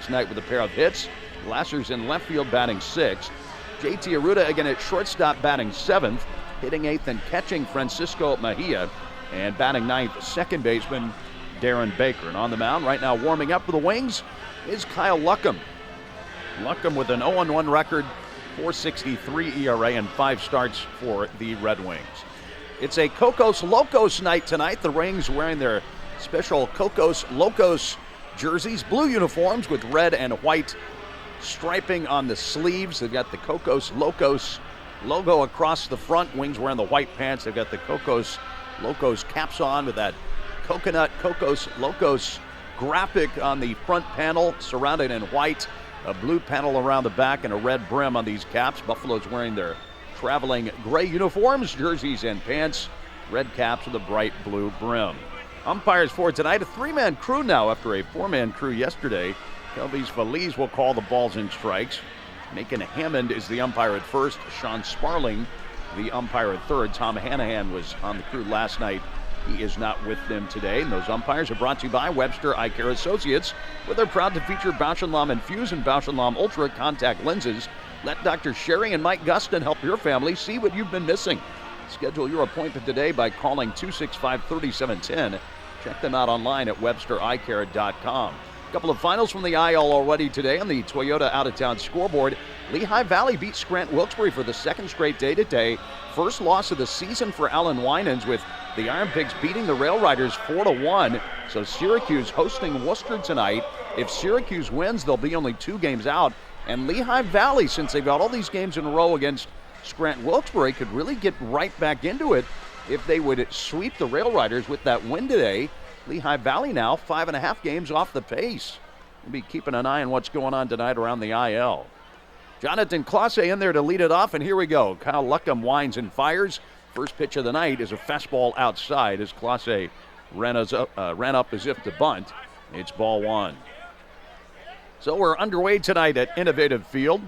tonight with a pair of hits. Lasser's in left field batting 6th. JT Arruda again at shortstop batting 7th. Hitting 8th and catching Francisco Mejia. And batting 9th, second baseman Darren Baker. And on the mound right now warming up for the Wings is Kyle Luckham. Luckham with an 0-1 record, .463 ERA, and 5 starts for the Red Wings. It's a Cocos Locos night tonight. The Wings wearing their special Cocos Locos jerseys, blue uniforms with red and white striping on the sleeves. They've got the Cocos Locos logo across the front. Wings wearing the white pants. They've got the Cocos Locos caps on with that coconut Cocos Locos graphic on the front panel, surrounded in white, a blue panel around the back, and a red brim on these caps. Buffalo's wearing their traveling gray uniforms, jerseys and pants, red caps with a bright blue brim. Umpires for tonight, a 3-man crew now after a 4-man crew yesterday. Kelvis Feliz will call the balls and strikes. Macon Hammond is the umpire at first. Sean Sparling, the umpire at third. Tom Hanahan was on the crew last night. He is not with them today. And those umpires are brought to you by Webster Eye Care Associates, where they're proud to feature Bausch & Lomb Infuse and Bausch & Lomb Ultra contact lenses. Let Dr. Sherry and Mike Gustin help your family see what you've been missing. Schedule your appointment today by calling 265-3710. Check them out online at webstereyecare.com. A couple of finals from the IL already today on the Toyota out-of-town scoreboard. Lehigh Valley beat Scranton-Wilkes-Barre for the second straight day today. First loss of the season for Allen Winans, with the Iron Pigs beating the Rail Riders 4-1. So Syracuse hosting Worcester tonight. If Syracuse wins, they'll be only 2 games out. And Lehigh Valley, since they've got all these games in a row against Scranton-Wilkes-Barre, could really get right back into it if they would sweep the Rail Riders with that win today. Lehigh Valley now 5.5 games off the pace. We'll be keeping an eye on what's going on tonight around the IL. Jonathan Clase in there to lead it off, and here we go. Kyle Luckham winds and fires. First pitch of the night is a fastball outside as Clase ran up as if to bunt. It's ball 1. So we're underway tonight at Innovative Field.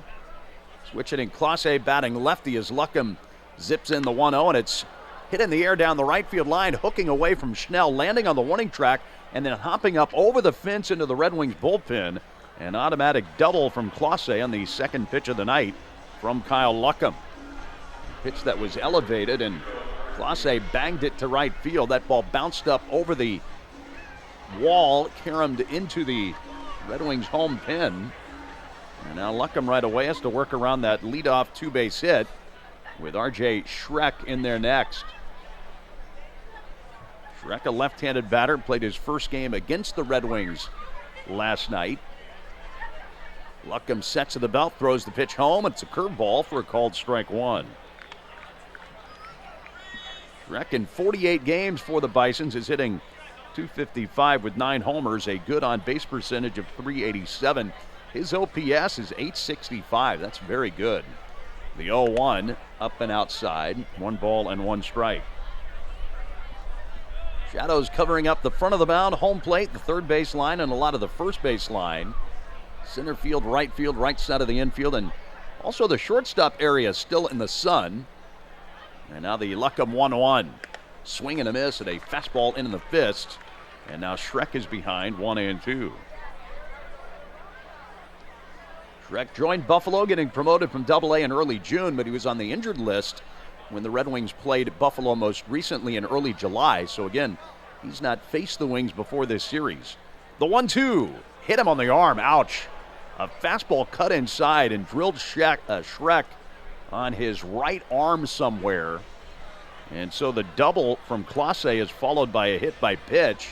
Switching in Clase batting lefty as Luckham zips in the 1-0, and it's hit in the air down the right field line, hooking away from Schnell, landing on the warning track, and then hopping up over the fence into the Red Wings bullpen. An automatic double from Clase on the second pitch of the night from Kyle Luckham. Pitch that was elevated, and Clase banged it to right field. That ball bounced up over the wall, caromed into the Red Wings home pin. And now Luckham right away has to work around that leadoff 2-base hit with R.J. Schreck in there next. Schreck, a left-handed batter, played his first game against the Red Wings last night. Luckham sets to the belt, throws the pitch home. It's a curveball for a called strike 1. Schreck in 48 games for the Bisons is hitting .255 with 9 homers, a good on-base percentage of .387. His OPS is .865. That's very good. The 0-1 up and outside, 1 ball and 1 strike. Shadows covering up the front of the mound, home plate, the third base line, and a lot of the first base line. Center field, right side of the infield, and also the shortstop area still in the sun. And now the Luckham 1-1. Swing and a miss, and a fastball in the fist. And now Schreck is behind 1-2. Schreck joined Buffalo, getting promoted from AA in early June, but he was on the injured list when the Red Wings played Buffalo most recently in early July. So again, he's not faced the Wings before this series. The 1-2, hit him on the arm, ouch. A fastball cut inside and drilled Schreck on his right arm somewhere. And so the double from Clase is followed by a hit by pitch.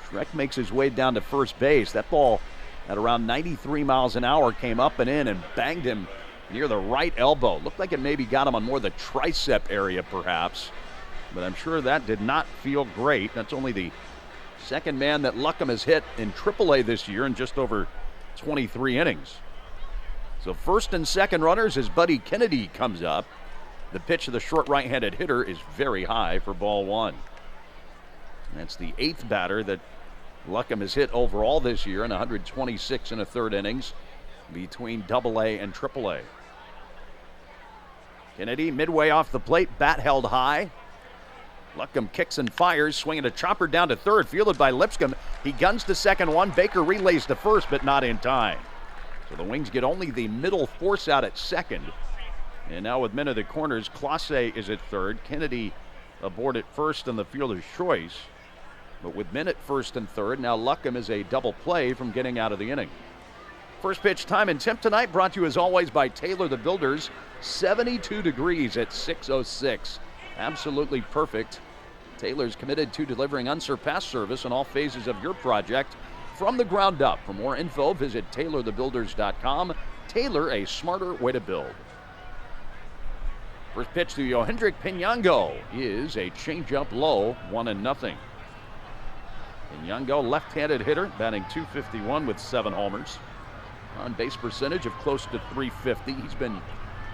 Schreck makes his way down to first base. That ball at around 93 miles an hour came up and in and banged him near the right elbow. Looked like it maybe got him on more the tricep area perhaps, but I'm sure that did not feel great. That's only the second man that Luckham has hit in AAA this year in just over 23 innings. So first and second runners as Buddy Kennedy comes up. The pitch of the short right-handed hitter is very high for ball 1. And that's the 8th batter that Luckham has hit overall this year in 126 and a third innings between AA and AAA. Kennedy midway off the plate, bat held high. Luckham kicks and fires, swinging a chopper down to third, fielded by Lipscomb. He guns to second one. Baker relays to first, but not in time. So the Wings get only the middle force out at second. And now with men at the corners, Classe is at third. Kennedy aboard at first in the fielder's choice. But with men at first and third, now Luckham is a double play from getting out of the inning. First pitch time and temp tonight brought to you as always by Taylor the Builders. 72 degrees at 6:06. Absolutely perfect. Taylor's committed to delivering unsurpassed service in all phases of your project from the ground up. For more info, visit taylorthebuilders.com. Taylor, a smarter way to build. First pitch to Yohendrick Pinyango is a changeup low, 1-0. Pinyango, left-handed hitter, batting .251 with 7 homers. On base percentage of close to .350. He's been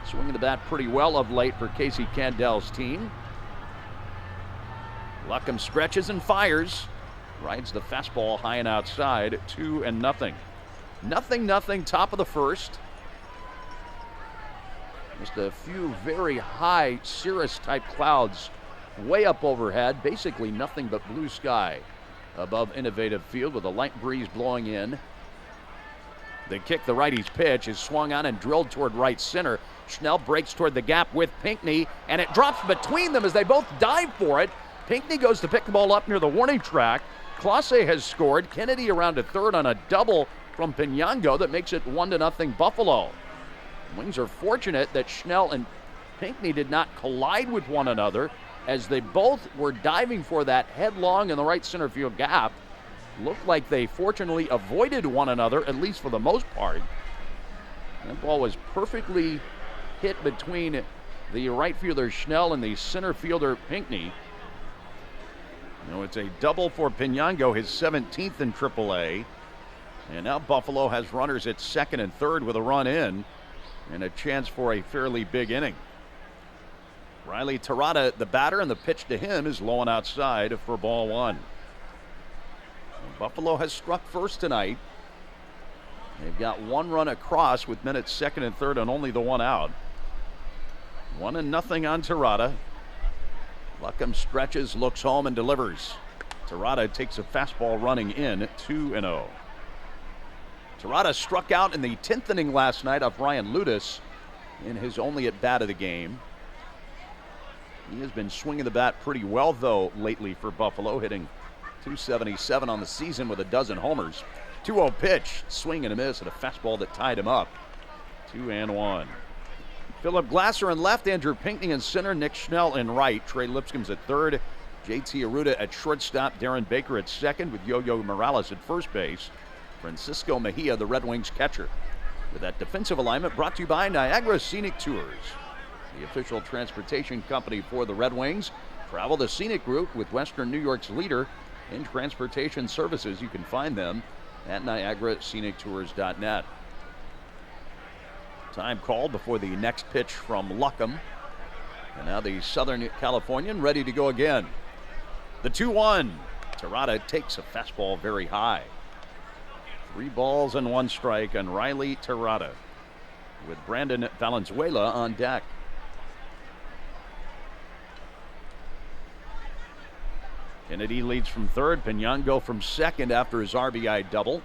swinging the bat pretty well of late for Casey Candel's team. Luckham stretches and fires. Rides the fastball high and outside, 2-0. 0-0, top of the first. Just a few very high cirrus-type clouds way up overhead. Basically nothing but blue sky above Innovative Field with a light breeze blowing in. The kick, the righty's pitch, is swung on and drilled toward right center. Schnell breaks toward the gap with Pinckney, and it drops between them as they both dive for it. Pinckney goes to pick the ball up near the warning track. Classe has scored. Kennedy around to third on a double from Pinyango that makes it 1-0 Buffalo. Wings are fortunate that Schnell and Pinckney did not collide with one another as they both were diving for that headlong in the right center field gap. Looked like they fortunately avoided one another, at least for the most part. That ball was perfectly hit between the right fielder Schnell and the center fielder Pinckney. It's a double for Pinyango, his 17th in AAA. And now Buffalo has runners at second and third with a run in and a chance for a fairly big inning. Riley Terada, the batter, and the pitch to him is low and outside for ball one. Buffalo has struck first tonight. They've got one run across with men at second and third and only the one out. 1-0 on Terada. Luckham stretches, looks home, and delivers. Terada takes a fastball running in, 2-0. Terada struck out in the 10th inning last night off Ryan Ludus in his only at bat of the game. He has been swinging the bat pretty well, though, lately for Buffalo, hitting .277 on the season with a dozen homers. 2-0 pitch, swing and a miss, and a fastball that tied him up. 2-1. Philip Glasser in left, Andrew Pinckney in center, Nick Schnell in right, Trey Lipscomb's at third, JT Arruda at shortstop, Darren Baker at second with Yo-Yo Morales at first base, Francisco Mejia, the Red Wings catcher. With that defensive alignment brought to you by Niagara Scenic Tours, the official transportation company for the Red Wings. Travel the scenic route with Western New York's leader in transportation services. You can find them at NiagaraScenicTours.net. Time called before the next pitch from Luckham. And now the Southern Californian ready to go again. The 2-1. Terada takes a fastball very high. 3 balls and 1 strike on Riley Terada with Brandon Valenzuela on deck. Kennedy leads from third. Pinyango from second after his RBI double.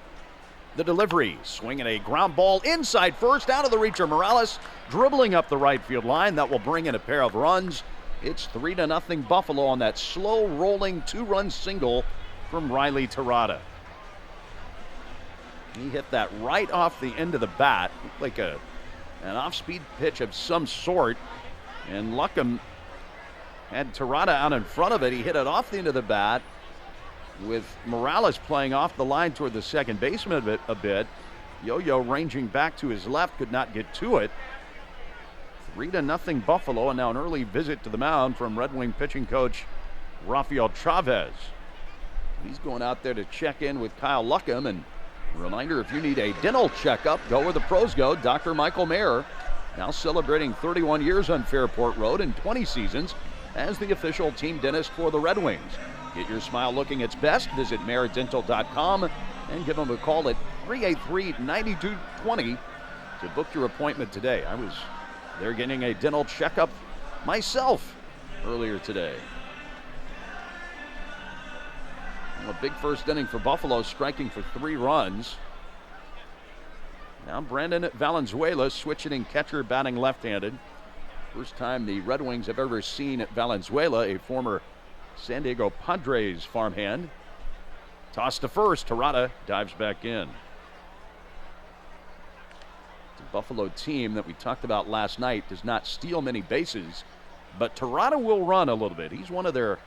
The delivery, swinging a ground ball inside first, out of the reach of Morales, dribbling up the right field line. That will bring in a pair of runs. It's 3-0 Buffalo on that slow rolling 2-run single from Riley Terada. He hit that right off the end of the bat, like an off-speed pitch of some sort, and Luckham had Terada out in front of it. He hit it off the end of the bat with Morales playing off the line toward the second baseman a bit. Yo-Yo ranging back to his left, could not get to it. 3-0 Buffalo, and now an early visit to the mound from Red Wing pitching coach Rafael Chavez. He's going out there to check in with Kyle Luckham. And a reminder, if you need a dental checkup, go where the pros go. Dr. Michael Mayer, now celebrating 31 years on Fairport Road and 20 seasons as the official team dentist for the Red Wings. Get your smile looking its best. Visit MayerDental.com and give them a call at 383-9220 to book your appointment today. I was there getting a dental checkup myself earlier today. A big first inning for Buffalo, striking for 3 runs. Now Brandon Valenzuela switching in catcher, batting left-handed. First time the Red Wings have ever seen Valenzuela, a former San Diego Padres farmhand. Toss to first, Terada dives back in. The Buffalo team that we talked about last night does not steal many bases, but Terada will run a little bit. He's one of their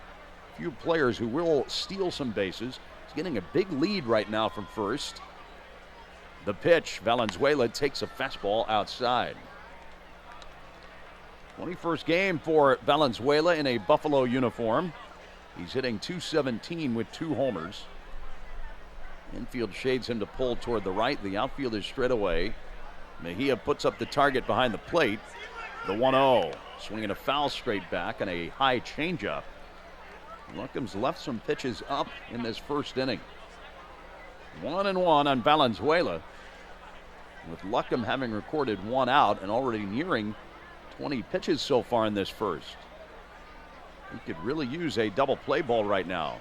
few players who will steal some bases. He's getting a big lead right now from first. The pitch, Valenzuela takes a fastball outside. 21st game for Valenzuela in a Buffalo uniform. He's hitting .217 with 2 homers. Infield shades him to pull toward the right. The outfield is straight away. Mejia puts up the target behind the plate. The 1-0. Swinging a foul straight back and a high changeup. Luckham's left some pitches up in this first inning. 1-1 on Valenzuela, with Luckham having recorded 1 out and already nearing 20 pitches so far in this first. He could really use a double play ball right now.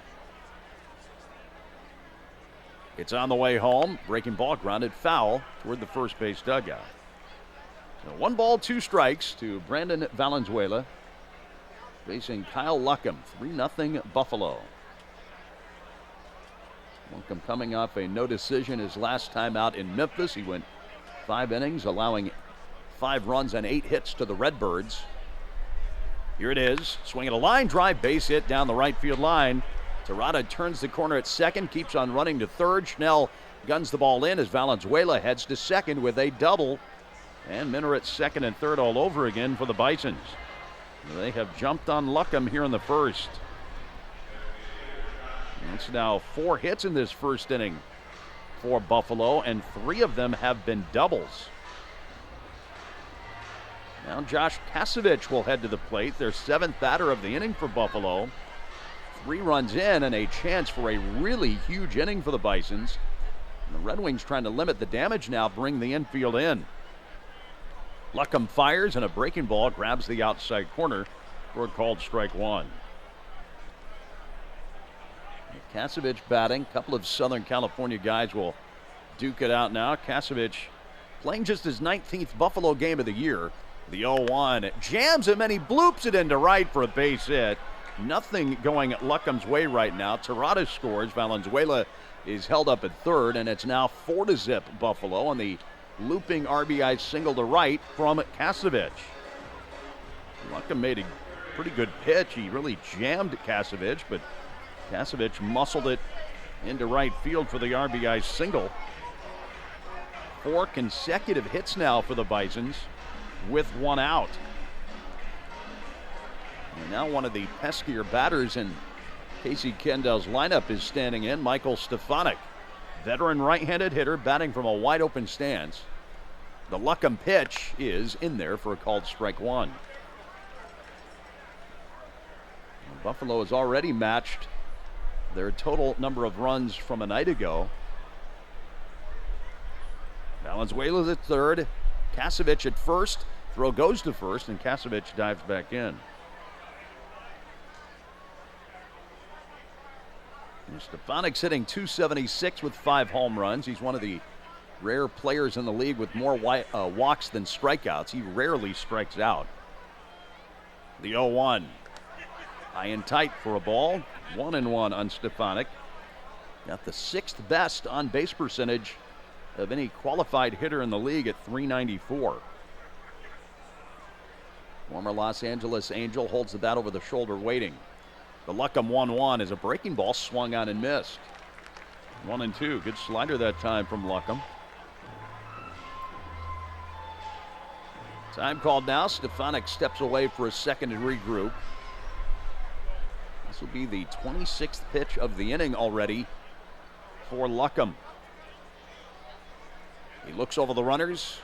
It's on the way home. Breaking ball grounded foul toward the first base dugout. So 1 ball, 2 strikes to Brandon Valenzuela. Facing Kyle Luckham, 3-0 Buffalo. Luckham coming off a no decision his last time out in Memphis. He went 5 innings, allowing 5 runs and 8 hits to the Redbirds. Here it is, swinging a line drive, base hit down the right field line. Terada turns the corner at second, keeps on running to third. Schnell guns the ball in as Valenzuela heads to second with a double. And Minner at second and third all over again for the Bisons. They have jumped on Luckham here in the first. It's now 4 hits in this first inning for Buffalo, and 3 of them have been doubles. Now Josh Kasevich will head to the plate, their 7th batter of the inning for Buffalo. 3 runs in and a chance for a really huge inning for the Bisons. And the Red Wings trying to limit the damage now, bring the infield in. Luckham fires and a breaking ball grabs the outside corner for a called strike 1. Kasevich batting. A couple of Southern California guys will duke it out now. Kasevich playing just his 19th Buffalo game of the year. The 0-1 jams him and he bloops it into right for a base hit. Nothing going Luckham's way right now. Terada scores. Valenzuela is held up at third, and it's now 4-0 Buffalo on the looping RBI single to right from Kasevich. Luckham made a pretty good pitch. He really jammed Kasevich, but Kasevich muscled it into right field for the RBI single. 4 consecutive hits now for the Bisons with 1 out. And now one of the peskier batters in Casey Kendall's lineup is standing in, Michael Stefanik. Veteran right-handed hitter batting from a wide open stance. The Luckham pitch is in there for a called strike 1. Buffalo has already matched their total number of runs from a night ago. Valenzuela's at third, Kasevich at first. Throw goes to first, and Kasevich dives back in. And Stefanik's hitting .276 with 5 home runs. He's one of the rare players in the league with more walks than strikeouts. He rarely strikes out. The 0-1. High and tight for a ball. 1-1 on Stefanik. Got the 6th best on base percentage of any qualified hitter in the league at .394. Former Los Angeles Angel holds the bat over the shoulder waiting. The Luckham 1-1 is a breaking ball swung on and missed. 1-2. Good slider that time from Luckham. Time called now. Stefanik steps away for a second and regroup. This will be the 26th pitch of the inning already for Luckham. He looks over the runners.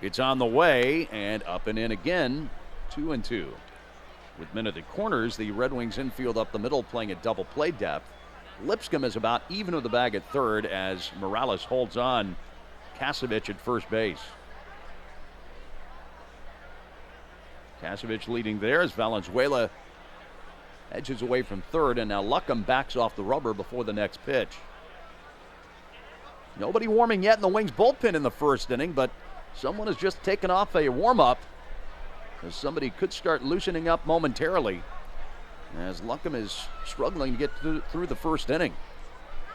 It's on the way and up and in again. 2-2. With men at the corners, the Red Wings infield up the middle playing at double play depth. Lipscomb is about even with the bag at third as Morales holds on. Kasevich at first base. Kasevich leading there as Valenzuela edges away from third, and now Luckham backs off the rubber before the next pitch. Nobody warming yet in the Wings bullpen in the first inning, but someone has just taken off a warm-up as somebody could start loosening up momentarily as Luckham is struggling to get through the first inning.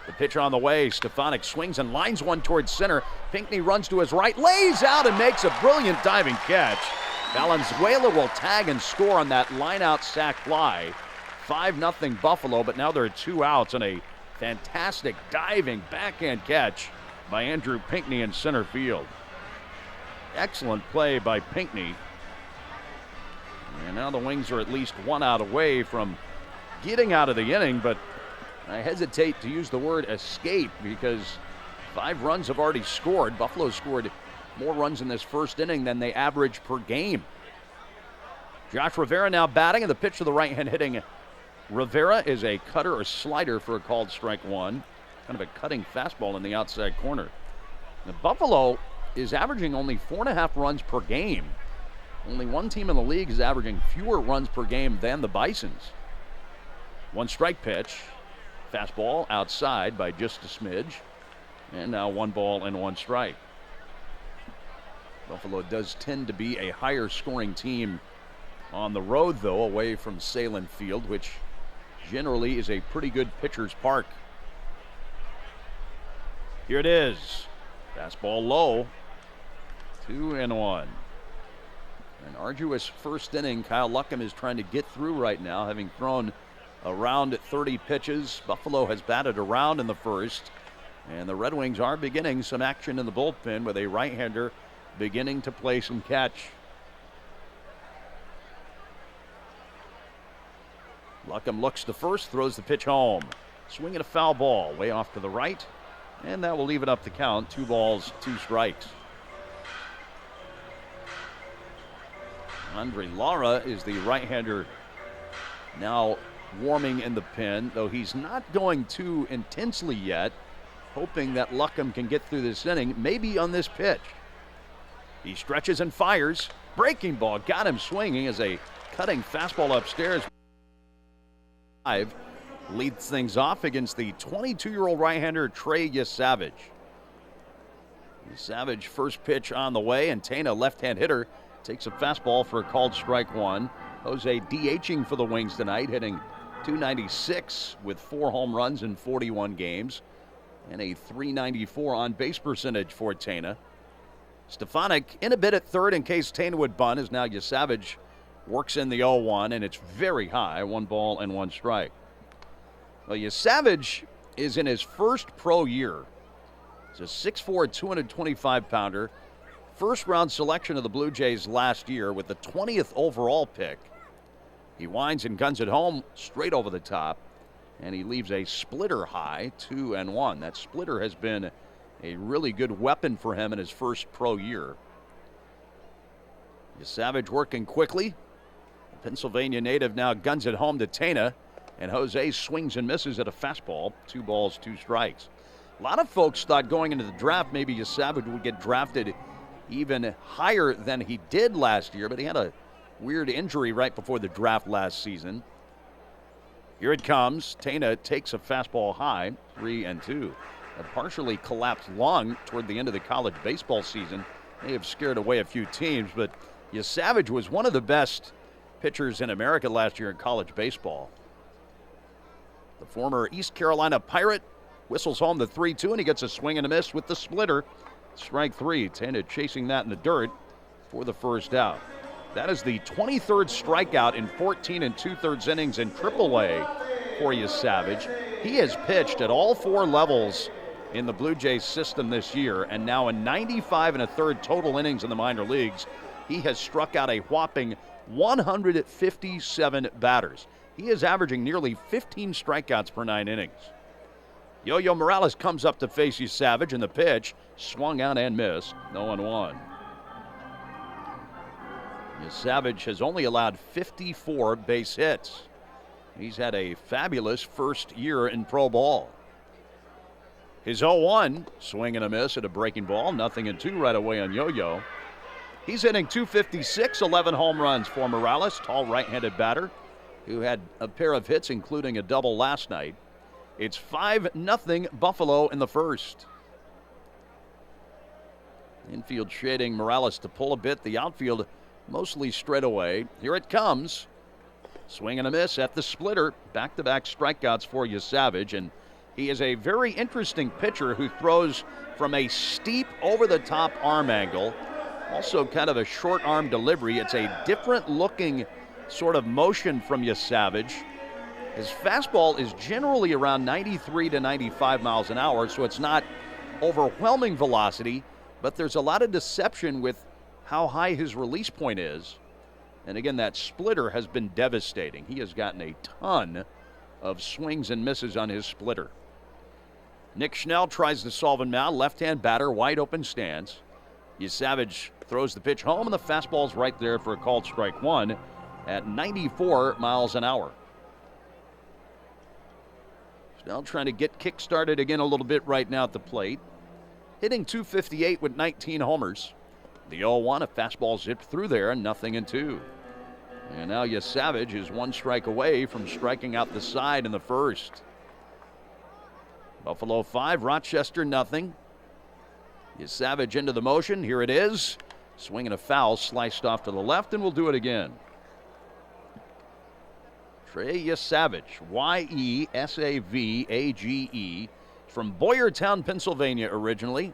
The pitch on the way. Stefanik swings and lines one towards center. Pinckney runs to his right, lays out and makes a brilliant diving catch. Valenzuela will tag and score on that line-out sac fly. 5-0 Buffalo, but now there are 2 outs and a fantastic diving backhand catch by Andrew Pinckney in center field. Excellent play by Pinckney. And now the Wings are at least 1 out away from getting out of the inning, but I hesitate to use the word escape because 5 runs have already scored. Buffalo scored more runs in this first inning than they average per game. Josh Rivera now batting, and the pitch to the right-hand hitting Rivera is a cutter or slider for a called strike one. Kind of a cutting fastball in the outside corner. Now, Buffalo is averaging only 4.5 runs per game. Only one team in the league is averaging fewer runs per game than the Bisons. 1 strike pitch. Fastball outside by just a smidge. And now 1 ball and 1 strike. Buffalo does tend to be a higher scoring team on the road, though, away from Salem Field, which generally is a pretty good pitcher's park. Here it is. Fastball low. 2-1. An arduous first inning. Kyle Luckham is trying to get through right now, having thrown around 30 pitches. Buffalo has batted around in the first, and the Red Wings are beginning some action in the bullpen with a right-hander beginning to play some catch. Luckham looks to first, throws the pitch home. Swing at a foul ball way off to the right, and that will even up the count. 2 balls, 2 strikes. Andre Lara is the right-hander now warming in the pen, though he's not going too intensely yet, hoping that Luckham can get through this inning, maybe on this pitch. He stretches and fires. Breaking ball got him swinging as a cutting fastball upstairs. 5 leads things off against the 22-year-old right-hander Trey Yesavage. Yesavage first pitch on the way, and Tana, left-hand hitter, takes a fastball for a called strike one. Jose DHing for the Wings tonight, hitting .296 with 4 home runs in 41 games and a .394 on base percentage for Tana. Stefanik in a bit at third in case Tana would bunt, as now Yesavage works in the 0-1, and it's very high, 1 ball and 1 strike. Well, Yesavage is in his first pro year. He's a 6'4", 225-pounder. First-round selection of the Blue Jays last year with the 20th overall pick. He winds and guns it home straight over the top, and he leaves a splitter high, 2-1. That splitter has been a really good weapon for him in his first pro year. Yesavage working quickly. The Pennsylvania native now guns it home to Tana, and Jose swings and misses at a fastball. 2 balls, 2 strikes. A lot of folks thought going into the draft maybe Yesavage would get drafted even higher than he did last year, but he had a weird injury right before the draft last season. Here it comes. Tana takes a fastball high, 3-2. A partially collapsed lung toward the end of the college baseball season may have scared away a few teams, but Yesavage was one of the best pitchers in America last year in college baseball. The former East Carolina Pirate whistles home the 3-2, and he gets a swing and a miss with the splitter. Strike 3. Tana chasing that in the dirt for the first out. That is the 23rd strikeout in 14 2/3 innings in AAA for Yesavage. He has pitched at all 4 levels in the Blue Jays system this year, and now in 95 1/3 total innings in the minor leagues, he has struck out a whopping 157 batters. He is averaging nearly 15 strikeouts per 9 innings. Yo-Yo Morales comes up to face Yesavage, and the pitch swung out and missed. 0-1. Yesavage has only allowed 54 base hits. He's had a fabulous first year in pro ball. His 0-1, swing and a miss at a breaking ball. 0-2 right away on Yo-Yo. He's hitting .256, 11 home runs for Morales, tall right-handed batter. who had a pair of hits, including a double last night. It's 5-0 Buffalo in the first. Infield shading Morales to pull a bit. The outfield mostly straight away. Here it comes. Swing and a miss at the splitter. Back-to-back strikeouts for Yesavage, and he is a very interesting pitcher who throws from a steep over-the-top arm angle. Also kind of a short arm delivery. It's a different looking sort of motion from Yesavage. His fastball is generally around 93 to 95 miles an hour, so it's not overwhelming velocity, but there's a lot of deception with how high his release point is. And again, that splitter has been devastating. He has gotten a ton of swings and misses on his splitter. Nick Schnell tries to solve him now. Left-hand batter, wide open stance. Yesavage throws the pitch home, and the fastball's right there for a called strike one at 94 miles an hour. Schnell trying to get kick-started again a little bit right now at the plate. Hitting .258 with 19 homers. The 0-1, a fastball zipped through there, 0-2. And now Yesavage is one strike away from striking out the side in the first. Buffalo 5, Rochester 0. Yesavage into the motion. Here it is. Swinging a foul, sliced off to the left, and we'll do it again. Trey Yesavage, Yesavage, from Boyertown, Pennsylvania originally,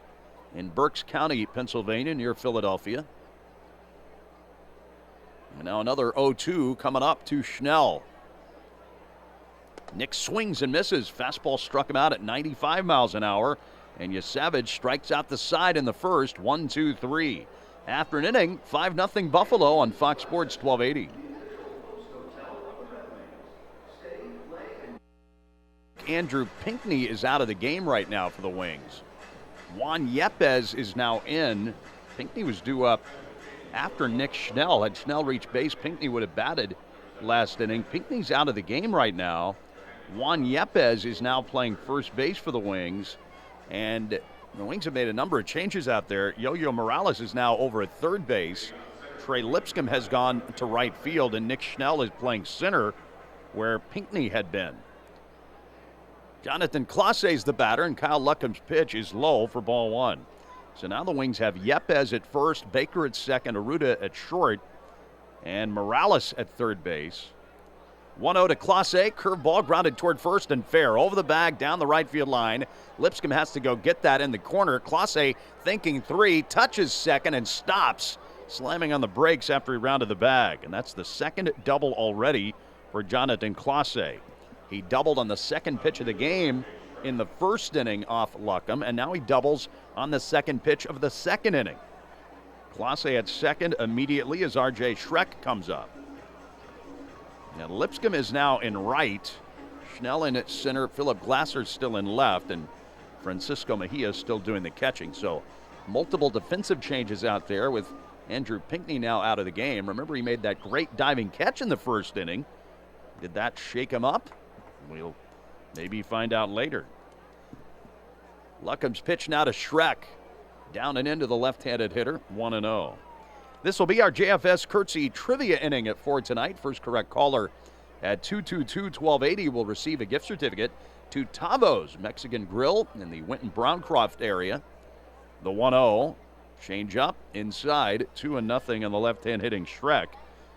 in Berks County, Pennsylvania, near Philadelphia. And now another 0-2 coming up to Schnell. Nick swings and misses. Fastball struck him out at 95 miles an hour, and Yesavage strikes out the side in the first. 1-2-3. After an inning, 5-0 Buffalo on Fox Sports 1280. Andrew Pinckney is out of the game right now for the Wings. Juan Yepez is now in. Pinckney was due up after Nick Schnell. Had Schnell reached base, Pinckney would have batted last inning. Pinckney's out of the game right now. Juan Yepez is now playing first base for the Wings. And the Wings have made a number of changes out there. Yo-Yo Morales is now over at third base. Trey Lipscomb has gone to right field, and Nick Schnell is playing center where Pinckney had been. Jonathan Clase's the batter, and Kyle Luckham's pitch is low for ball one. So now the Wings have Yepez at first, Baker at second, Arruda at short, and Morales at third base. 1-0 to Clase. Curveball grounded toward first and fair. Over the bag, down the right field line. Lipscomb has to go get that in the corner. Clase thinking three, touches second and stops, slamming on the brakes after he rounded the bag. And that's the second double already for Jonathan Clase. He doubled on the second pitch of the game in the first inning off Luckham, and now he doubles on the second pitch of the second inning. Clase at second immediately as R.J. Schreck comes up. And Lipscomb is now in right. Schnell in at center. Philip Glasser still in left, and Francisco Mejia still doing the catching. So multiple defensive changes out there with Andrew Pinckney now out of the game. Remember, he made that great diving catch in the first inning. Did that shake him up? We'll maybe find out later. Luckham's pitch now to Schreck. Down and into the left-handed hitter, 1-0. This will be our JFS Curtsy Trivia inning for tonight. First correct caller at 222-1280 will receive a gift certificate to Tavo's Mexican Grill in the Winton-Browncroft area. The 1-0, change up inside, 2-0 on the left-hand hitting Schreck,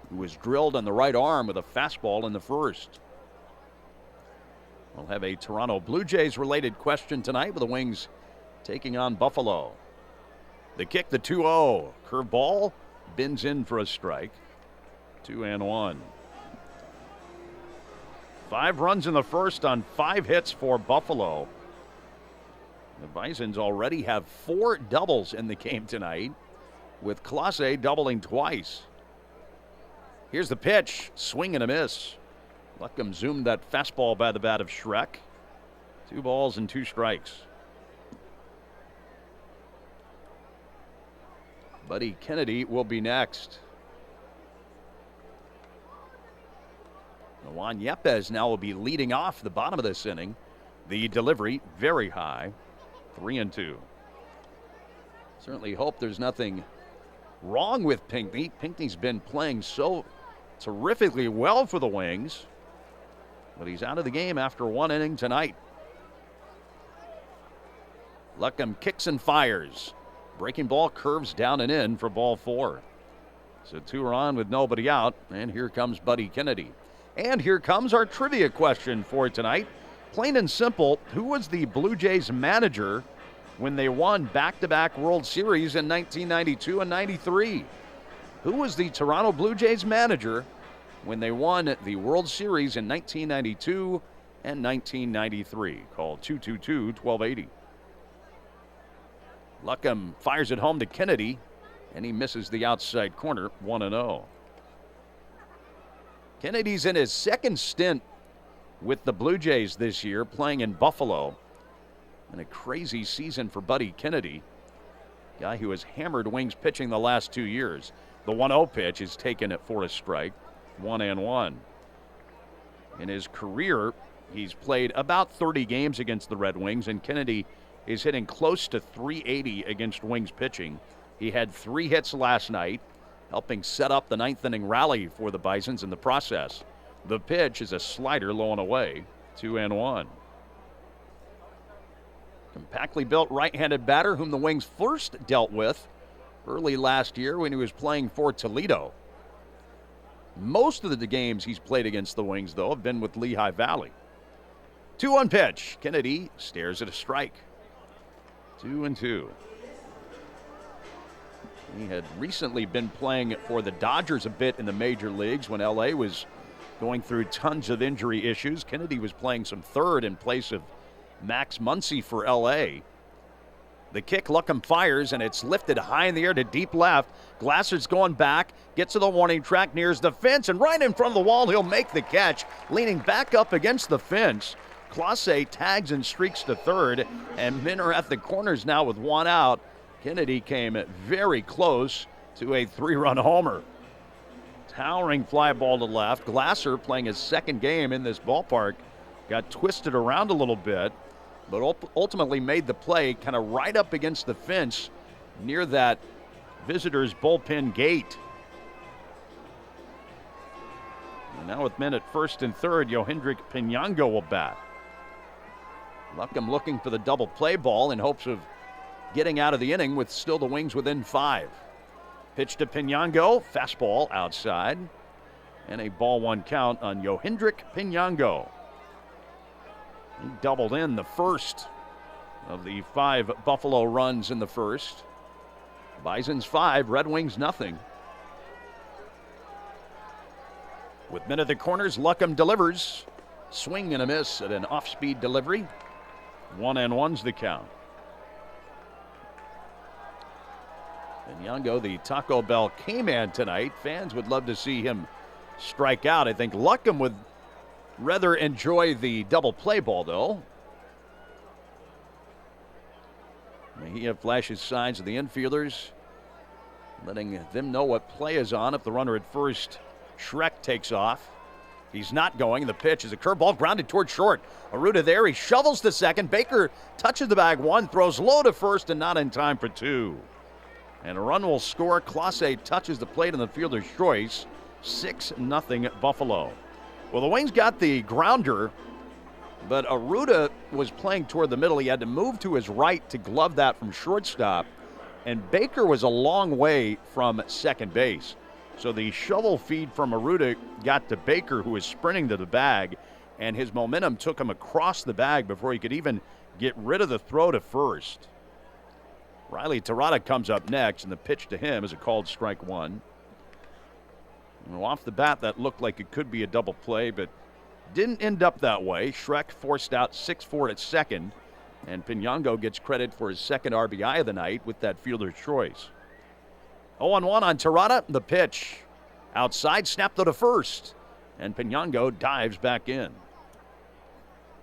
who was drilled on the right arm with a fastball in the first. We'll have a Toronto Blue Jays related question tonight with the Wings taking on Buffalo. The kick, the 2-0. Curveball, bins in for a strike. 2-1. 5 runs in the first on 5 hits for Buffalo. The Bisons already have 4 doubles in the game tonight, with Clase doubling twice. Here's the pitch, swing and a miss. Luckham zoomed that fastball by the bat of Schreck. 2 balls and 2 strikes. Buddy Kennedy will be next. Juan Yepez now will be leading off the bottom of this inning. The delivery very high, 3-2. Certainly hope there's nothing wrong with Pinckney. Pinckney's been playing so terrifically well for the Wings, but he's out of the game after 1 inning tonight. Luckham kicks and fires. Breaking ball curves down and in for ball 4. So 2 are on with nobody out, and here comes Buddy Kennedy. And here comes our trivia question for tonight. Plain and simple, who was the Blue Jays manager when they won back-to-back World Series in 1992 and 93? Who was the Toronto Blue Jays manager when they won the World Series in 1992 and 1993? Call 222-1280. Luckham fires it home to Kennedy, and he misses the outside corner, 1-0. Kennedy's in his second stint with the Blue Jays this year, playing in Buffalo. And a crazy season for Buddy Kennedy, guy who has hammered Wings pitching the last 2 years. The 1-0 pitch is taken for a strike, 1-1. In his career, he's played about 30 games against the Red Wings, and Kennedy is hitting close to .380 against Wings pitching. He had 3 hits last night, helping set up the 9th inning rally for the Bisons in the process. The pitch is a slider low and away, 2-1. Compactly built right-handed batter whom the Wings first dealt with early last year when he was playing for Toledo. Most of the games he's played against the Wings, though, have been with Lehigh Valley. 2-1 pitch. Kennedy stares at a strike. 2-2. He had recently been playing for the Dodgers a bit in the major leagues when LA was going through tons of injury issues. Kennedy was playing some third in place of Max Muncy for LA. The kick, Luckham fires, and it's lifted high in the air to deep left. Glasser's going back, gets to the warning track, nears the fence, and right in front of the wall, he'll make the catch. Leaning back up against the fence, Clase tags and streaks to third, and men are at the corners now with 1 out. Kennedy came very close to a 3-run homer. Towering fly ball to left. Glasser, playing his second game in this ballpark, got twisted around a little bit, but ultimately made the play kind of right up against the fence near that visitor's bullpen gate. And now with men at first and third, Yohendrick Pinango will bat. Luckham looking for the double play ball in hopes of getting out of the inning with still the Wings within 5. Pitch to Pinango, fastball outside, and a ball 1 count on Yohendrick Pinango. He doubled in the first of the 5 Buffalo runs in the first. Bisons 5, Red Wings nothing. With men at the corners, Luckham delivers. Swing and a miss at an off-speed delivery. 1-1's the count. Pinango, the Taco Bell K-Man tonight. Fans would love to see him strike out. I think Luckham would rather enjoy the double play ball, though. Mejia flashes signs of the infielders, letting them know what play is on if the runner at first, Shrek, takes off. He's not going. The pitch is a curveball grounded toward short. Arruda there. He shovels to second. Baker touches the bag 1, throws low to first, and not in time for 2. And a run will score. Clase touches the plate on the fielder's choice. 6-0 Buffalo. Well, the Wings got the grounder, but Arruda was playing toward the middle. He had to move to his right to glove that from shortstop, and Baker was a long way from second base. So the shovel feed from Arruda got to Baker, who was sprinting to the bag, and his momentum took him across the bag before he could even get rid of the throw to first. Riley Terada comes up next, and the pitch to him is a called strike 1. Well, off the bat, that looked like it could be a double play, but didn't end up that way. Shrek forced out 6-4 at second, and Pinango gets credit for his second RBI of the night with that fielder's choice. 0-1 on Terada. The pitch outside, snapped to first, and Pinango dives back in.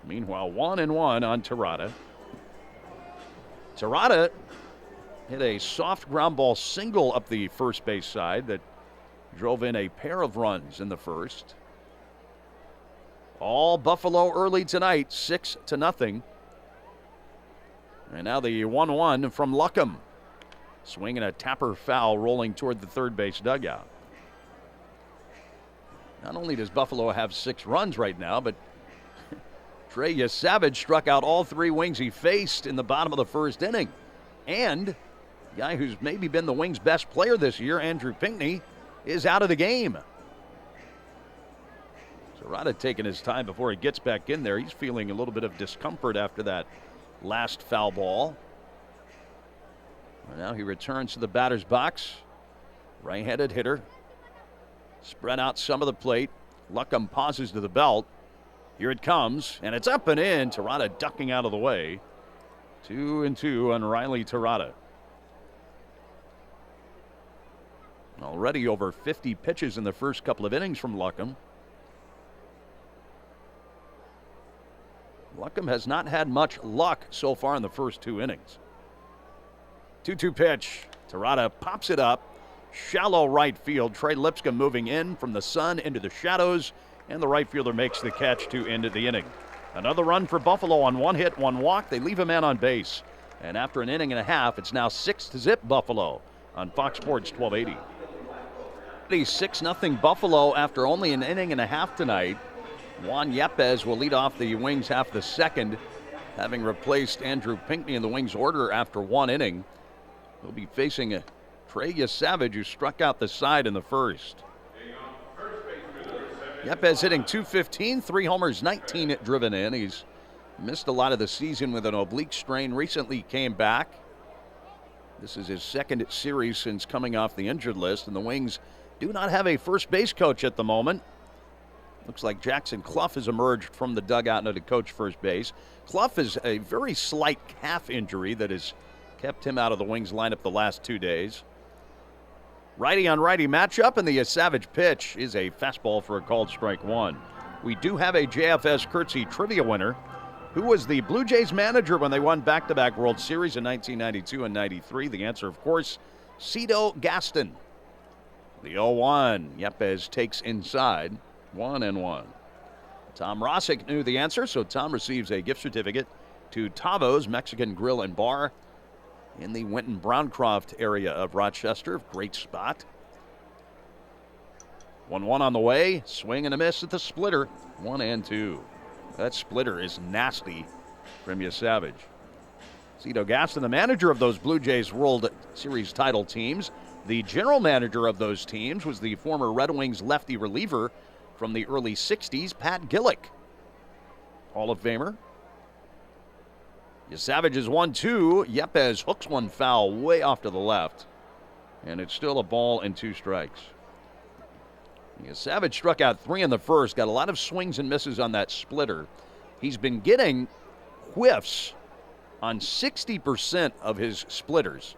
Meanwhile, 1-1 on Terada. Terada hit a soft ground ball single up the first base side that drove in a pair of runs in the first. All Buffalo early tonight, 6-0. And now the 1-1 from Luckham. Swinging a tapper foul rolling toward the third base dugout. Not only does Buffalo have 6 runs right now, but Trey Yesavage struck out all 3 Wings he faced in the bottom of the first inning. And the guy who's maybe been the Wings' best player this year, Andrew Pinckney, is out of the game. Terada taking his time before he gets back in there. He's feeling a little bit of discomfort after that last foul ball. Now he returns to the batter's box. Right-handed hitter. Spread out some of the plate. Luckham pauses to the belt. Here it comes, and it's up and in. Terada ducking out of the way. 2-2 on Riley Terada. Already over 50 pitches in the first couple of innings from Luckham. Luckham has not had much luck so far in the first 2 innings. 2-2 pitch. Terada pops it up. Shallow right field. Trey Lipscomb moving in from the sun into the shadows, and the right fielder makes the catch to end the inning. Another run for Buffalo on 1 hit, 1 walk. They leave a man on base. And after an inning and a half, it's now 6-0 Buffalo on Fox Sports 1280. 6-0 Buffalo after only an inning and a half tonight. Juan Yepez will lead off the Wings half the second, having replaced Andrew Pinckney in the Wings order after 1 inning. He'll be facing a Trey Yesavage, who struck out the side in the first. Yepez hitting .215, 3 homers, 19 driven in. He's missed a lot of the season with an oblique strain. Recently came back. This is his 2nd series since coming off the injured list, and the Wings do not have a first base coach at the moment. Looks like Jackson Clough has emerged from the dugout now to coach first base. Clough is a very slight calf injury that has kept him out of the Wings lineup the last 2 days. Righty on righty matchup, and the Yesavage pitch is a fastball for a called strike 1. We do have a JFS Curtsy trivia winner. Who was the Blue Jays manager when they won back-to-back World Series in 1992 and 93? The answer, of course, Cito Gaston. The 0-1. Yepez takes inside. 1-1. Tom Rossick knew the answer, so Tom receives a gift certificate to Tavo's Mexican Grill and Bar in the Winton-Browncroft area of Rochester. Great spot. 1-1 on the way. Swing and a miss at the splitter. 1-2. That splitter is nasty from Yesavage. Cito Gaston, the manager of those Blue Jays World Series title teams. The general manager of those teams was the former Red Wings lefty reliever from the early 60s, Pat Gillick. Hall of Famer. Yesavage is 1-2. Yepez hooks one foul way off to the left. And it's still a ball and 2 strikes. Yesavage struck out 3 in the first. Got a lot of swings and misses on that splitter. He's been getting whiffs on 60% of his splitters.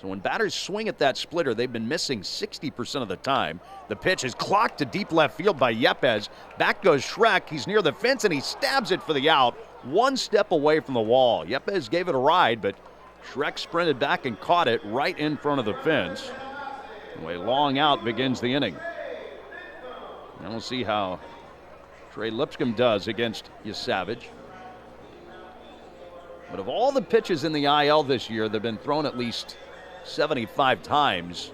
So when batters swing at that splitter, they've been missing 60% of the time. The pitch is clocked to deep left field by Yepez. Back goes Schreck. He's near the fence, and he stabs it for the out. 1 step away from the wall. Yepez gave it a ride, but Schreck sprinted back and caught it right in front of the fence. A long out begins the inning. Now we'll see how Trey Lipscomb does against Yesavage. But of all the pitches in the IL this year, they've been thrown at least 75 times.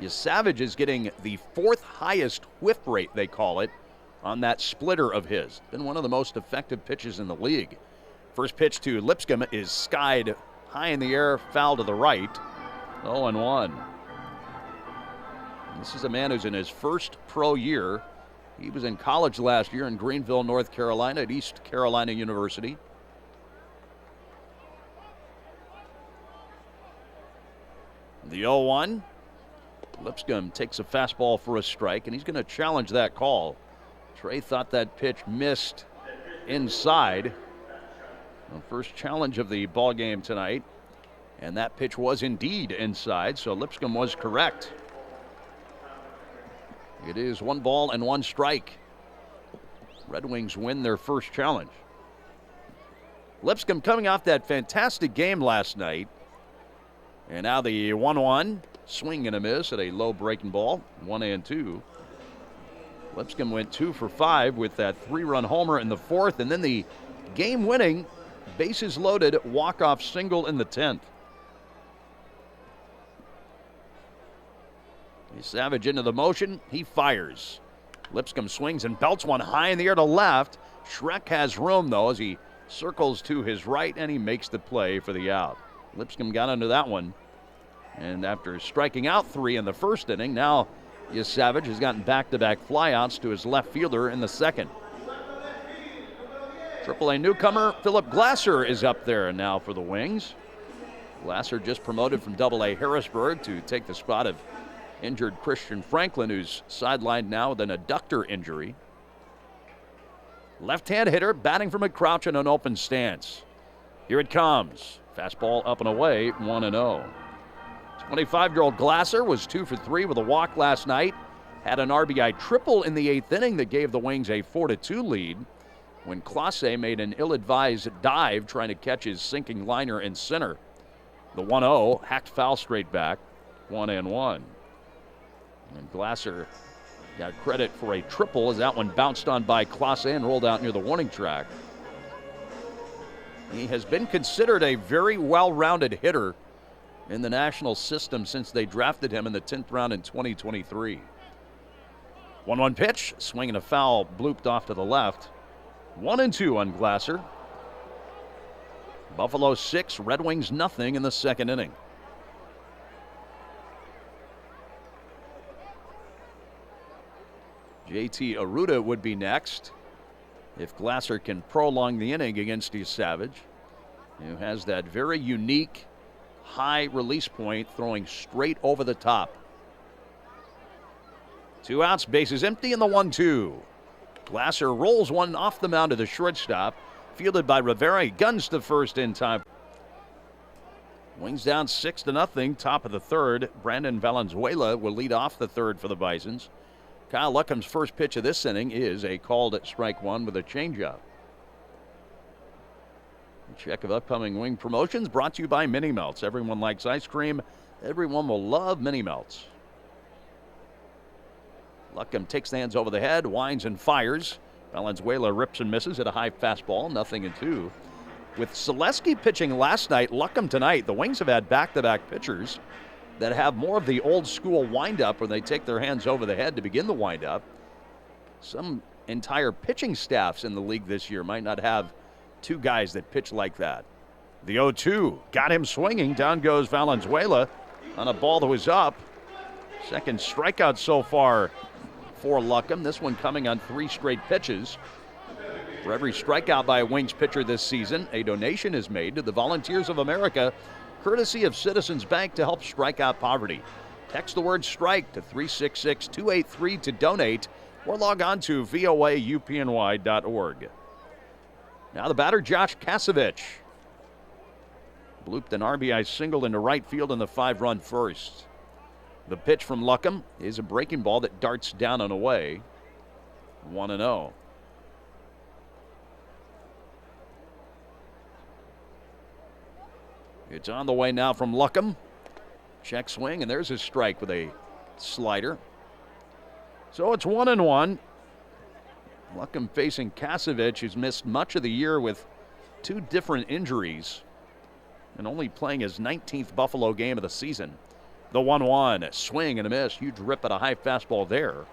Yesavage is getting the 4th highest whiff rate, they call it, on that splitter of his. Been one of the most effective pitches in the league. First pitch to Lipscomb is skied high in the air, foul to the right. 0-1. This is a man who's in his first pro year. He was in college last year in Greenville, North Carolina at East Carolina University. The 0-1. Lipscomb takes a fastball for a strike, and he's going to challenge that call. Trey thought that pitch missed inside. The first challenge of the ball game tonight, and that pitch was indeed inside, so Lipscomb was correct. It is 1 ball and 1 strike. Red Wings win their first challenge. Lipscomb coming off that fantastic game last night. And now the 1-1, swing and a miss at a low breaking ball, 1-2. Lipscomb went 2 for 5 with that 3-run homer in the 4th, and then the game-winning, bases-loaded walk-off single in the 10th. Savage into the motion, he fires. Lipscomb swings and belts one high in the air to left. Schreck has room, though, as he circles to his right, and he makes the play for the out. Lipscomb got under that one. And after striking out 3 in the first inning, now Yesavage has gotten back-to-back flyouts to his left fielder in the second. AAA newcomer Philip Glasser is up there now for the Wings. Glasser just promoted from AA Harrisburg to take the spot of injured Christian Franklin, who's sidelined now with an adductor injury. Left-hand hitter batting from a crouch in an open stance. Here it comes. Fastball up and away, 1-0. 25-year-old Glasser was 2 for 3 with a walk last night. Had an RBI triple in the 8th inning that gave the Wings a 4-2 lead when Clase made an ill-advised dive trying to catch his sinking liner in center. The 1-0 hacked foul straight back, 1-1. And Glasser got credit for a triple as that one bounced on by Clase and rolled out near the warning track. He has been considered a very well-rounded hitter in the national system since they drafted him in the 10th round in 2023. 1-1 pitch, swing and a foul, blooped off to the left. 1-2 on Glasser. Buffalo 6, Red Wings nothing in the second inning. JT Arruda would be next if Glasser can prolong the inning against Yesavage, who has that very unique high release point throwing straight over the top. 2 outs, bases empty, and the 1-2. Glasser rolls one off the mound to the shortstop, fielded by Rivera. He guns to first in time. Wings down 6-0, top of the third. Brandon Valenzuela will lead off the third for the Bisons. Kyle Luckham's first pitch of this inning is a called strike one with a changeup. Check of upcoming Wing promotions brought to you by Mini Melts. Everyone likes ice cream. Everyone will love Mini Melts. Luckham takes the hands over the head, winds and fires. Valenzuela rips and misses at a high fastball, 0-2. With Selesky pitching last night, Luckham tonight, the Wings have had back-to-back pitchers that have more of the old school windup where they take their hands over the head to begin the windup. Some entire pitching staffs in the league this year might not have 2 guys that pitch like that. The 0-2 got him swinging. Down goes Valenzuela on a ball that was up. Second strikeout so far for Luckham. This one coming on 3 straight pitches. For every strikeout by a Wings pitcher this season, a donation is made to the Volunteers of America, courtesy of Citizens Bank, to help strike out poverty. Text the word strike to 366-283 to donate, or log on to voaupny.org. Now the batter, Josh Kasevich. Blooped an RBI single into right field in the 5-run first. The pitch from Luckham is a breaking ball that darts down and away. 1-0. It's on the way now from Luckham. Check swing, and there's his strike with a slider. So it's 1-1. Luckham facing Kasevich, who's missed much of the year with 2 different injuries and only playing his 19th Buffalo game of the season. The 1-1, swing and a miss. Huge rip at a high fastball there.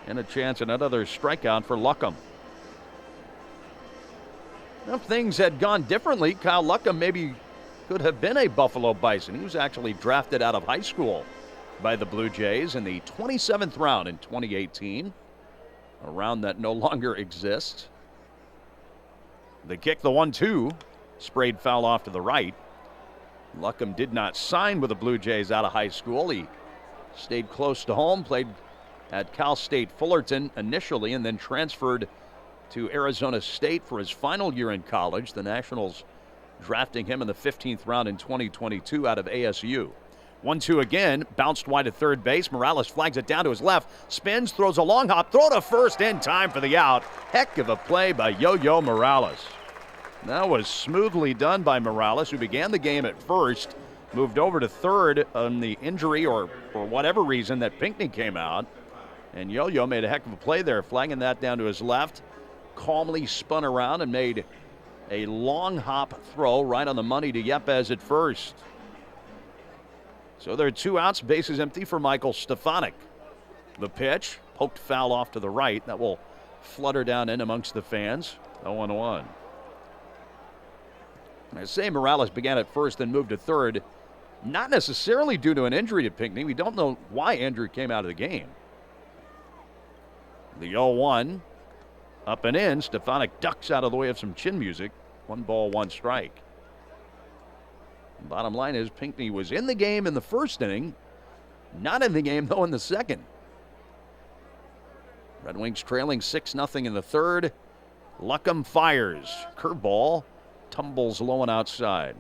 And a chance at another strikeout for Luckham. Now, if things had gone differently, Kyle Luckham maybe could have been a Buffalo Bison. He was actually drafted out of high school by the Blue Jays in the 27th round in 2018. A round that no longer exists. The kick, the 1-2, sprayed foul off to the right. Luckham did not sign with the Blue Jays out of high school. He stayed close to home, played at Cal State Fullerton initially, and then transferred to Arizona State for his final year in college. The Nationals drafting him in the 15th round in 2022 out of ASU. 1-2 again, bounced wide at third base. Morales flags it down to his left, spins, throws a long hop, throw to first in time for the out. Heck of a play by Yo-Yo Morales. That was smoothly done by Morales, who began the game at first, moved over to third on the injury or for whatever reason that Pinckney came out. And Yo-Yo made a heck of a play there, flagging that down to his left, calmly spun around and made a long hop throw right on the money to Yepez at first. So there are 2 outs, bases empty for Michael Stefanik. The pitch, poked foul off to the right. That will flutter down in amongst the fans. 0-1. I say Morales began at first and moved to third. Not necessarily due to an injury to Pinckney. We don't know why Andrew came out of the game. The 0-1. Up and in. Stefanik ducks out of the way of some chin music. 1 ball, 1 strike. Bottom line is Pinckney was in the game in the first inning. Not in the game, though, in the second. Red Wings trailing 6-0 in the third. Luckham fires. Curveball tumbles low and outside.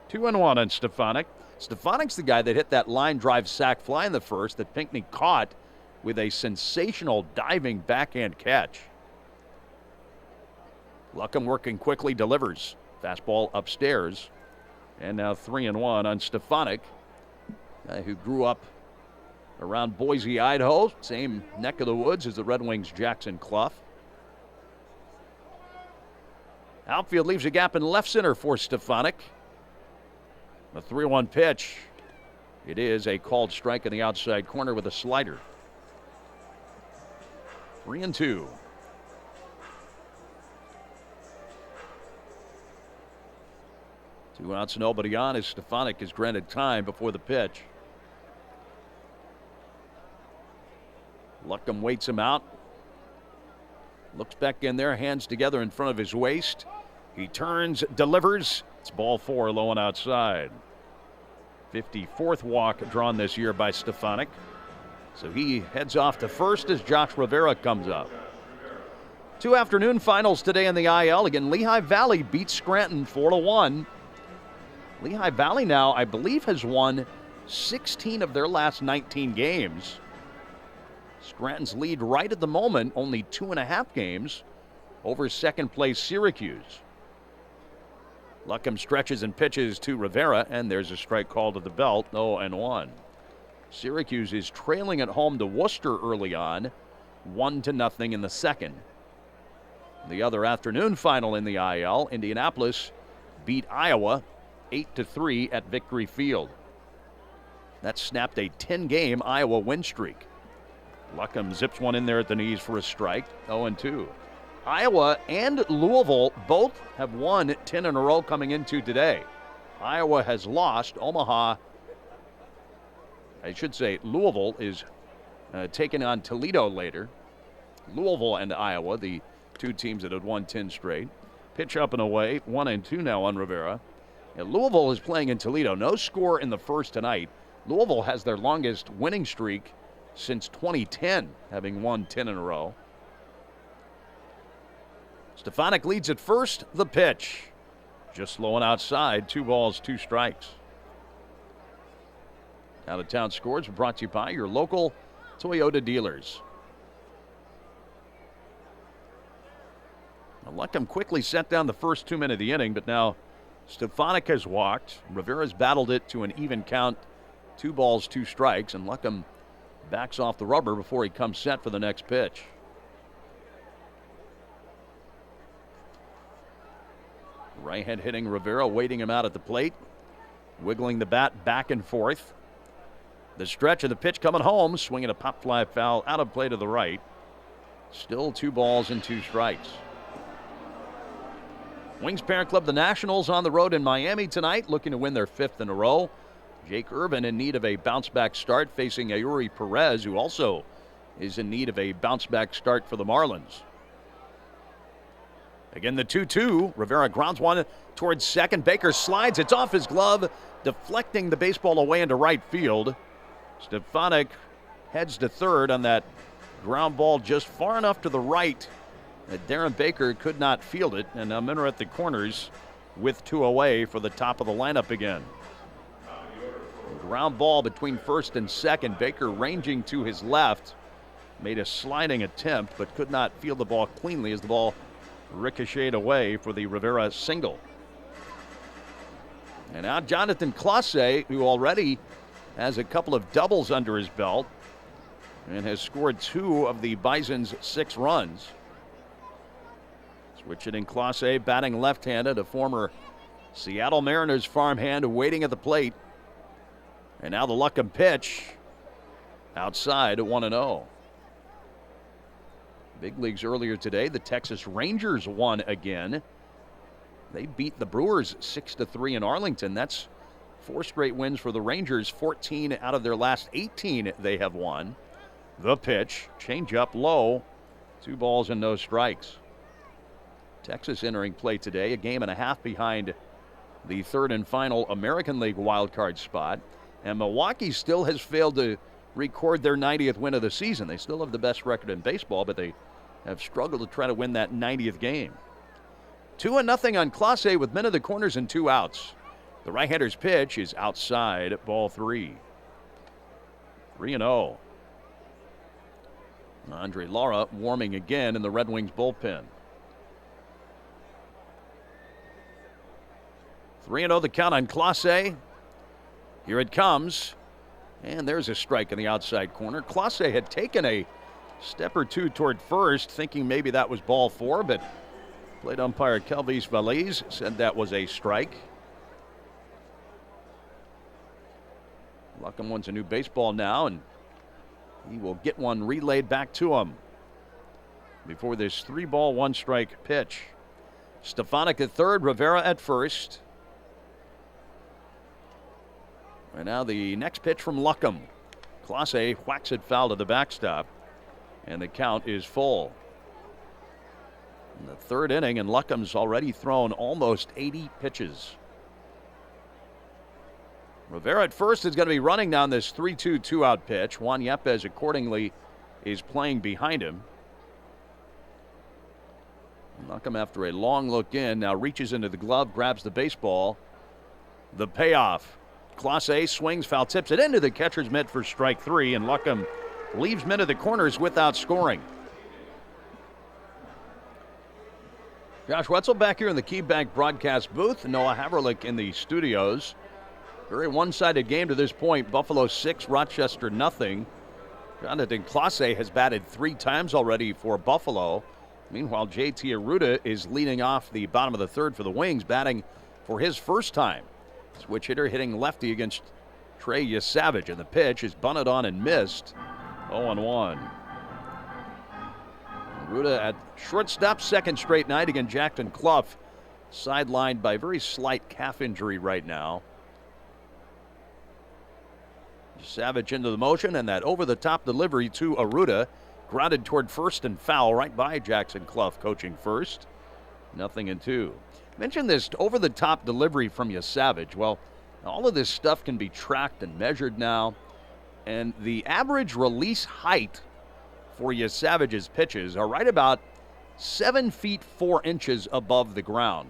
2-1 on Stefanik. Stefanik's the guy that hit that line drive sac fly in the first that Pinckney caught with a sensational diving backhand catch. Luckham working quickly, delivers. Fastball upstairs. And now 3-1 on Stefanik, guy who grew up around Boise, Idaho, same neck of the woods as the Red Wings' Jackson Clough. Outfield leaves a gap in left center for Stefanik. The 3-1 pitch. It is a called strike in the outside corner with a slider. 3-2. Two outs, nobody on as Stefanik is granted time before the pitch. Luckham waits him out. Looks back in there, hands together in front of his waist. He turns, delivers. It's ball 4, low and outside. 54th walk drawn this year by Stefanik. So he heads off to first as Josh Rivera comes up. 2 afternoon finals today in the IL. Again, Lehigh Valley beats Scranton 4-1. Lehigh Valley now, I believe, has won 16 of their last 19 games. Scranton's lead right at the moment, only 2.5 games over second place Syracuse. Luckham stretches and pitches to Rivera, and there's a strike call to the belt, 0-1. Syracuse is trailing at home to Worcester early on, 1-0 in the second. The other afternoon final in the IL, Indianapolis beat Iowa 8-3 at Victory Field. That snapped a 10-game Iowa win streak. Luckham zips one in there at the knees for a strike, 0-2. Iowa and Louisville both have won 10 in a row coming into today. Iowa has lost. Louisville is taking on Toledo later. Louisville and Iowa, the two teams that had won 10 straight. Pitch up and away, 1-2 now on Rivera. And Louisville is playing in Toledo. No score in the first tonight. Louisville has their longest winning streak since 2010, having won 10 in a row. Stefanik leads at first. The pitch. Just low and outside. 2 balls, 2 strikes. Out of town scores brought to you by your local Toyota dealers. Now, Luckham quickly set down the first 2 men of the inning, but now Stefanik has walked. Rivera's battled it to an even count. 2 balls, 2 strikes, and Luckham backs off the rubber before he comes set for the next pitch. Right hand hitting Rivera, waiting him out at the plate. Wiggling the bat back and forth. The stretch of the pitch coming home, swinging a pop fly foul out of play to the right. Still 2 balls and 2 strikes. Wings parent club, the Nationals, on the road in Miami tonight, looking to win their 5th in a row. Jake Urban in need of a bounce-back start, facing Ayuri Perez, who also is in need of a bounce-back start for the Marlins. Again, the 2-2. Rivera grounds one towards second. Baker slides. It's off his glove, deflecting the baseball away into right field. Stefanik heads to third on that ground ball just far enough to the right that Darren Baker could not field it. And now Minner at the corners with 2 away for the top of the lineup again. Ground ball between first and second. Baker ranging to his left. Made a sliding attempt but could not field the ball cleanly as the ball ricocheted away for the Rivera single. And now Jonathan Clase, who already has a couple of doubles under his belt and has scored 2 of the Bisons' 6 runs. Switch hitting Clase, batting left-handed, a former Seattle Mariners farmhand waiting at the plate. And now the Luckham pitch. outside at 1-0. Big leagues earlier today, the Texas Rangers won again. They beat the Brewers 6-3 in Arlington. That's 4 straight wins for the Rangers. 14 out of their last 18 they have won. The pitch, change up low, 2 balls and no strikes. Texas entering play today, a game and a half behind the 3rd and final American League wildcard spot. And Milwaukee still has failed to record their 90th win of the season. They still have the best record in baseball, but they have struggled to try to win that 90th game. 2-0 on Clase with men of the corners and 2 outs. The right-hander's pitch is outside at ball 3. 3-0. Andre Lara warming again in the Red Wings bullpen. 3-0 the count on Clase. Here it comes. And there's a strike in the outside corner. Clase had taken a step or 2 toward first, thinking maybe that was ball 4, but plate umpire Kelvis Valise said that was a strike. Luckham wants a new baseball now, and he will get one relayed back to him before this 3-ball, 1-strike pitch. Stefanik at third, Rivera at first. And now the next pitch from Luckham. Clase whacks it foul to the backstop, and the count is full. In the 3rd inning, and Luckham's already thrown almost 80 pitches. Rivera at first is going to be running down this 3-2 2-out pitch. Juan Yepes accordingly is playing behind him. Luckham, after a long look in, now reaches into the glove, grabs the baseball. The payoff. Clase swings, foul tips it into the catcher's mitt for strike 3, and Luckham leaves men of the corners without scoring. Josh Wetzel back here in the KeyBank broadcast booth. Noah Haverlick in the studios. Very one-sided game to this point. Buffalo 6, Rochester nothing. Jonathan Clase has batted 3 times already for Buffalo. Meanwhile, JT Arruda is leading off the bottom of the 3rd for the Wings, batting for his first time. Switch hitter hitting lefty against Trey Yesavage, and the pitch is bunted on and missed. 0-1. Arruda at shortstop, 2nd straight night against Jackson Clough, sidelined by a very slight calf injury right now. Savage into the motion, and that over-the-top delivery to Arruda, grounded toward first and foul right by Jackson Clough coaching first. 0-2. Mentioned this over-the-top delivery from Yesavage. Well, all of this stuff can be tracked and measured now, and the average release height for Yesavage's pitches are right about 7 feet 4 inches above the ground.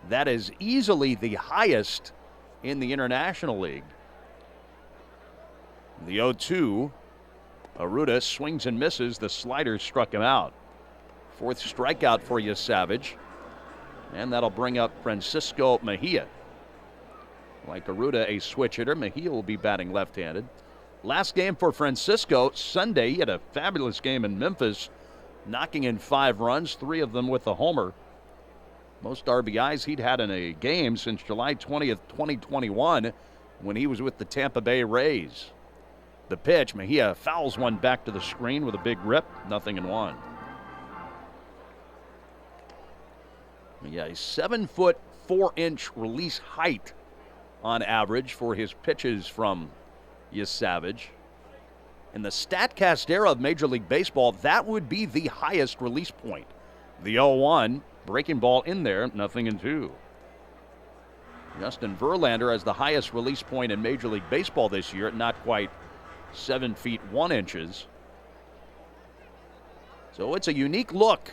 That is easily the highest in the International League. The 0-2, Arruda swings and misses. The slider struck him out. 4th strikeout for Yesavage. And that'll bring up Francisco Mejia. Like Arruda, a switch hitter, Mejia will be batting left-handed. Last game for Francisco, Sunday. He had a fabulous game in Memphis, knocking in 5 runs, 3 of them with a homer. Most RBIs he'd had in a game since July 20th, 2021, when he was with the Tampa Bay Rays. The pitch, Mejia fouls one back to the screen with a big rip, 0-1. Yeah, a 7 foot 4 inch release height on average for his pitches from Yesavage. In the StatCast era of Major League Baseball, that would be the highest release point. The 0-1, breaking ball in there, 0-2. Justin Verlander has the highest release point in Major League Baseball this year at not quite 7 feet 1 inches. So it's a unique look.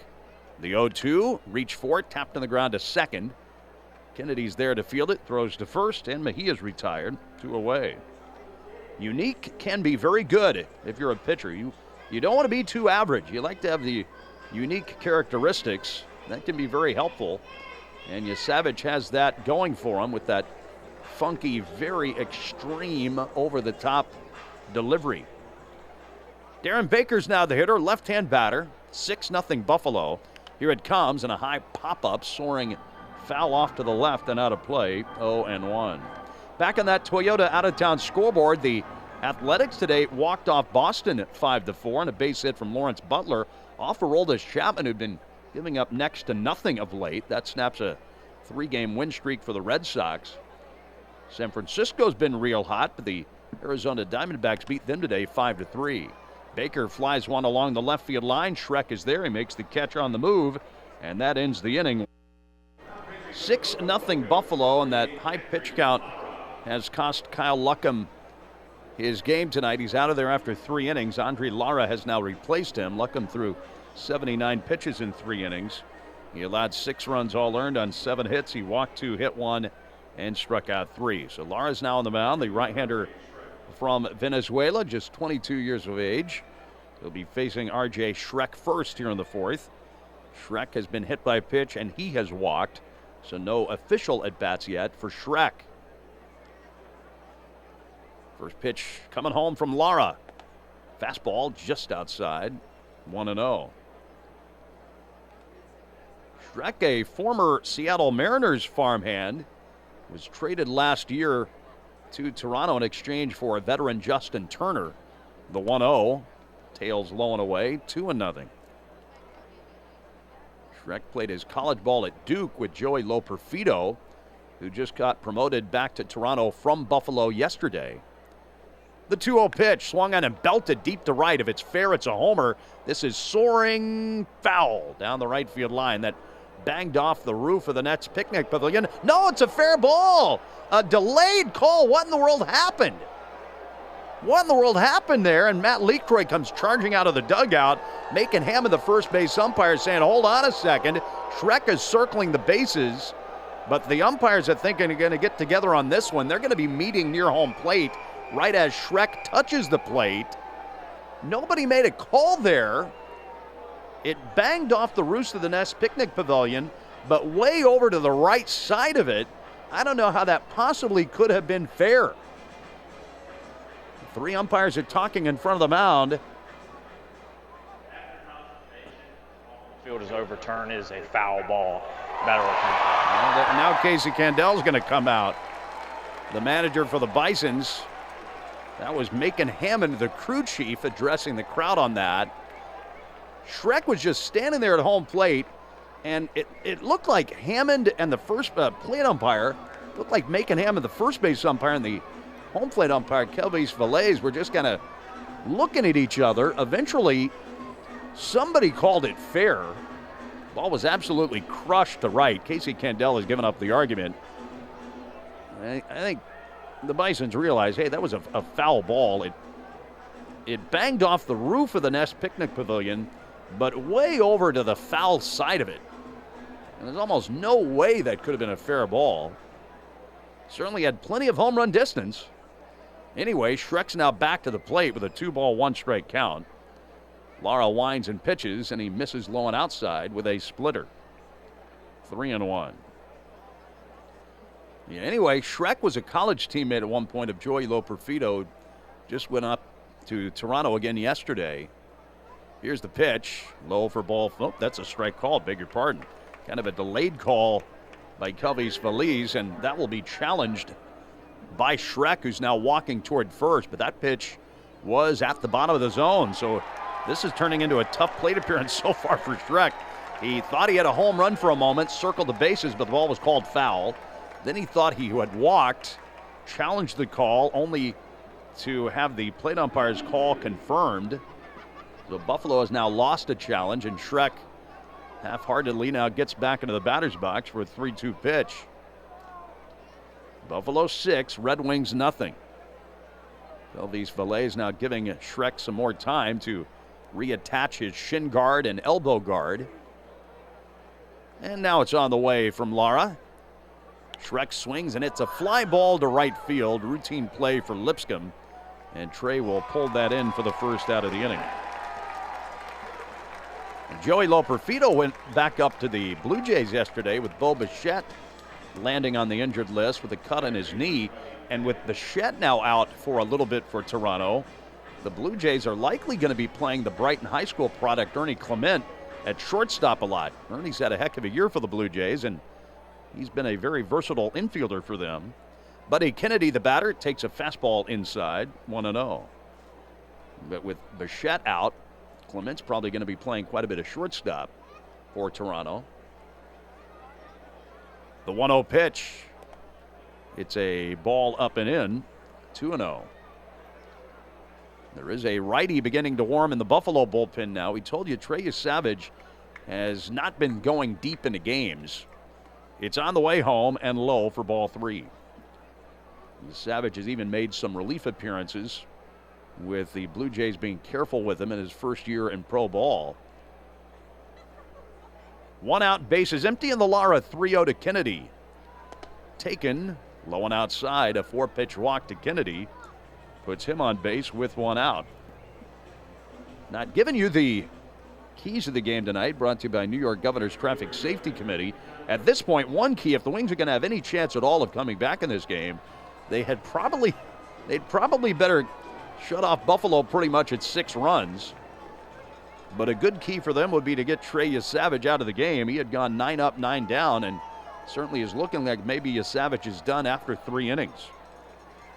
The 0-2, reach for it, tapped on the ground to second. Kennedy's there to field it, throws to first, and Mejia's retired, 2 away. Unique can be very good if you're a pitcher. You don't want to be too average. You like to have the unique characteristics. That can be very helpful. And Yesavage has that going for him with that funky, very extreme, over-the-top delivery. Darren Baker's now the hitter, left-hand batter, 6-0 Buffalo. Here it comes, and a high pop-up, soaring foul off to the left and out of play, 0-1. Back on that Toyota out-of-town scoreboard, the Athletics today walked off Boston at 5-4 and a base hit from Lawrence Butler off Aroldis Chapman, who'd been giving up next to nothing of late. That snaps a 3-game win streak for the Red Sox. San Francisco's been real hot, but the Arizona Diamondbacks beat them today 5-3. Baker flies one along the left field line. Schreck is there. He makes the catch on the move, and that ends the inning. 6-0 Buffalo, and that high pitch count has cost Kyle Luckham his game tonight. He's out of there after 3 innings. Andre Lara has now replaced him. Luckham threw 79 pitches in 3 innings. He allowed 6 runs all earned on 7 hits. He walked 2, hit 1, and struck out 3. So Lara's now on the mound, the right-hander from Venezuela, just 22 years of age. He'll be facing R.J. Schreck first here in the 4th. Schreck has been hit by a pitch, and he has walked. So no official at-bats yet for Schreck. First pitch coming home from Lara. Fastball just outside, 1-0. Schreck, a former Seattle Mariners farmhand, was traded last year to Toronto in exchange for a veteran Justin Turner. The 1-0, tails low and away, 2-0. Schreck played his college ball at Duke with Joey Loperfido, who just got promoted back to Toronto from Buffalo yesterday. The 2-0 pitch swung on and belted deep to right. If it's fair, it's a homer. This is soaring foul down the right field line. That banged off the roof of the Nets picnic pavilion. No, it's a fair ball. A delayed call. What in the world happened? What in the world happened there? And Matt Leakroy comes charging out of the dugout, making Hammond the first base umpire, saying, hold on a second. Schreck is circling the bases, but the umpires, I think, are going to get together on this one. They're going to be meeting near home plate right as Schreck touches the plate. Nobody made a call there. It banged off the roost of the Nest picnic pavilion, but way over to the right side of it. I don't know how that possibly could have been fair. 3 umpires are talking in front of the mound. Field is overturned, is a foul ball. Now Casey Candel's going to come out. The manager for the Bisons. That was Macon Hammond, the crew chief, addressing the crowd on that. Schreck was just standing there at home plate, and it looked like Hammond and the first plate umpire, looked like Macon Hammond, the first base umpire, and the home plate umpire, Kelvis Velez, were just kind of looking at each other. Eventually, somebody called it fair. Ball was absolutely crushed to right. Casey Candel has given up the argument. I think the Bisons realized, hey, that was a foul ball. It banged off the roof of the Nest picnic pavilion, but way over to the foul side of it. And there's almost no way that could have been a fair ball. Certainly had plenty of home run distance. Anyway, Schreck's now back to the plate with a 2-ball, 1-strike count. Lara winds and pitches, and he misses low and outside with a splitter. 3-1. Yeah, anyway, Schreck was a college teammate at one point of Joey Loperfido. Just went up to Toronto again yesterday. Here's the pitch. Low for ball. Oh, that's a strike call. Beg your pardon. Kind of a delayed call by Kelvis Velez, and that will be challenged by Schreck, who's now walking toward first. But that pitch was at the bottom of the zone, so this is turning into a tough plate appearance so far for Schreck. He thought he had a home run for a moment, circled the bases, but the ball was called foul. Then he thought he had walked, challenged the call, only to have the plate umpire's call confirmed. So Buffalo has now lost a challenge, and Schreck half-heartedly now gets back into the batter's box for a 3-2 pitch. Buffalo 6, Red Wings nothing. Kelvis Velez now giving Schreck some more time to reattach his shin guard and elbow guard. And now it's on the way from Lara. Schreck swings, and it's a fly ball to right field. Routine play for Lipscomb. And Trey will pull that in for the first out of the inning. And Joey Loperfido went back up to the Blue Jays yesterday with Bo Bichette landing on the injured list with a cut on his knee. And with Bichette now out for a little bit for Toronto, the Blue Jays are likely going to be playing the Brighton High School product, Ernie Clement, at shortstop a lot. Ernie's had a heck of a year for the Blue Jays, and he's been a very versatile infielder for them. Buddy Kennedy, the batter, takes a fastball inside, 1-0. But with Bichette out, Clement's probably going to be playing quite a bit of shortstop for Toronto. The 1-0 pitch. It's a ball up and in, 2-0. There is a righty beginning to warm in the Buffalo bullpen now. We told you Trey Yesavage has not been going deep into games. It's on the way home and low for ball 3. Yesavage has even made some relief appearances, with the Blue Jays being careful with him in his first year in pro ball. 1 out, bases empty, and the Lara 3-0 to Kennedy. Taken low and outside, a 4-pitch walk to Kennedy puts him on base with 1 out. Not giving you the keys of the game tonight, brought to you by New York Governor's Traffic Safety Committee. At this point, one key, if the Wings are going to have any chance at all of coming back in this game, they'd probably better shut off Buffalo pretty much at 6 runs. But a good key for them would be to get Trey Yesavage out of the game. He had gone 9 up, 9 down, and certainly is looking like maybe Yesavage is done after 3 innings.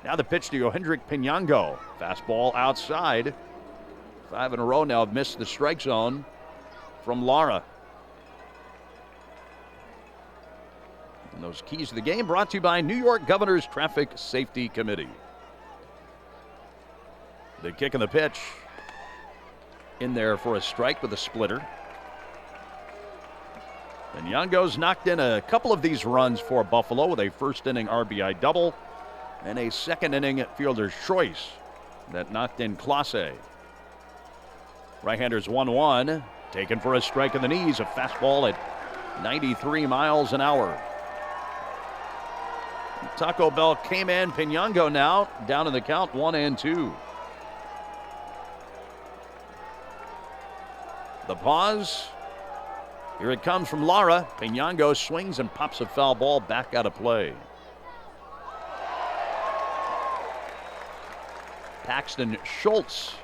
Now the pitch to Yohendrick Pinango. Fastball outside. 5 in a row now have missed the strike zone from Lara. And those keys to the game brought to you by New York Governor's Traffic Safety Committee. The kick and the pitch. In there for a strike with a splitter. Pinango's knocked in a couple of these runs for Buffalo with a first inning RBI double and a second inning fielder's choice that knocked in Clase. Right-hander's 1-1, taken for a strike in the knees, a fastball at 93 miles an hour. Taco Bell came in. Pinango now down in the count, 1-2. The pause. Here it comes from Lara. Pinango swings and pops a foul ball back out of play. Paxton Schultz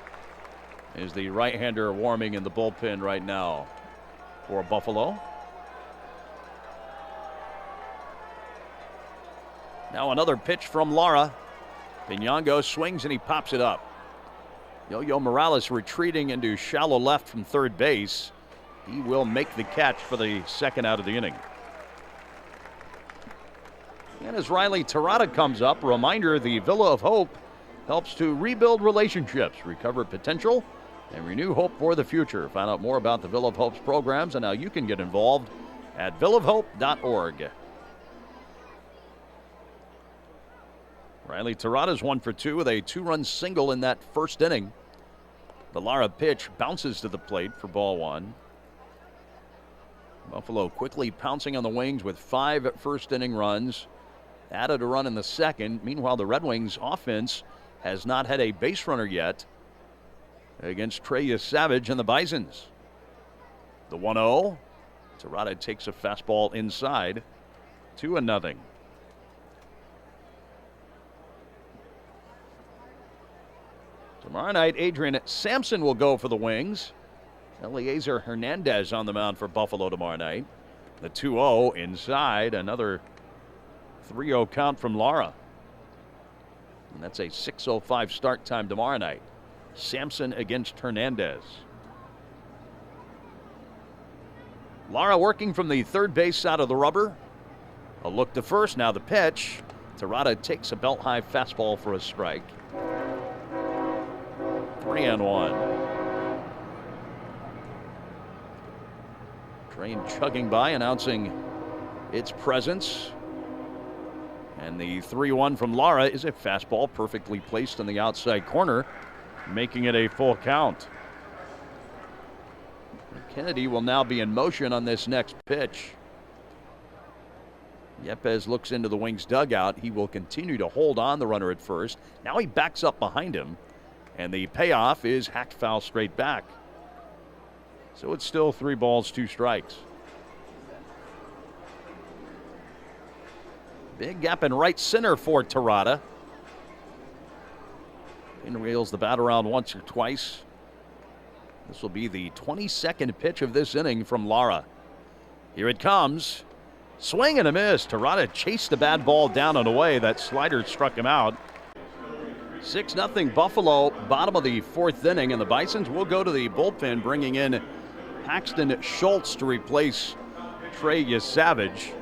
is the right-hander warming in the bullpen right now for Buffalo. Now another pitch from Lara. Pinango swings and he pops it up. Yo-Yo Morales retreating into shallow left from third base. He will make the catch for the second out of the inning. And as Riley Terada comes up, a reminder, the Villa of Hope helps to rebuild relationships, recover potential, and renew hope for the future. Find out more about the Villa of Hope's programs and how you can get involved at villaofhope.org. Riley Terada's 1 for 2 with a 2-run single in that first inning. The Lara pitch bounces to the plate for ball 1. Buffalo quickly pouncing on the Wings with 5 first-inning runs. Added a run in the second. Meanwhile, the Red Wings offense has not had a base runner yet against Trey Yesavage and the Bisons. The 1-0. Terada takes a fastball inside. 2-0. Tomorrow night, Adrian Sampson will go for the Wings. Eliezer Hernandez on the mound for Buffalo tomorrow night. The 2-0 inside, another 3-0 count from Lara. And that's a 6:05 start time tomorrow night. Sampson against Hernandez. Lara working from the third base side of the rubber. A look to first, now the pitch. Terada takes a belt-high fastball for a strike. 3-1. Train chugging by, announcing its presence. And the 3-1 from Lara is a fastball perfectly placed in the outside corner, making it a full count. Kennedy will now be in motion on this next pitch. Yepes looks into the Wings dugout. He will continue to hold on the runner at first. Now he backs up behind him, and the payoff is hacked foul straight back. So it's still 3 balls, 2 strikes. Big gap in right center for Terada. Pinwheels the bat around once or twice. This will be the 22nd pitch of this inning from Lara. Here it comes. Swing and a miss. Terada chased the bad ball down and away. That slider struck him out. 6-0 Buffalo, bottom of the fourth inning, and the Bisons will go to the bullpen, bringing in Paxton Schultz to replace Trey Yesavage.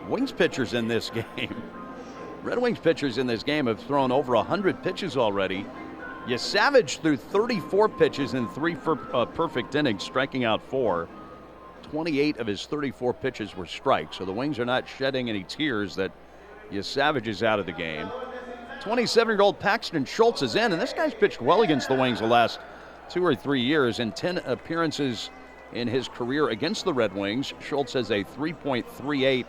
Wings pitchers in this game. Red Wings pitchers in this game have thrown over 100 pitches already. Yesavage threw 34 pitches in 3 perfect innings, striking out 4. 28 of his 34 pitches were strikes, so the Wings are not shedding any tears that Yesavage is out of the game. 27-year-old Paxton Schultz is in, and this guy's pitched well against the Wings the last 2 or 3 years. In 10 appearances in his career against the Red Wings, Schultz has a 3.38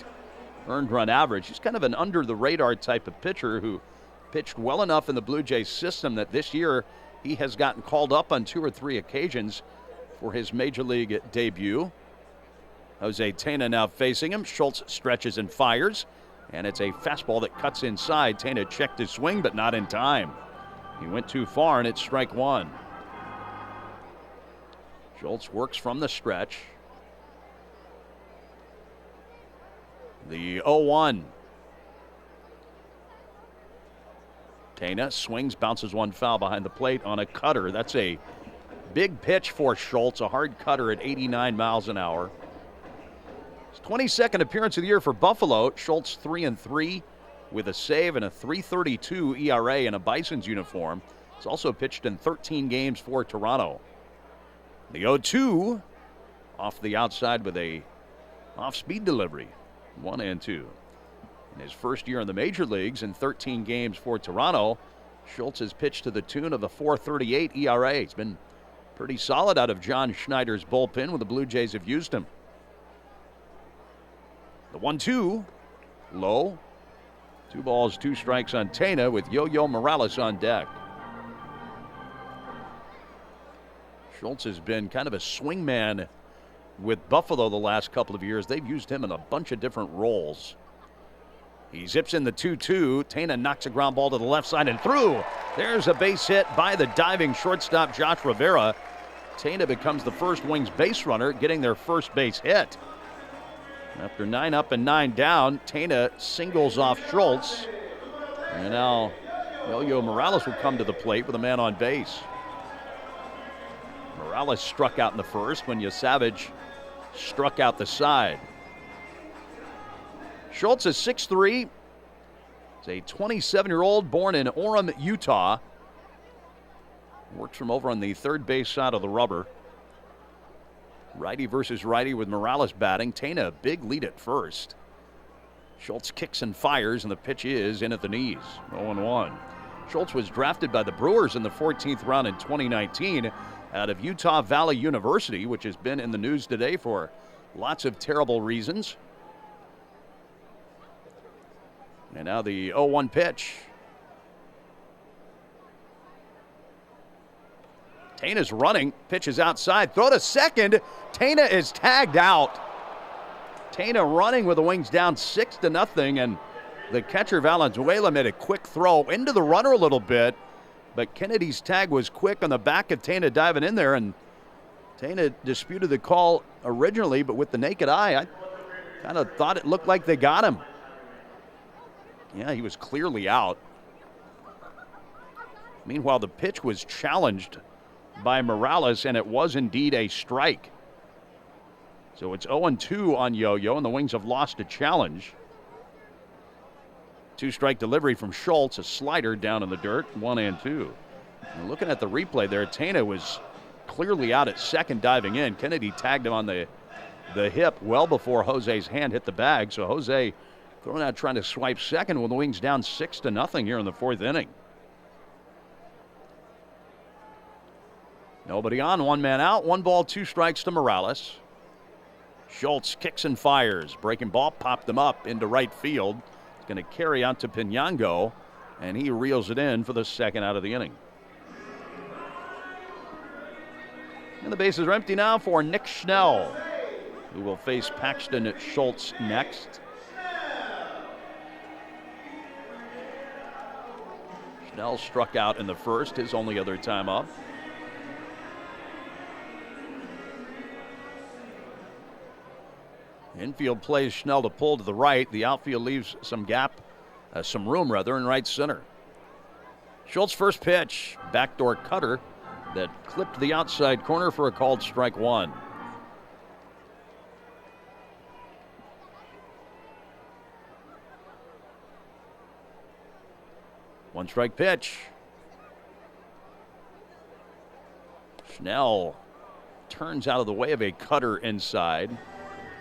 earned run average. He's kind of an under-the-radar type of pitcher who pitched well enough in the Blue Jays system that this year he has gotten called up on 2 or 3 occasions for his major league debut. Jose Tena now facing him. Schultz stretches and fires, and it's a fastball that cuts inside. Tena checked his swing, but not in time. He went too far, and it's strike 1. Schultz works from the stretch. The 0-1. Tena swings, bounces one foul behind the plate on a cutter. That's a big pitch for Schultz, a hard cutter at 89 miles an hour. His 22nd appearance of the year for Buffalo. Schultz 3-3 with a save and a 3.32 ERA in a Bisons uniform. He's also pitched in 13 games for Toronto. The 0-2 off the outside with a off-speed delivery. 1-2. In his first year in the major leagues in 13 games for Toronto, Schultz has pitched to the tune of a 4.38 ERA. He's been pretty solid out of John Schneider's bullpen when the Blue Jays have used him. The 1-2, low. 2 balls, 2 strikes on Tena with Yo-Yo Morales on deck. Schultz has been kind of a swingman with Buffalo the last couple of years. They've used him in a bunch of different roles. He zips in the 2-2. Tena knocks a ground ball to the left side and through. There's a base hit by the diving shortstop Josh Rivera. Tena becomes the first Wings base runner, getting their first base hit. After 9 up and 9 down, Tena singles off Schultz. And now Yo-Yo Morales will come to the plate with a man on base. Morales struck out in the first when Yesavage struck out the side. Schultz is 6'3". He's a 27-year-old born in Orem, Utah. Works from over on the third base side of the rubber. Righty versus righty with Morales batting. Tena a big lead at first. Schultz kicks and fires, and the pitch is in at the knees. 0-1. Schultz was drafted by the Brewers in the 14th round in 2019 out of Utah Valley University, which has been in the news today for lots of terrible reasons. And now the 0-1 pitch. Tena's running, pitch is outside, throw to second. Tena is tagged out. Tena running with the Wings down 6-0, and the catcher Valenzuela made a quick throw into the runner a little bit, but Kennedy's tag was quick on the back of Tena diving in there, and Tena disputed the call originally, but with the naked eye, I kind of thought it looked like they got him. Yeah, he was clearly out. Meanwhile, the pitch was challenged by Morales, and it was indeed a strike. So it's 0-2 on Yo-Yo, and the Wings have lost a challenge. 2-strike delivery from Schultz, a slider down in the dirt, 1-2. And looking at the replay there, Tena was clearly out at second diving in. Kennedy tagged him on the hip well before Jose's hand hit the bag, so Jose throwing out trying to swipe second with the Wings down 6-0 here in the fourth inning. Nobody on, 1 man out, 1 ball, 2 strikes to Morales. Schultz kicks and fires. Breaking ball popped him up into right field. It's going to carry out to Pinango, and he reels it in for the second out of the inning. And the bases are empty now for Nick Schnell, who will face Paxton Schultz next. Schnell struck out in the first, his only other time up. Infield plays Schnell to pull to the right. The outfield leaves some room in right center. Schultz first pitch, backdoor cutter that clipped the outside corner for a called strike one. One strike pitch. Schnell turns out of the way of a cutter inside.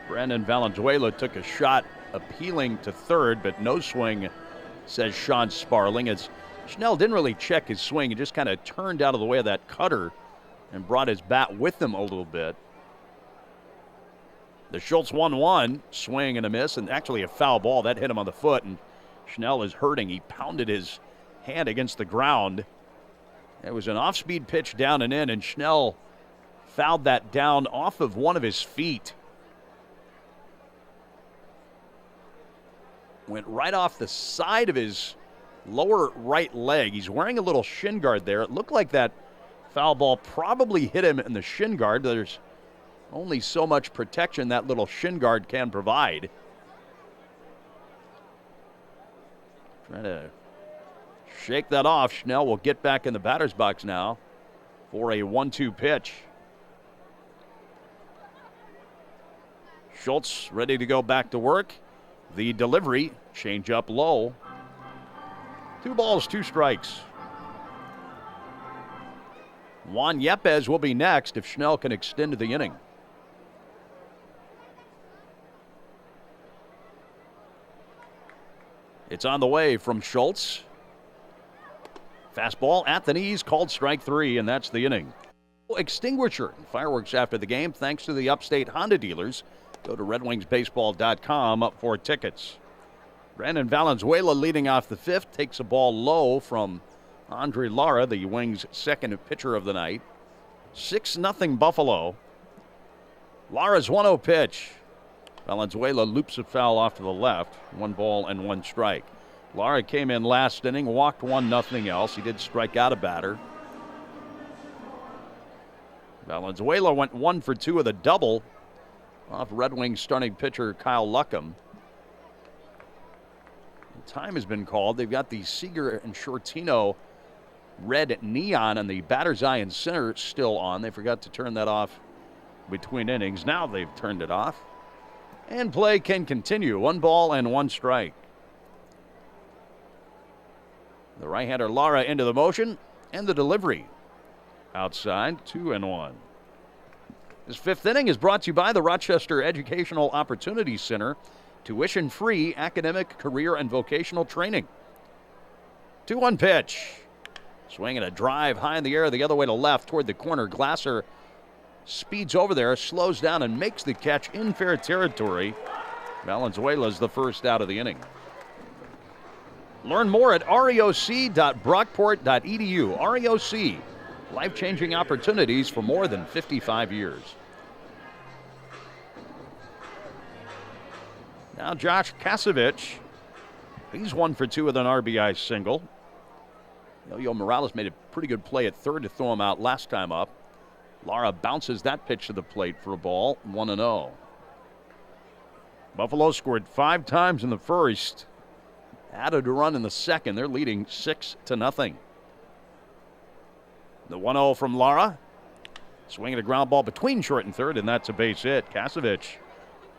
Brandon Valenzuela took a shot appealing to third, but no swing, says Sean Sparling. As Schnell didn't really check his swing. He just kind of turned out of the way of that cutter and brought his bat with him a little bit. The Schultz 1-1, swing and a miss, and actually a foul ball. That hit him on the foot, and Schnell is hurting. He pounded his hand against the ground. It was an off-speed pitch down and in, and Schnell fouled that down off of one of his feet. Went right off the side of his lower right leg. He's wearing a little shin guard there. It looked like that foul ball probably hit him in the shin guard. There's only so much protection that little shin guard can provide. Trying to shake that off. Schnell will get back in the batter's box now for a 1-2 pitch. Schultz ready to go back to work. The delivery, change up low. 2 balls, 2 strikes. Juan Yepez will be next if Schnell can extend the inning. It's on the way from Schultz. Fastball at the knees, called strike 3, and that's the inning. Extinguisher and fireworks after the game thanks to the Upstate Honda dealers. Go to RedWingsBaseball.com for tickets. Brandon Valenzuela leading off the 5th takes a ball low from Andre Lara, the Wings' second pitcher of the night. 6-0 Buffalo. Lara's 1-0 pitch. Valenzuela loops a foul off to the left. 1 ball and 1 strike. Lara came in last inning, walked 1, nothing else. He did strike out a batter. Valenzuela went 1 for 2 with a double off Red Wings starting pitcher Kyle Luckham. Time has been called. They've got the Seager and Shortino red neon and the batter's eye and center still on. They forgot to turn that off between innings. Now they've turned it off. And play can continue. 1 ball and 1 strike. The right-hander Lara into the motion and the delivery. Outside, 2-1. This 5th inning is brought to you by the Rochester Educational Opportunity Center. Tuition-free academic, career, and vocational training. 2-1 pitch. Swing and a drive high in the air the other way to left toward the corner. Glasser speeds over there, slows down, and makes the catch in fair territory. Valenzuela's the first out of the inning. Learn more at reoc.brockport.edu. REOC, life-changing opportunities for more than 55 years. Now Josh Yesavage. He's 1 for 2 with an RBI single. Yo-Yo Morales made a pretty good play at third to throw him out last time up. Lara bounces that pitch to the plate for a ball, 1-0. Buffalo scored 5 times in the first. Added a run in the second. They're leading 6-0. The 1-0 from Lara. Swinging a ground ball between short and third, and that's a base hit. Yesavage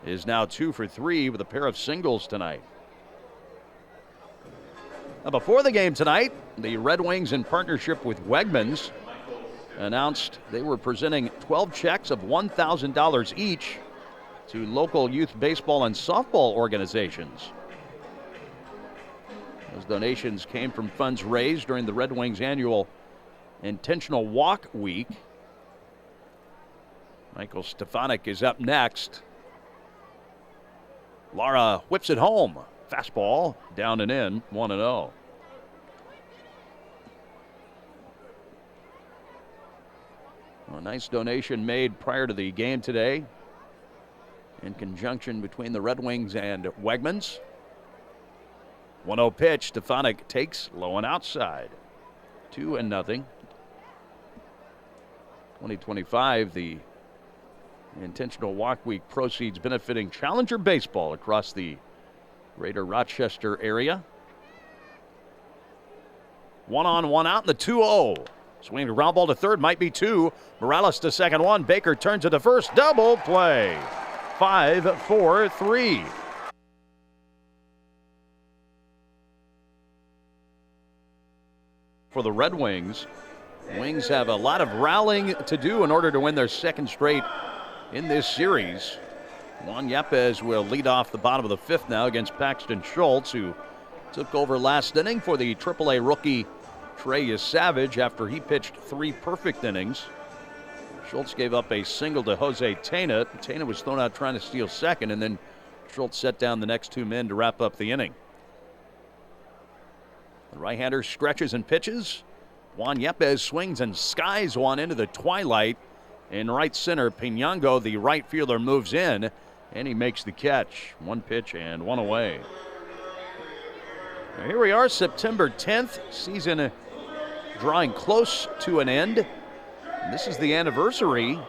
is now 2 for 3 with a pair of singles tonight. Now before the game tonight, the Red Wings, in partnership with Wegmans, announced they were presenting 12 checks of $1,000 each to local youth baseball and softball organizations. Those donations came from funds raised during the Red Wings' annual Intentional Walk Week. Michael Stefanik is up next. Lara whips it home. Fastball down and in, 1-0. A nice donation made prior to the game today in conjunction between the Red Wings and Wegmans. 1-0 pitch. Stefanik takes low and outside. 2-0. 2025, the Intentional Walk Week proceeds benefiting Challenger Baseball across the greater Rochester area. 1 on, 1 out in the 2-0. Swinging a ground ball to third, might be 2. Morales to second 1. Baker turns it to first. Double play. 5-4-3. For the Red Wings. Wings have a lot of rallying to do in order to win their second straight in this series. Juan Yepes will lead off the bottom of the 5th now against Paxton Schultz, who took over last inning for the AAA rookie Trey Yesavage after he pitched 3 perfect innings. Schultz gave up a single to Jose Tena. Tena was thrown out trying to steal second, and then Schultz set down the next 2 men to wrap up the inning. The right-hander stretches and pitches. Juan Yepes swings and skies one into the twilight. In right center, Pinango, the right fielder, moves in, and he makes the catch. 1 pitch and 1 away. Now here we are, September 10th, season drawing close to an end. And this is the anniversary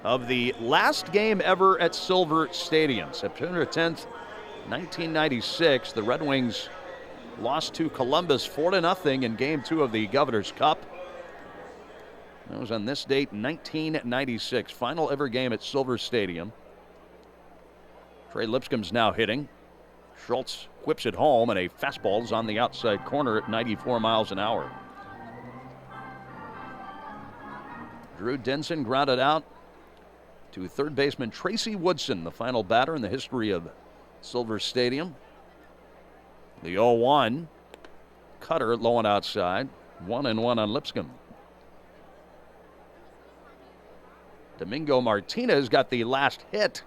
of the last game ever at Silver Stadium. September 10th, 1996, the Red Wings lost to Columbus 4-0 in Game 2 of the Governor's Cup. That was on this date, 1996. Final ever game at Silver Stadium. Trey Lipscomb's now hitting. Schultz whips it home, and a fastball's on the outside corner at 94 miles an hour. Drew Denson grounded out to third baseman Tracy Woodson, the final batter in the history of Silver Stadium. The 0-1. Cutter low and outside. 1-1 on Lipscomb. Domingo Martinez got the last hit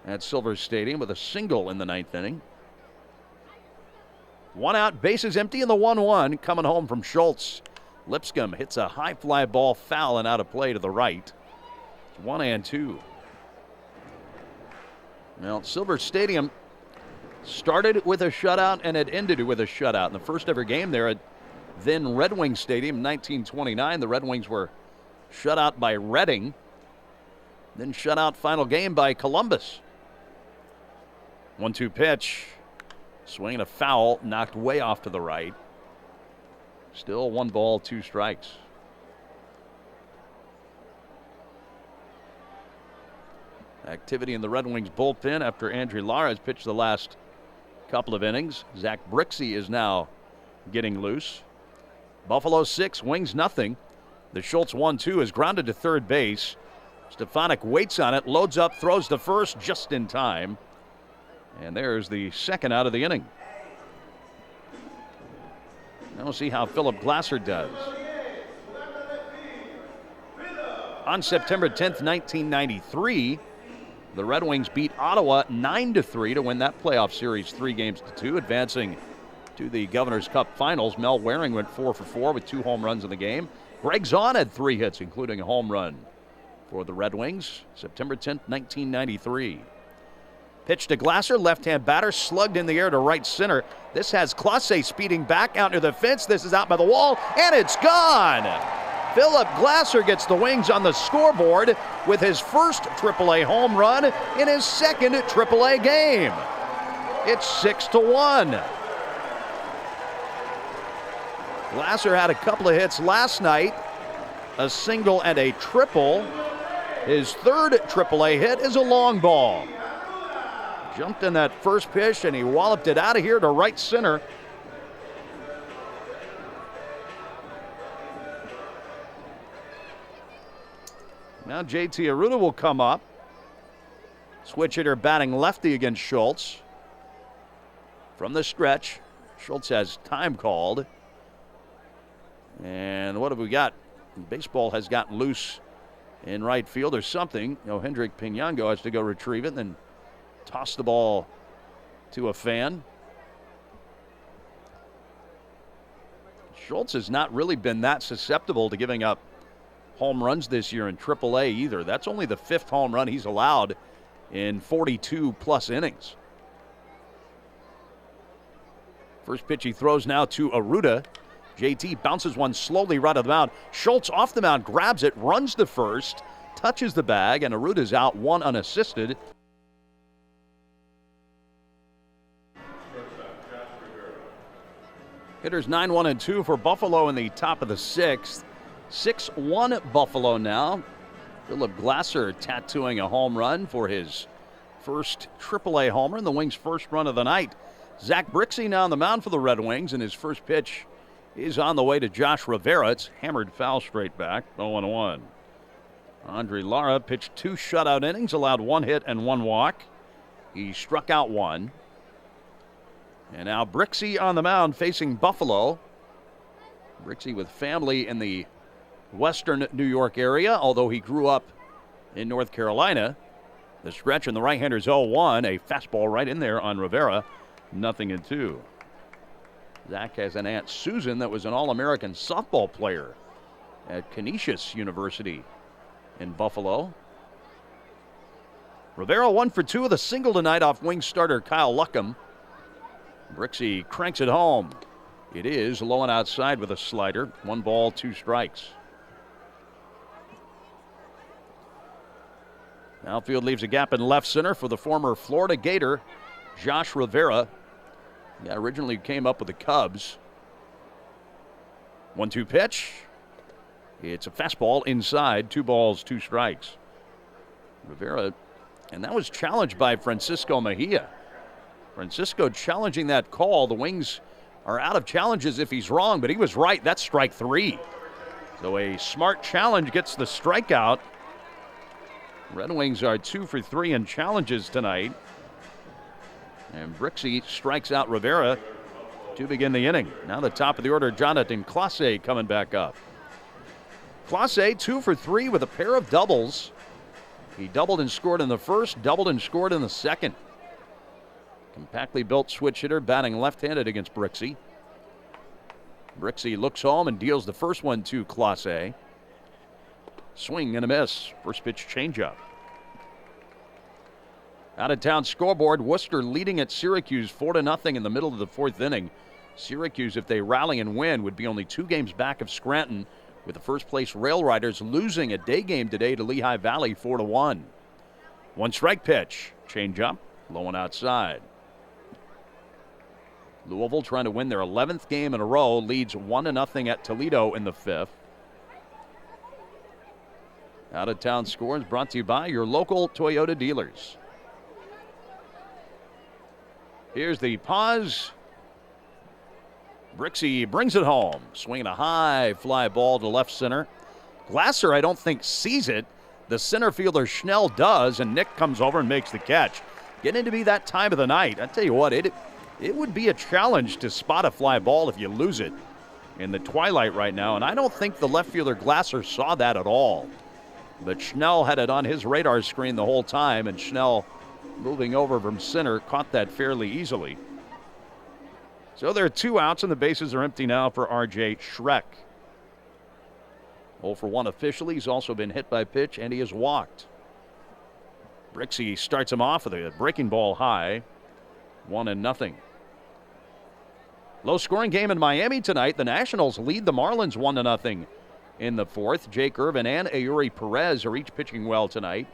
at Silver Stadium with a single in the 9th inning. 1 out, bases empty, and the 1-1 coming home from Schultz. Lipscomb hits a high fly ball foul and out of play to the right. It's 1-2. Well, Silver Stadium started with a shutout and it ended with a shutout. In the first ever game there at then Red Wing Stadium in 1929, the Red Wings were shut out by Reading, then shut out final game by Columbus. 1-2 pitch. Swinging a foul, knocked way off to the right. Still 1 ball, 2 strikes. Activity in the Red Wings bullpen after Andrew Lara has pitched the last couple of innings. Zach Brixey is now getting loose. Buffalo 6, Wings nothing. The Schultz 1-2 is grounded to third base. Stefanik waits on it, loads up, throws to first just in time. And there's the second out of the inning. Now we'll see how Philip Glasser does. On September 10th, 1993, the Red Wings beat Ottawa 9-3 to win that playoff series 3-2, advancing to the Governor's Cup Finals. Mel Waring went 4-for-4 with 2 home runs in the game. Greg Zahn had 3 hits, including a home run for the Red Wings. September 10th, 1993. Pitch to Glasser, left-hand batter, slugged in the air to right center. This has Clase speeding back out near the fence. This is out by the wall, and it's gone. Philip Glasser gets the Wings on the scoreboard with his first AAA home run in his second AAA game. It's 6-1. Glasser had a couple of hits last night, a single and a triple. His third AAA hit is a long ball. Jumped in that first pitch, and he walloped it out of here to right center. Now JT Arruda will come up. Switch hitter batting lefty against Schultz. From the stretch, Schultz has time called. And what have we got? Baseball has gotten loose in right field or something. Hendrik Pinango has to go retrieve it and then toss the ball to a fan. Schultz has not really been that susceptible to giving up home runs this year in AAA either. That's only the 5th home run he's allowed in 42-plus innings. First pitch he throws now to Arruda. JT bounces one slowly right of the mound. Schultz off the mound, grabs it, runs to first, touches the bag, and Aruta's out, one unassisted. Hitters 9-1 and 2 for Buffalo in the top of the sixth. 6-1 Buffalo now. Philip Glasser tattooing a home run for his first AAA homer and the Wings' first run of the night. Zach Brixey now on the mound for the Red Wings, and his first pitch is on the way to Josh Rivera. It's hammered foul straight back, 0-1. Andre Lara pitched 2 shutout innings, allowed 1 hit and 1 walk. He struck out 1. And now Brixey on the mound facing Buffalo. Brixey with family in the western New York area, although he grew up in North Carolina. The stretch and the right-hander's 0-1. A fastball right in there on Rivera. 0-2. Zach has an Aunt Susan that was an All-American softball player at Canisius University in Buffalo. Rivera 1 for 2 with a single tonight off Wings starter Kyle Luckham. Brixey cranks it home. It is low and outside with a slider. 1 ball, 2 strikes. Outfield leaves a gap in left center for the former Florida Gator, Josh Rivera. Yeah, originally came up with the Cubs. 1-2 pitch. It's a fastball inside. 2 balls, 2 strikes. Rivera, and that was challenged by Francisco Mejia. Francisco challenging that call. The Wings are out of challenges if he's wrong, but he was right. That's strike 3. So a smart challenge gets the strikeout. Red Wings are 2 for 3 in challenges tonight. And Brixey strikes out Rivera to begin the inning. Now the top of the order, Jonathan Clase coming back up. Clase 2 for 3 with a pair of doubles. He doubled and scored in the first, doubled and scored in the second. Compactly built switch hitter, batting left-handed against Brixey. Brixey looks home and deals the first one to Clase. Swing and a miss. First pitch changeup. Out-of-town scoreboard, Worcester leading at Syracuse 4-0 in the middle of the 4th inning. Syracuse, if they rally and win, would be only 2 games back of Scranton, with the first-place Rail Riders losing a day game today to Lehigh Valley 4-1. 1 strike pitch. Changeup, low and outside. Louisville trying to win their 11th game in a row, leads 1-0 at Toledo in the 5th. Out-of-town scores brought to you by your local Toyota dealers. Here's the pause. Brixey brings it home, swinging a high fly ball to left center. Glasser, I don't think, sees it. The center fielder Schnell does, and Nick comes over and makes the catch. Getting to be that time of the night. I tell you what, it would be a challenge to spot a fly ball if you lose it in the twilight right now, and I don't think the left fielder Glasser saw that at all. But Schnell had it on his radar screen the whole time, and Schnell, moving over from center, caught that fairly easily. So there are 2 outs, and the bases are empty now for R.J. Schreck. 0 for 1 officially. He's also been hit by pitch, and he has walked. Brixey starts him off with a breaking ball high. 1-0. Low-scoring game in Miami tonight. The Nationals lead the Marlins 1-0 in the 4th. Jake Irvin and Ayuri Perez are each pitching well tonight.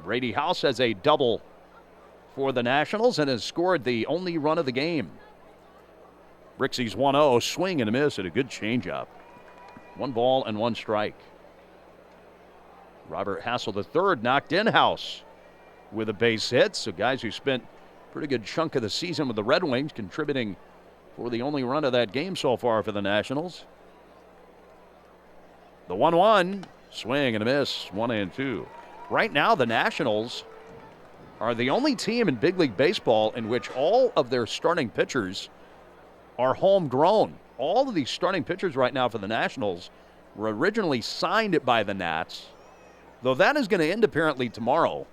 Brady House has a double for the Nationals and has scored the only run of the game. Brixey's 1-0, swing and a miss at a good changeup. 1 ball and 1 strike. Robert Hassel III knocked in House with a base hit. So guys who spent a pretty good chunk of the season with the Red Wings contributing for the only run of that game so far for the Nationals. The 1-1, swing and a miss, 1-2. Right now, the Nationals are the only team in big league baseball in which all of their starting pitchers are homegrown. All of these starting pitchers right now for the Nationals were originally signed by the Nats, though that is going to end apparently tomorrow.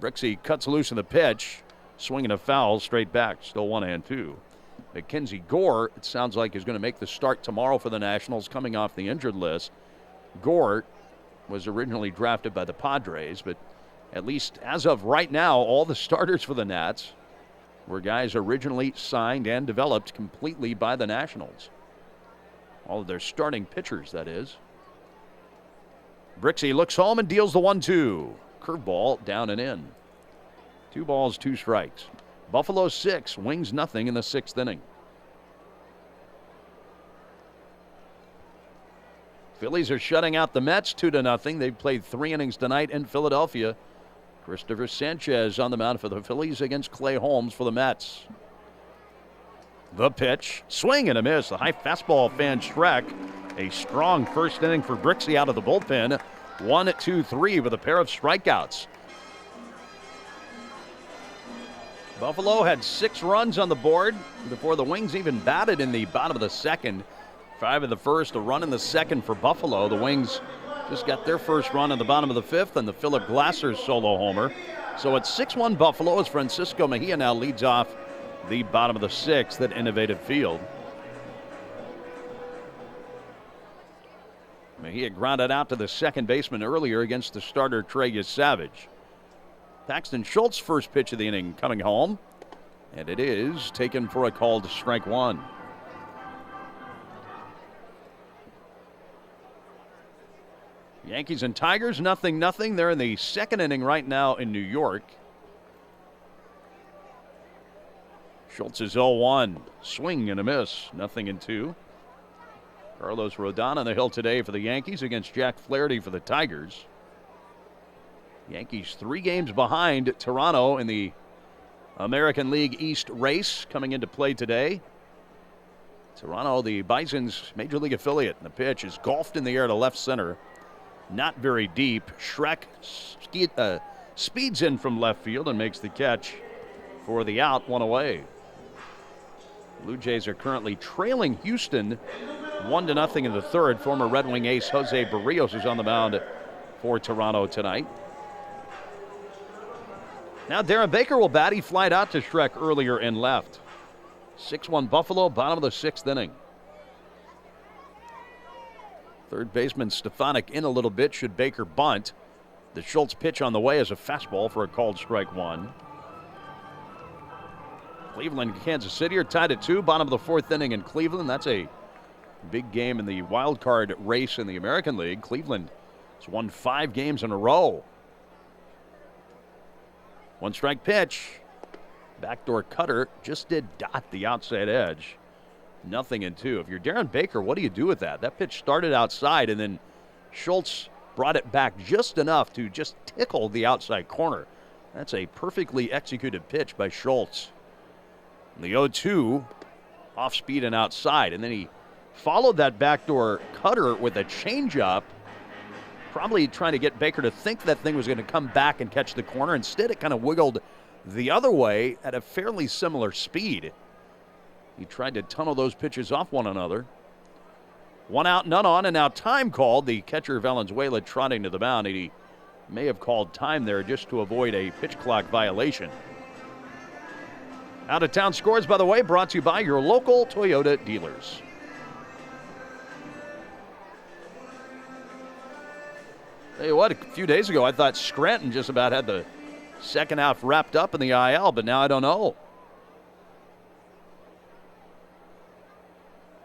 Brixey cuts loose in the pitch, swinging a foul straight back, still 1-2. Mackenzie Gore, it sounds like, is going to make the start tomorrow for the Nationals, coming off the injured list. Gore was originally drafted by the Padres, but at least as of right now, all the starters for the Nats were guys originally signed and developed completely by the Nationals. All of their starting pitchers, that is. Brixey looks home and deals the 1-2. Curveball down and in. 2 balls, 2 strikes. Buffalo 6, Wings nothing in the 6th inning. Phillies are shutting out the Mets 2-0. They've played 3 innings tonight in Philadelphia. Christopher Sanchez on the mound for the Phillies against Clay Holmes for the Mets. The pitch, swing and a miss. The high fastball fan Schreck. A strong first inning for Brixey out of the bullpen. 1-2-3 with a pair of strikeouts. Buffalo had 6 runs on the board before the Wings even batted in the bottom of the second. 5 in the first, a run in the second for Buffalo. The Wings just got their first run in the bottom of the 5th and the Philip Glasser solo homer. So it's 6-1 Buffalo as Francisco Mejia now leads off the bottom of the 6th at Innovative Field. Mejia grounded out to the second baseman earlier against the starter Trey Yesavage. Paxton Schultz first pitch of the inning coming home, and it is taken for a called strike 1. Yankees and Tigers, 0-0. They're in the second inning right now in New York. Schultz is 0-1. Swing and a miss. 0-2. Carlos Rodon on the hill today for the Yankees against Jack Flaherty for the Tigers. Yankees 3 games behind Toronto in the American League East race coming into play today. Toronto, the Bisons' Major League affiliate. And the pitch is golfed in the air to left center. Not very deep. Schreck speeds in from left field and makes the catch for the out, 1 away. Blue Jays are currently trailing Houston 1-0 in the 3rd. Former Red Wing ace Jose Barrios is on the mound for Toronto tonight. Now Darren Baker will bat. He flied out to Schreck earlier and left. 6-1 Buffalo, bottom of the 6th inning. Third baseman Stefanik in a little bit should Baker bunt. The Schultz pitch on the way is a fastball for a called strike 1. Cleveland and Kansas City are tied at 2, bottom of the 4th inning in Cleveland. That's a big game in the wild card race in the American League. Cleveland has won 5 games in a row. 1 strike pitch. Backdoor cutter just did dot the outside edge. 0-2. If you're Darren Baker, what do you do with that? That pitch started outside, and then Schultz brought it back just enough to just tickle the outside corner. That's a perfectly executed pitch by Schultz. The 0-2, off speed and outside, and then he followed that backdoor cutter with a changeup, probably trying to get Baker to think that thing was going to come back and catch the corner. Instead, it kind of wiggled the other way at a fairly similar speed. He tried to tunnel those pitches off one another. 1 out, none on, and now time called. The catcher Valenzuela trotting to the mound. He may have called time there just to avoid a pitch clock violation. Out of town scores, by the way, brought to you by your local Toyota dealers. Tell you what, a few days ago I thought Scranton just about had the second half wrapped up in the IL, but now I don't know.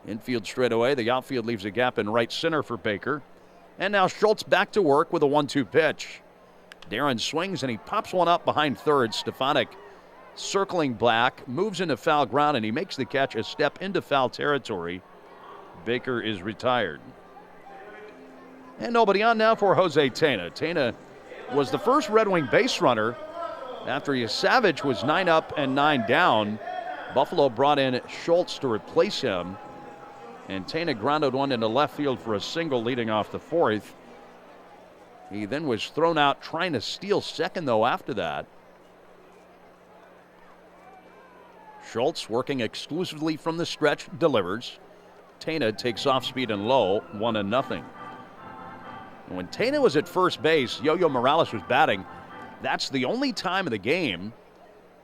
Infield straight away. The outfield leaves a gap in right center for Baker. And now Schultz back to work with a 1-2 pitch. Darren swings and he pops one up behind third. Stefanik circling black, moves into foul ground, and he makes the catch a step into foul territory. Baker is retired. And nobody on now for Jose Tena. Tena was the first Red Wing base runner after Yesavage was 9 up and 9 down. Buffalo brought in Schultz to replace him. And Tena grounded one into left field for a single leading off the 4th. He then was thrown out trying to steal second, though, after that. Schultz, working exclusively from the stretch, delivers. Tena takes off speed and low, 1-0. And when Tena was at first base, Yo-Yo Morales was batting. That's the only time of the game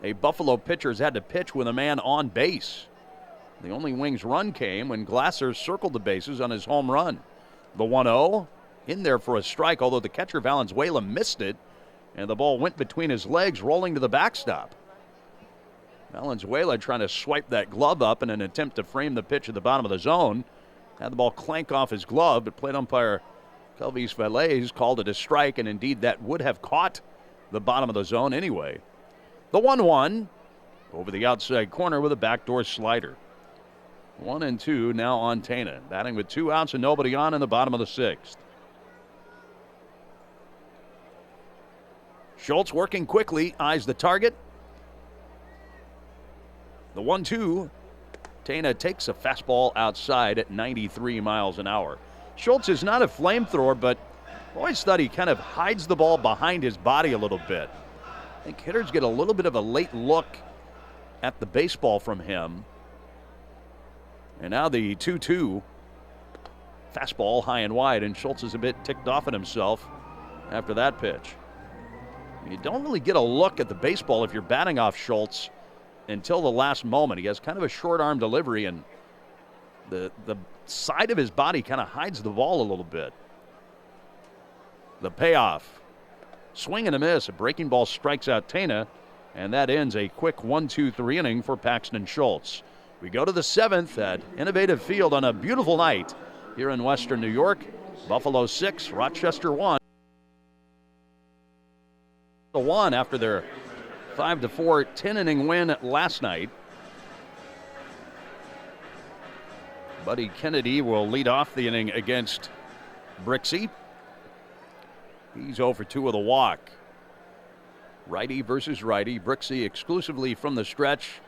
a Buffalo pitcher has had to pitch with a man on base. The only Wings run came when Glasser circled the bases on his home run. The 1-0 in there for a strike, although the catcher Valenzuela missed it, and the ball went between his legs, rolling to the backstop. Valenzuela trying to swipe that glove up in an attempt to frame the pitch at the bottom of the zone. Had the ball clank off his glove, but plate umpire Kelvis Velez called it a strike, and indeed that would have caught the bottom of the zone anyway. The 1-1 over the outside corner with a backdoor slider. 1-2 now on Tana. Batting with 2 outs and nobody on in the bottom of the 6th. Schultz working quickly, eyes the target. The 1-2. Tana takes a fastball outside at 93 miles an hour. Schultz is not a flamethrower, but I always thought he kind of hides the ball behind his body a little bit. I think hitters get a little bit of a late look at the baseball from him. And now the 2-2. Fastball high and wide, and Schultz is a bit ticked off at himself after that pitch. You don't really get a look at the baseball if you're batting off Schultz until the last moment. He has kind of a short arm delivery, and the side of his body kind of hides the ball a little bit. The payoff. Swing and a miss. A breaking ball strikes out Tana, and that ends a quick 1-2-3 inning for Paxton Schultz. We go to the 7th at Innovative Field on a beautiful night here in Western New York. Buffalo 6, Rochester 1. 1 after their 5-4 10-inning win last night. Buddy Kennedy will lead off the inning against Brixey. He's 0 for 2 with a walk. Righty versus righty. Brixey exclusively from the stretch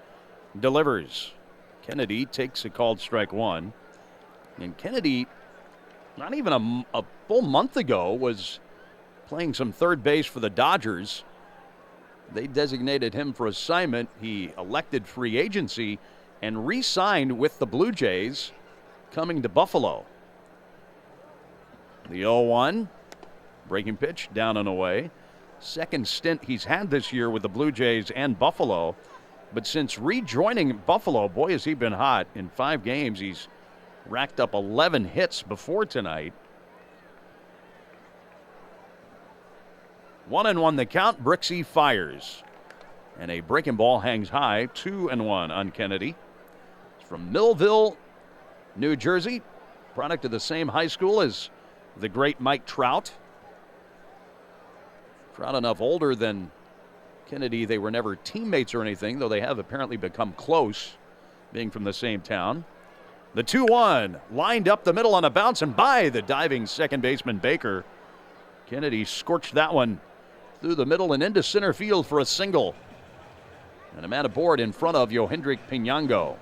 delivers. Kennedy takes a called strike 1. And Kennedy, not even a full month ago, was playing some third base for the Dodgers. They designated him for assignment. He elected free agency and re-signed with the Blue Jays, coming to Buffalo. The 0-1. Breaking pitch down and away. Second stint he's had this year with the Blue Jays and Buffalo. But since rejoining Buffalo, boy, has he been hot. In 5 games, he's racked up 11 hits before tonight. 1-1 the count. Brixey fires. And a breaking ball hangs high. 2-1 on Kennedy. It's from Millville, New Jersey. Product of the same high school as the great Mike Trout. Trout enough older than Kennedy. They were never teammates or anything, though they have apparently become close, being from the same town. The 2-1 lined up the middle on a bounce and by the diving second baseman Baker. Kennedy scorched that one through the middle and into center field for a single. And a man aboard in front of Yohendrick Pinango.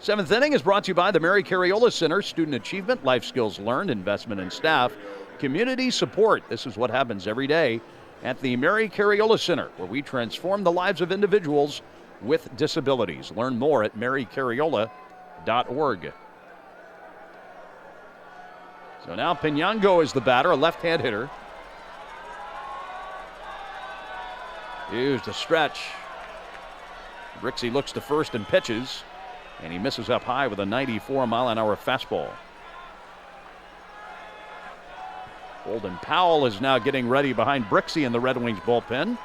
7th inning is brought to you by the Mary Cariola Center. Student achievement, life skills learned, investment in staff, community support. This is what happens every day at the Mary Cariola Center, where we transform the lives of individuals with disabilities. Learn more at marycariola.org. So now Pinango is the batter, a left-hand hitter. Used a stretch. Brixey looks to first and pitches, and he misses up high with a 94-mile-an-hour fastball. Holden Powell is now getting ready behind Brixey in the Red Wings bullpen.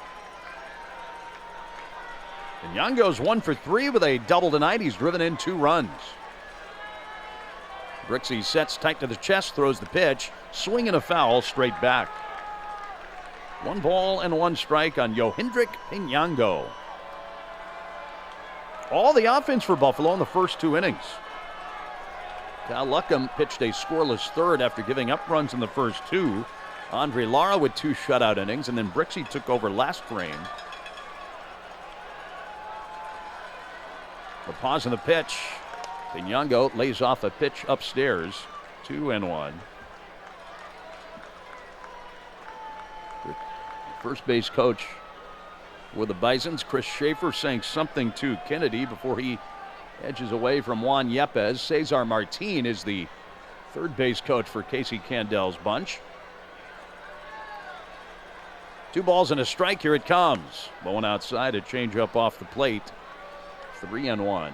Pinango's 1 for 3 with a double tonight. He's driven in 2 runs. Brixey sets tight to the chest, throws the pitch, swing and a foul straight back. 1 ball and 1 strike on Yohendrick Pinango. All the offense for Buffalo in the first 2 innings. Cal Luckham pitched a scoreless third after giving up runs in the first 2. Andre Lara with 2 shutout innings, and then Brixey took over last frame. The pause in the pitch. Pinango lays off a pitch upstairs. 2-1. First base coach with the Bisons, Chris Schaefer, saying something to Kennedy before he edges away from Juan Yepes. Cesar Martin is the third base coach for Casey Candel's bunch. 2 balls and a strike. Here it comes. Going outside, a changeup off the plate. 3-1.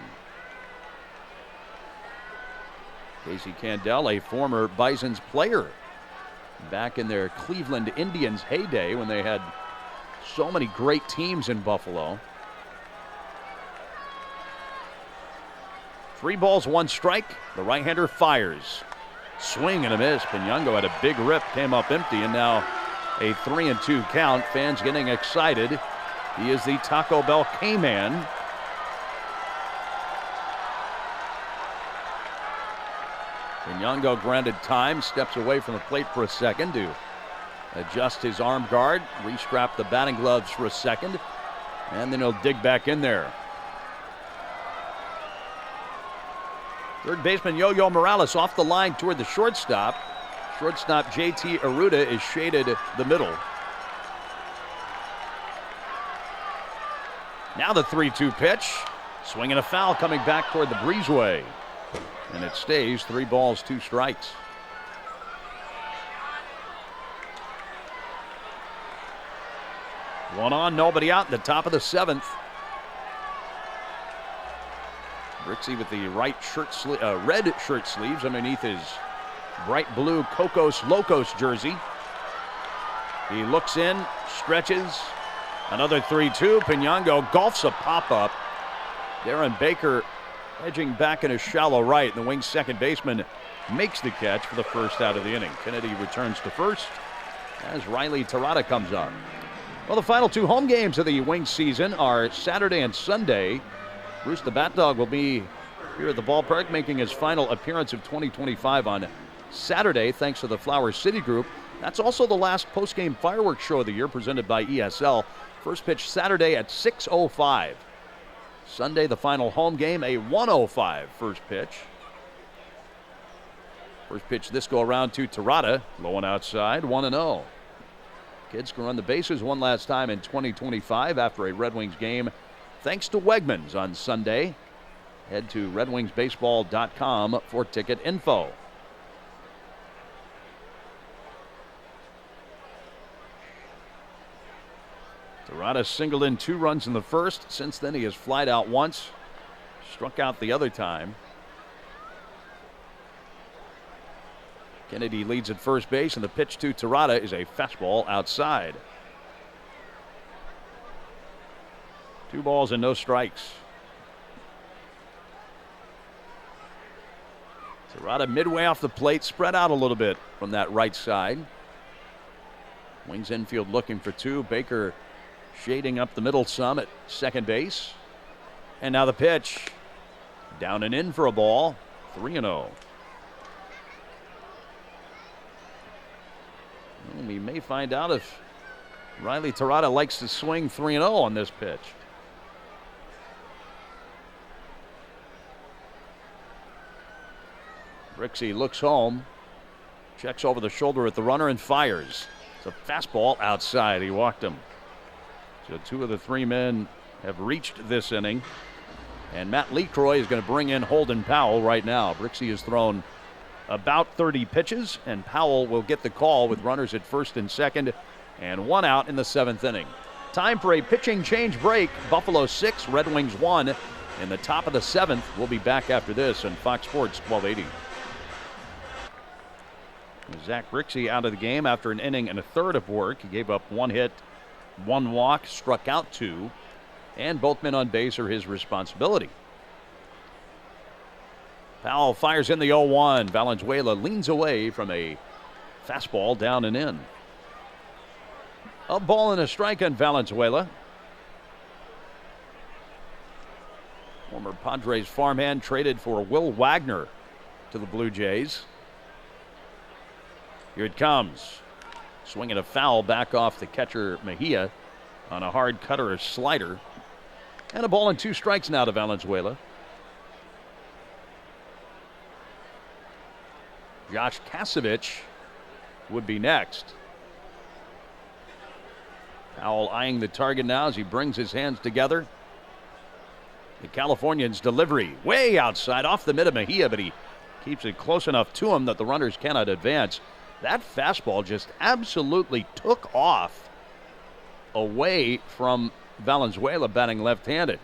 Casey Candel, a former Bisons player, back in their Cleveland Indians heyday when they had so many great teams in Buffalo. 3 balls, 1 strike. The right-hander fires. Swing and a miss. Pinyango had a big rip, came up empty, and now a 3-2 count. Fans getting excited. He is the Taco Bell K-Man. Pinyango granted time, steps away from the plate for a second to adjust his arm guard, restrap the batting gloves for a second, and then he'll dig back in there. Third baseman Yo-Yo Morales off the line toward the shortstop. Shortstop JT Arruda is shaded the middle. Now the 3-2 pitch. Swing and a foul coming back toward the breezeway. And it stays 3 balls, 2 strikes. One on, nobody out in the top of the 7th. Brixey with the red shirt sleeves underneath his bright blue Cocos Locos jersey. He looks in, stretches. Another 3-2. Pinyango golfs a pop-up. Darren Baker edging back in a shallow right. The Wings' second baseman makes the catch for the first out of the inning. Kennedy returns to first as Riley Terada comes on. Well, the final 2 home games of the Wings season are Saturday and Sunday. Bruce the Bat Dog will be here at the ballpark making his final appearance of 2025 on Saturday thanks to the Flower City Group. That's also the last post-game fireworks show of the year presented by ESL. First pitch Saturday at 6:05. Sunday, the final home game, a 1:05 first pitch. First pitch this go around to Terada, low and outside, 1-0. Kids can run the bases one last time in 2025 after a Red Wings game. Thanks to Wegmans on Sunday. Head to redwingsbaseball.com for ticket info. Terada singled in 2 runs in the first. Since then, he has flied out once, struck out the other time. Kennedy leads at first base, and the pitch to Terada is a fastball outside. 2 balls and no strikes. Terada midway off the plate, spread out a little bit from that right side. Wings infield looking for 2. Baker shading up the middle some at second base. And now the pitch. Down and in for a ball. 3-0. Well, we may find out if Riley Terada likes to swing 3-0 on this pitch. Brixey looks home, checks over the shoulder at the runner and fires. It's a fastball outside. He walked him. So 2 of the 3 men have reached this inning. And Matt Lecroy is going to bring in Holden Powell right now. Brixey has thrown about 30 pitches, and Powell will get the call with runners at first and second and 1 out in the 7th inning. Time for a pitching change break. Buffalo 6, Red Wings 1 in the top of the 7th. We'll be back after this on Fox Sports 1280. Zach Brixey out of the game after an inning and a third of work. He gave up 1 hit, 1 walk, struck out 2, and both men on base are his responsibility. Powell fires in the 0-1. Valenzuela leans away from a fastball down and in. A ball and a strike on Valenzuela. Former Padres farmhand traded for Will Wagner to the Blue Jays. Here it comes. Swinging a foul back off the catcher Mejia on a hard cutter or slider. And a ball and 2 strikes now to Valenzuela. Josh Kasevich would be next. Powell eyeing the target now as he brings his hands together. The Californian's delivery way outside off the mid of Mejia, but he keeps it close enough to him that the runners cannot advance. That fastball just absolutely took off away from Valenzuela, batting left-handed.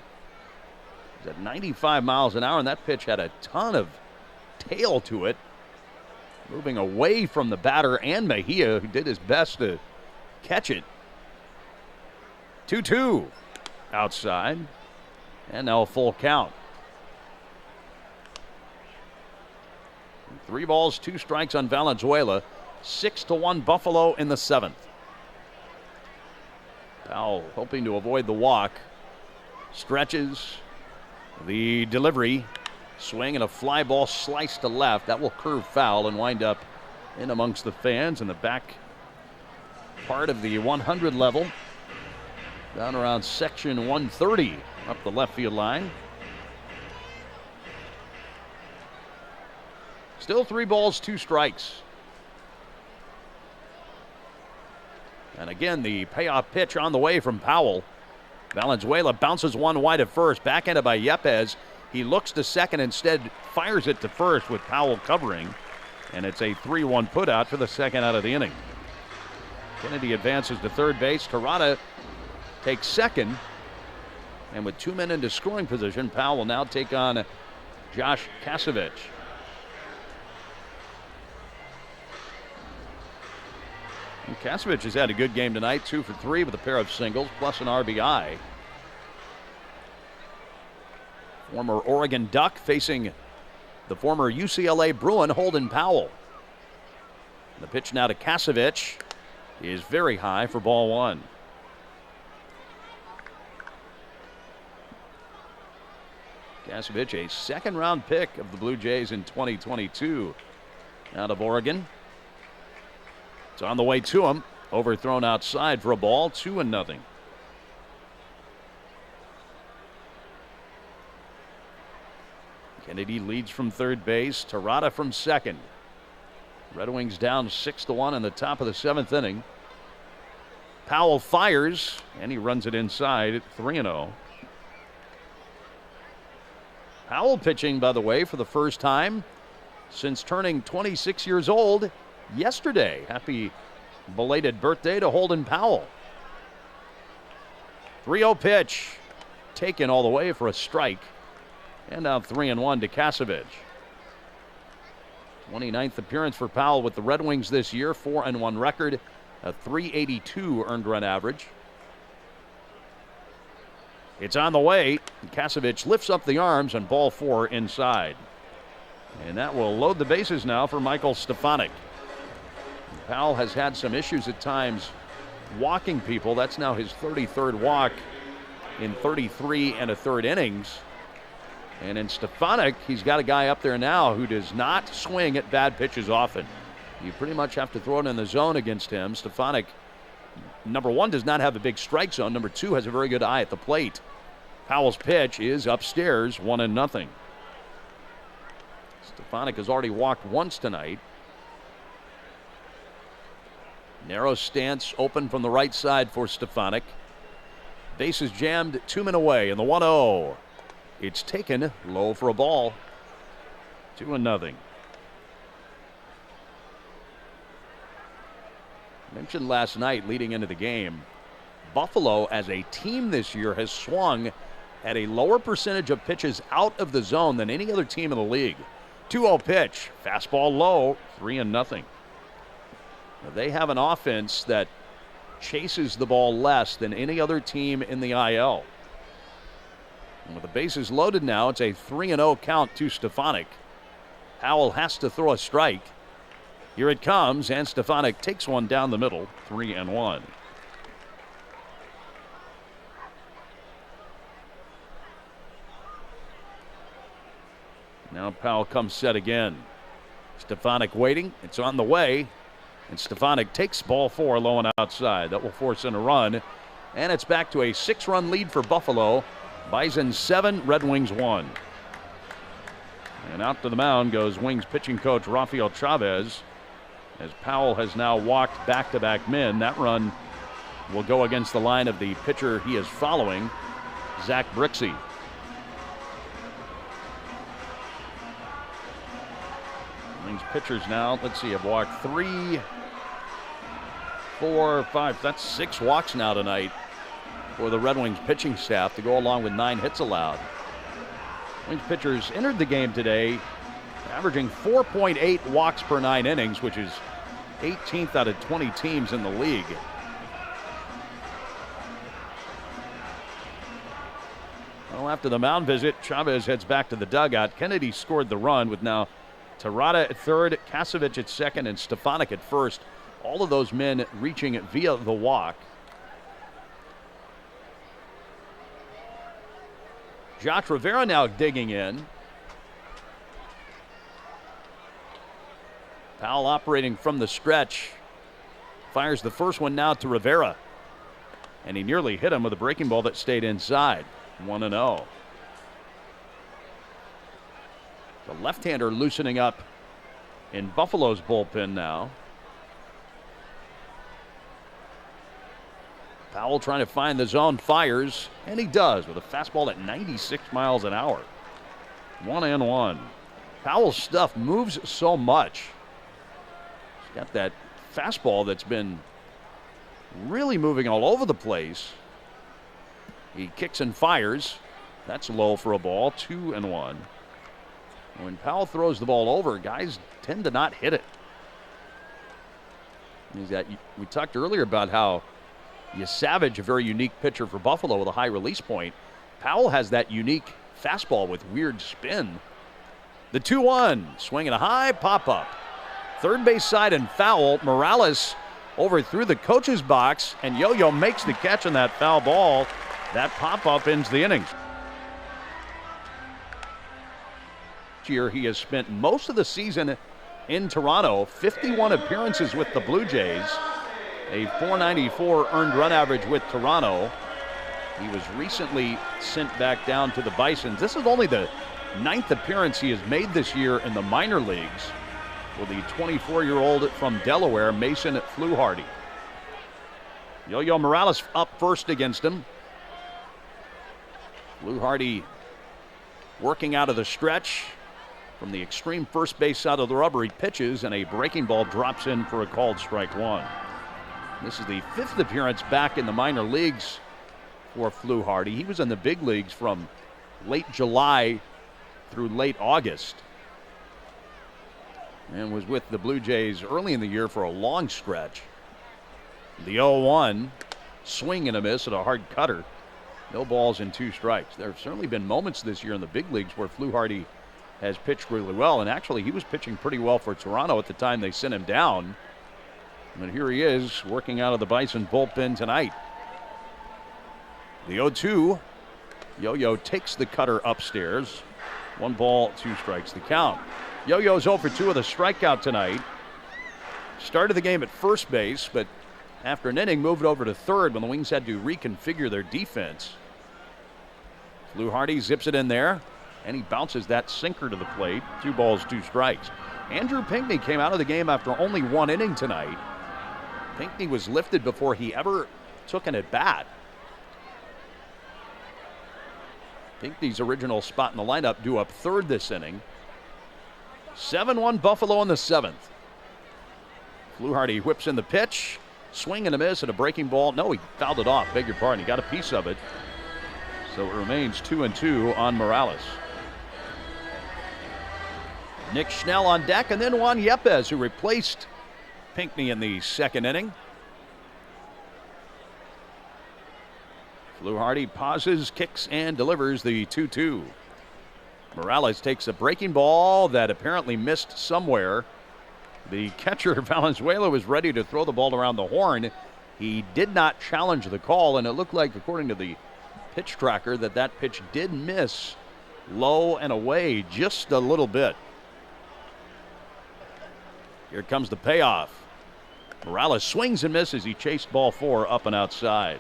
He's at 95 miles an hour, and that pitch had a ton of tail to it, moving away from the batter and Mejia, who did his best to catch it. 2-2 outside, and now a full count. 3 balls, 2 strikes on Valenzuela. 6-1 Buffalo in the 7th. Powell hoping to avoid the walk. Stretches. The delivery. Swing and a fly ball sliced to left. That will curve foul and wind up in amongst the fans in the back part of the 100 level. Down around section 130 up the left field line. Still 3 balls, 2 strikes. And again, the payoff pitch on the way from Powell. Valenzuela bounces one wide at first, backhanded by Yepez. He looks to second, instead fires it to first with Powell covering. And it's a 3-1 putout for the second out of the inning. Kennedy advances to third base. Terada takes second. And with 2 men into scoring position, Powell will now take on Josh Yesavage. And Yesavage has had a good game tonight, 2 for 3 with a pair of singles plus an RBI. Former Oregon Duck facing the former UCLA Bruin Holden Powell. The pitch now to Yesavage is very high for ball 1. Yesavage, a second-round pick of the Blue Jays in 2022 out of Oregon. It's on the way to him. Overthrown outside for a ball, 2-0. Kennedy leads from third base. Terada from second. Red Wings down 6-1 in the top of the 7th inning. Powell fires, and he runs it inside at 3-0. Powell pitching, by the way, for the first time since turning 26 years old yesterday. Happy belated birthday to Holden Powell. 3-0 pitch, taken all the way for a strike. And now 3-1 to Yesavage. 29th appearance for Powell with the Red Wings this year. 4-1 record, a .382 earned run average. It's on the way. Yesavage lifts up the arms and ball 4 inside. And that will load the bases now for Michael Stefanik. Powell has had some issues at times walking people. That's now his 33rd walk in 33 1/3 innings. And in Stefanik, he's got a guy up there now who does not swing at bad pitches often. You pretty much have to throw it in the zone against him. Stefanik, number 1, does not have a big strike zone. Number 2, has a very good eye at the plate. Powell's pitch is upstairs, 1-0. Stefanik has already walked once tonight. Narrow stance open from the right side for Stefanik. Bases jammed, 2 men away in the 1-0. It's taken low for a ball. 2-0. Mentioned last night leading into the game, Buffalo as a team this year has swung at a lower percentage of pitches out of the zone than any other team in the league. 2-0 pitch, fastball low, 3-0. They have an offense that chases the ball less than any other team in the IL. And with the bases loaded now, it's a 3-0 count to Stefanik. Powell has to throw a strike. Here it comes, and Stefanik takes one down the middle, 3-1. Now Powell comes set again. Stefanik waiting. It's on the way. And Stefanik takes ball 4 low and outside. That will force in a run. And it's back to a 6-run lead for Buffalo. Bisons 7, Red Wings 1. And out to the mound goes Wings pitching coach Rafael Chavez, as Powell has now walked back-to-back men. That run will go against the line of the pitcher he is following, Zach Brixey. Wings pitchers now, let's see, have walked 3, 4, 5, that's 6 walks now tonight for the Red Wings pitching staff to go along with 9 hits allowed. Wings pitchers entered the game today averaging 4.8 walks per 9 innings, which is 18th out of 20 teams in the league. Well, after the mound visit, Chavez heads back to the dugout. Kennedy scored the run with now Terada at third, Yesavage at second, and Stefanik at first. All of those men reaching it via the walk. Josh Rivera now digging in. Powell operating from the stretch. Fires the first one now to Rivera. And he nearly hit him with a breaking ball that stayed inside. 1-0. The left-hander loosening up in Buffalo's bullpen now. Powell trying to find the zone, fires, and he does with a fastball at 96 miles an hour. 1-1. Powell's stuff moves so much. He's got that fastball that's been really moving all over the place. He kicks and fires. That's low for a ball. 2-1. When Powell throws the ball over, guys tend to not hit it. We talked earlier about how Yesavage, a very unique pitcher for Buffalo with a high release point. Powell has that unique fastball with weird spin. The 2-1, swinging a high pop-up. Third base side and foul. Morales over through the coach's box, and Yo-Yo makes the catch on that foul ball. That pop-up ends the inning. Year he has spent most of the season in Toronto, 51 appearances with the Blue Jays, a .494 earned run average with Toronto. He was recently sent back down to the Bisons. This is only the 9th appearance he has made this year in the minor leagues with the 24-year-old from Delaware, Mason Fluharty. Yo-Yo Morales up first against him. Fluharty working out of the stretch. From the extreme first base side of the rubber, he pitches, and a breaking ball drops in for a called strike one. This is the 5th appearance back in the minor leagues for Fluharty. He was in the big leagues from late July through late August, and was with the Blue Jays early in the year for a long stretch. The 0-1, swing and a miss at a hard cutter. No balls and 2 strikes. There have certainly been moments this year in the big leagues where Fluharty has pitched really well, and actually he was pitching pretty well for Toronto at the time they sent him down. And here he is working out of the Bison bullpen tonight. The 0-2, Yo-Yo takes the cutter upstairs. 1 ball, 2 strikes the count. Yo-Yo's 0 for 2 with a strikeout tonight. Started the game at first base, but after an inning moved over to third when the Wings had to reconfigure their defense. Fluharty zips it in there, and he bounces that sinker to the plate. 2 balls, 2 strikes. Andrew Pinckney came out of the game after only 1 inning tonight. Pinckney was lifted before he ever took an at-bat. Pinckney's original spot in the lineup due up third this inning. 7-1 Buffalo in the 7th. Fluharty whips in the pitch. Swing and a miss at a breaking ball. No, he fouled it off. Beg your pardon. He got a piece of it. So it remains 2-2 on Morales. Nick Schnell on deck, and then Juan Yepez, who replaced Pinckney in the 2nd inning. Fluharty pauses, kicks, and delivers the 2-2. Morales takes a breaking ball that apparently missed somewhere. The catcher, Valenzuela, was ready to throw the ball around the horn. He did not challenge the call, and it looked like, according to the pitch tracker, that pitch did miss low and away just a little bit. Here comes the payoff. Morales swings and misses. He chased ball 4 up and outside.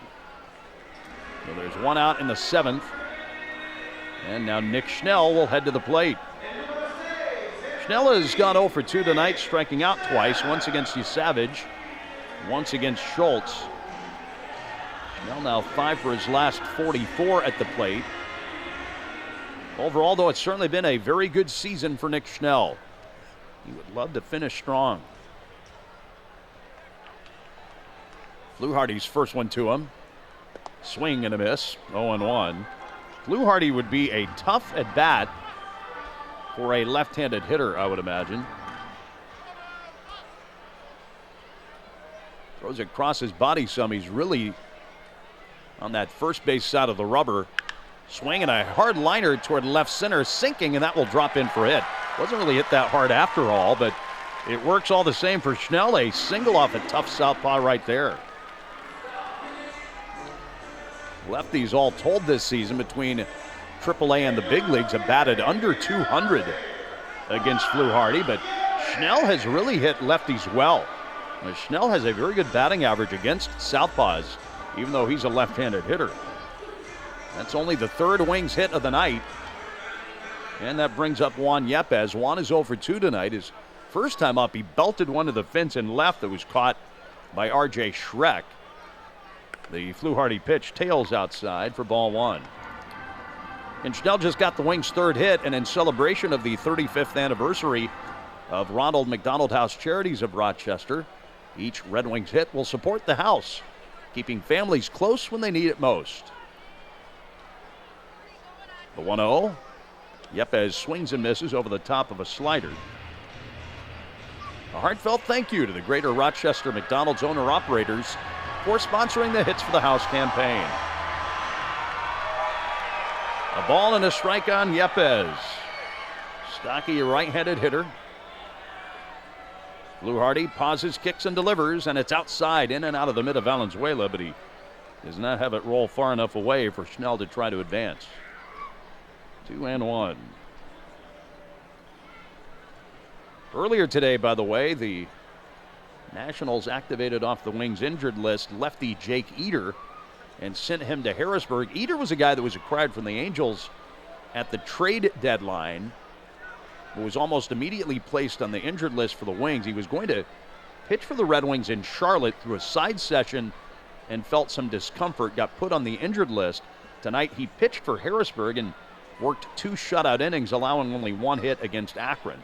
So there's 1 out in the 7th. And now Nick Schnell will head to the plate. Schnell has gone 0 for 2 tonight, striking out twice, once against Yesavage, once against Schultz. Schnell now 5 for his last 44 at the plate. Overall, though, it's certainly been a very good season for Nick Schnell. He would love to finish strong. Fluharty's first one to him. Swing and a miss, 0-1. Fluharty would be a tough at bat for a left-handed hitter, I would imagine. Throws it across his body some. He's really on that first base side of the rubber. Swinging a hard liner toward left center, sinking, and that will drop in for a hit. Wasn't really hit that hard after all, but it works all the same for Schnell. A single off a tough southpaw right there. Lefties all told this season between AAA and the big leagues have batted under 200 against Fluharty, but Schnell has really hit lefties well. Schnell has a very good batting average against southpaws, even though he's a left-handed hitter. That's only the third Wings hit of the night. And that brings up Juan Yepez. Juan is 0 for 2 tonight. His first time up, he belted one to the fence and left that was caught by R.J. Schreck. The Fluharty pitch tails outside for ball 1. And Schnell just got the Wings' third hit, and in celebration of the 35th anniversary of Ronald McDonald House Charities of Rochester, each Red Wings hit will support the house, keeping families close when they need it most. The 1-0. Yepez swings and misses over the top of a slider. A heartfelt thank you to the Greater Rochester McDonald's owner-operators for sponsoring the Hits for the House campaign. A ball and a strike on Yepez. Stocky, a right-handed hitter. Fluharty pauses, kicks, and delivers, and it's outside, in and out of the mid of Valenzuela, but he does not have it roll far enough away for Schnell to try to advance. 2-1. Earlier today, by the way, the Nationals activated off the Wings injured list lefty Jake Eder and sent him to Harrisburg. Eder was a guy that was acquired from the Angels at the trade deadline, but was almost immediately placed on the injured list for the Wings. He was going to pitch for the Red Wings in Charlotte through a side session and felt some discomfort, got put on the injured list. Tonight he pitched for Harrisburg and worked 2 shutout innings, allowing only 1 hit against Akron.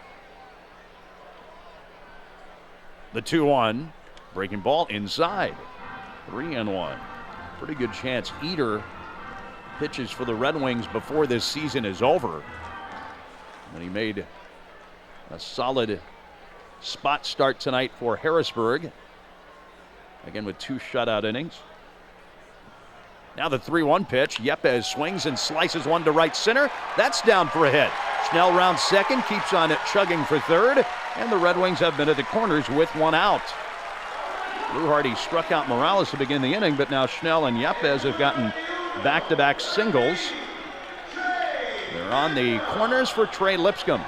The 2-1, breaking ball inside. 3-1. Pretty good chance Eder pitches for the Red Wings before this season is over. And he made a solid spot start tonight for Harrisburg. Again with 2 shutout innings. Now the 3-1 pitch. Yepez swings and slices one to right center. That's down for a hit. Schnell rounds second, keeps on it chugging for third, and the Red Wings have been at the corners with 1 out. Fluharty struck out Morales to begin the inning, but now Schnell and Yepez have gotten back-to-back singles. They're on the corners for Trey Lipscomb.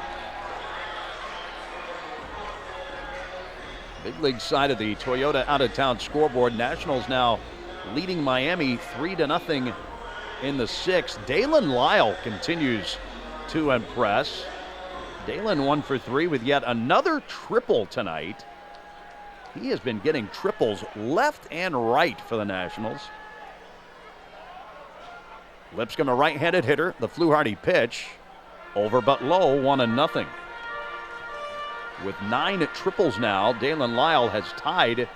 Big league side of the Toyota out-of-town scoreboard. Nationals now leading Miami 3-0 in the 6th. Dalen Lyle continues to impress. Dalen 1 for 3 with yet another triple tonight. He has been getting triples left and right for the Nationals. Lipscomb, a right-handed hitter. The Fluharty pitch over but low, 1-0. With 9 triples now, Dalen Lyle has tied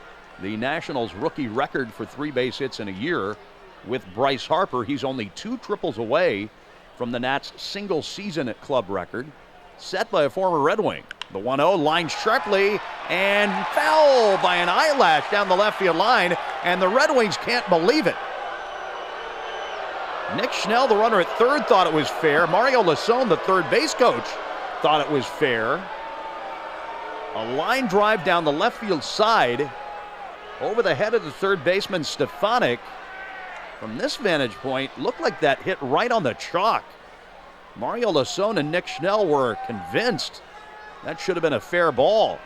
the Nationals' rookie record for 3 base hits in a year with Bryce Harper. He's only 2 triples away from the Nats' single season club record, set by a former Red Wing. The 1-0 lined sharply and foul by an eyelash down the left field line, and the Red Wings can't believe it. Nick Schnell, the runner at third, thought it was fair. Mario Lasone, the third base coach, thought it was fair. A line drive down the left field side over the head of the third baseman, Stefanik. From this vantage point, looked like that hit right on the chalk. Mario Lasone and Nick Schnell were convinced that should have been a fair ball.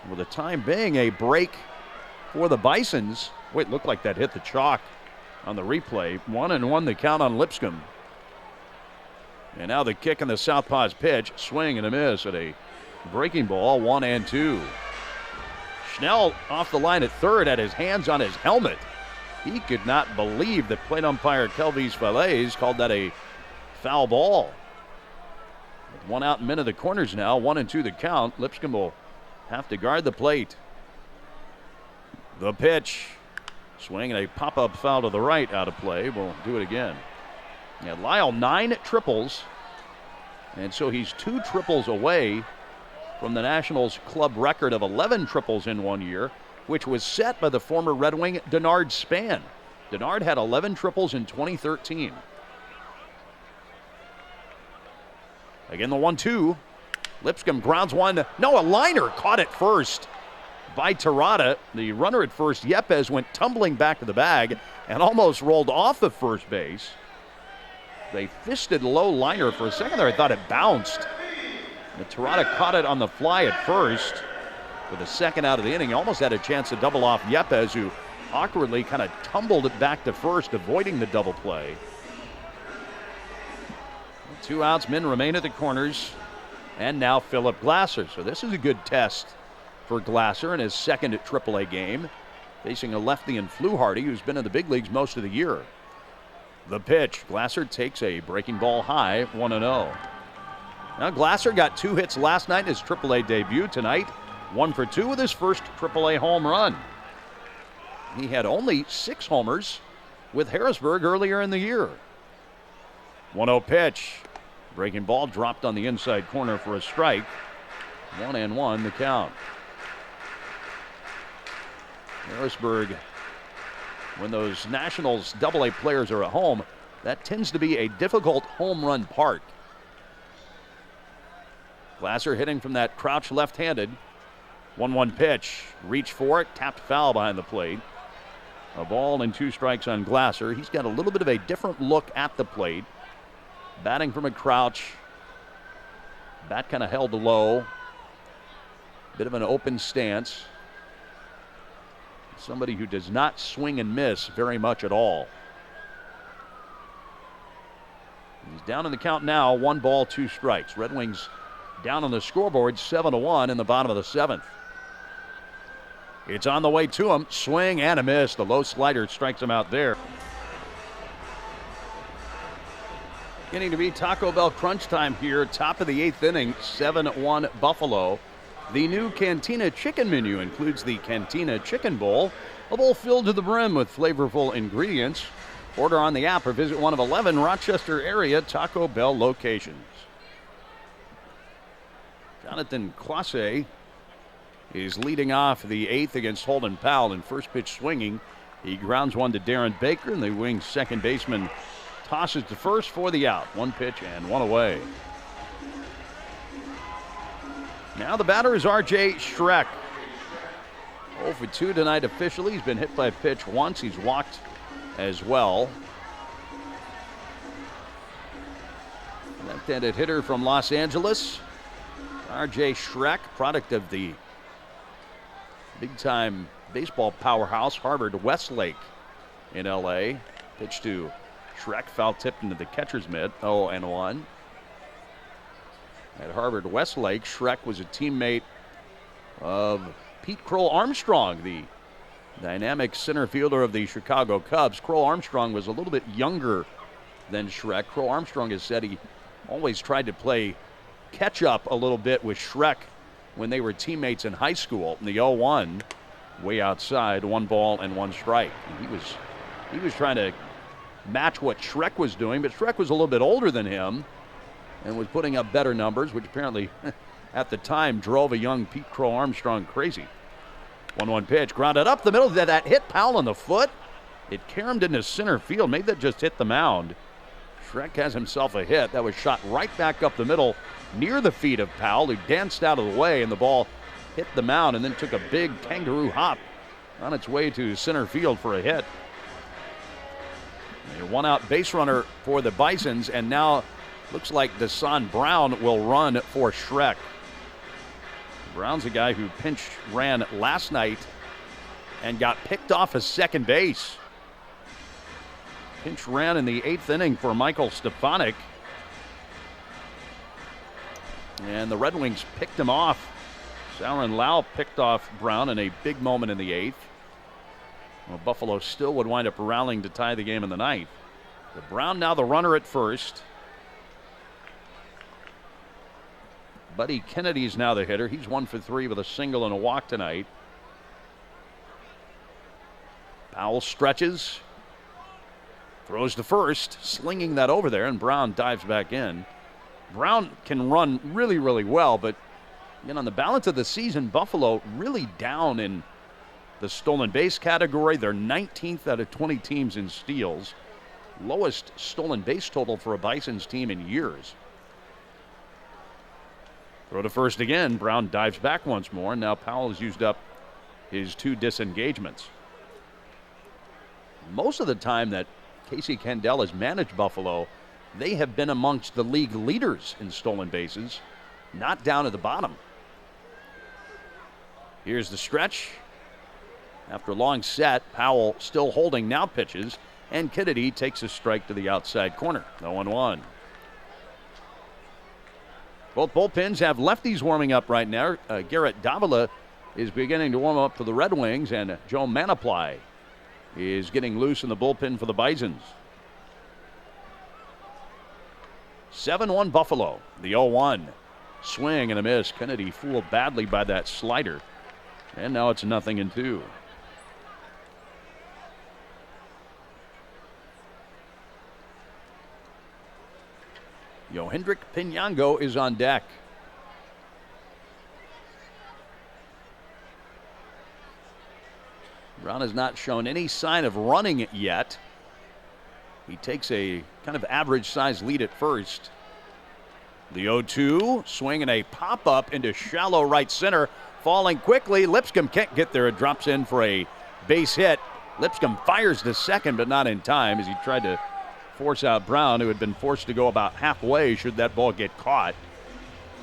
With the time being a break for the Bisons. Wait, looked like that hit the chalk on the replay. 1-1 the count on Lipscomb. And now the kick and the southpaw's pitch. Swing and a miss at a breaking ball, 1-2. Schnell off the line at third, had his hands on his helmet. He could not believe that plate umpire Kelvis Falaise called that a foul ball. With 1 out and men of the corners now, 1-2 the count. Lipscomb will have to guard the plate. The pitch. Swing and a pop-up foul to the right, out of play. We'll do it again. Yeah, Lyle 9 triples, and so he's 2 triples away from the Nationals' club record of 11 triples in 1 year, which was set by the former Red Wing Denard Span. Denard had 11 triples in 2013. Again, the 1-2. Lipscomb grounds one. No, a liner caught it first by Terada. The runner at first, Yepes, went tumbling back to the bag and almost rolled off the first base. They fisted low liner for a second there. I thought it bounced. The Terada caught it on the fly at first. With a second out of the inning, he almost had a chance to double off Yepes, who awkwardly kind of tumbled it back to first, avoiding the double play. 2 outs, men remain at the corners. And now Philip Glasser. So this is a good test for Glasser in his second AAA game, facing a lefty in Fluharty, who's been in the big leagues most of the year. The pitch. Glasser takes a breaking ball high, 1-0. Now Glasser got 2 hits last night in his AAA debut. Tonight, 1 for 2 with his first AAA home run. He had only 6 homers with Harrisburg earlier in the year. 1-0 pitch. Breaking ball dropped on the inside corner for a strike. 1-1 the count. Harrisburg, when those Nationals AA players are at home, that tends to be a difficult home run park. Glasser hitting from that crouch left-handed. 1-1 pitch. Reach for it. Tapped foul behind the plate. A ball and 2 strikes on Glasser. He's got a little bit of a different look at the plate. Batting from a crouch. Bat kind of held low. Bit of an open stance. Somebody who does not swing and miss very much at all. He's down in the count now. 1 ball, 2 strikes. Red Wings down on the scoreboard, 7-1 in the bottom of the 7th. It's on the way to him. Swing and a miss. The low slider strikes him out there. Getting to be Taco Bell crunch time here. Top of the 8th inning, 7-1 Buffalo. The new Cantina chicken menu includes the Cantina Chicken Bowl, a bowl filled to the brim with flavorful ingredients. Order on the app or visit one of 11 Rochester area Taco Bell locations. Jonathan Clase is leading off the 8th against Holden Powell in first pitch swinging. He grounds one to Darren Baker, and the Wings second baseman tosses to first for the out. 1 pitch and 1 away. Now the batter is R.J. Schreck. 0 for 2 tonight officially. He's been hit by a pitch once. He's walked as well. Left-handed hitter from Los Angeles. R.J. Schreck, product of the big-time baseball powerhouse, Harvard-Westlake in L.A. Pitch to Schreck, foul tipped into the catcher's mitt, 0-1. At Harvard-Westlake, Schreck was a teammate of Pete Kroll Armstrong, the dynamic center fielder of the Chicago Cubs. Kroll Armstrong was a little bit younger than Schreck. Kroll Armstrong has said he always tried to play catch up a little bit with Schreck when they were teammates in high school. In the 0-1, way outside, 1 ball and 1 strike. And he was trying to match what Schreck was doing, but Schreck was a little bit older than him and was putting up better numbers, which apparently at the time drove a young Pete Kroll Armstrong crazy. 1-1 pitch, grounded up the middle. That hit Powell on the foot. It caromed into center field. Maybe that just hit the mound. Schreck has himself a hit. That was shot right back up the middle near the feet of Powell, who danced out of the way, and the ball hit the mound and then took a big kangaroo hop on its way to center field for a hit. A 1-out base runner for the Bisons, and now looks like Desan Brown will run for Schreck. Brown's a guy who pinch ran last night and got picked off at second base. Pinch ran in the 8th inning for Michael Stefanik. And the Red Wings picked him off. Sauron Lau picked off Brown in a big moment in the 8th. Well, Buffalo still would wind up rallying to tie the game in the 9th. The Brown now the runner at first. Buddy Kennedy's now the hitter. He's 1 for 3 with a single and a walk tonight. Powell stretches. Throws to first, slinging that over there, and Brown dives back in. Brown can run really, really well, but on the balance of the season, Buffalo really down in the stolen base category. They're 19th out of 20 teams in steals. Lowest stolen base total for a Bisons team in years. Throw to first again. Brown dives back once more. Now Powell has used up his 2 disengagements. Most of the time that Casey Kendall has managed Buffalo, they have been amongst the league leaders in stolen bases, not down at the bottom. Here's the stretch. After a long set, Powell still holding, now pitches, and Kennedy takes a strike to the outside corner. 0-1. Both bullpens have lefties warming up right now. Garrett Davila is beginning to warm up for the Red Wings, and Joe Manaply is getting loose in the bullpen for the Bisons. 7-1 Buffalo. The 0-1. Swing and a miss. Kennedy fooled badly by that slider. And now it's 0-2. Yohendrick Pinango is on deck. Brown has not shown any sign of running yet. He takes a kind of average-sized lead at first. The 0-2, swing and a pop-up into shallow right center. Falling quickly, Lipscomb can't get there. It drops in for a base hit. Lipscomb fires to second, but not in time as he tried to force out Brown, who had been forced to go about halfway should that ball get caught.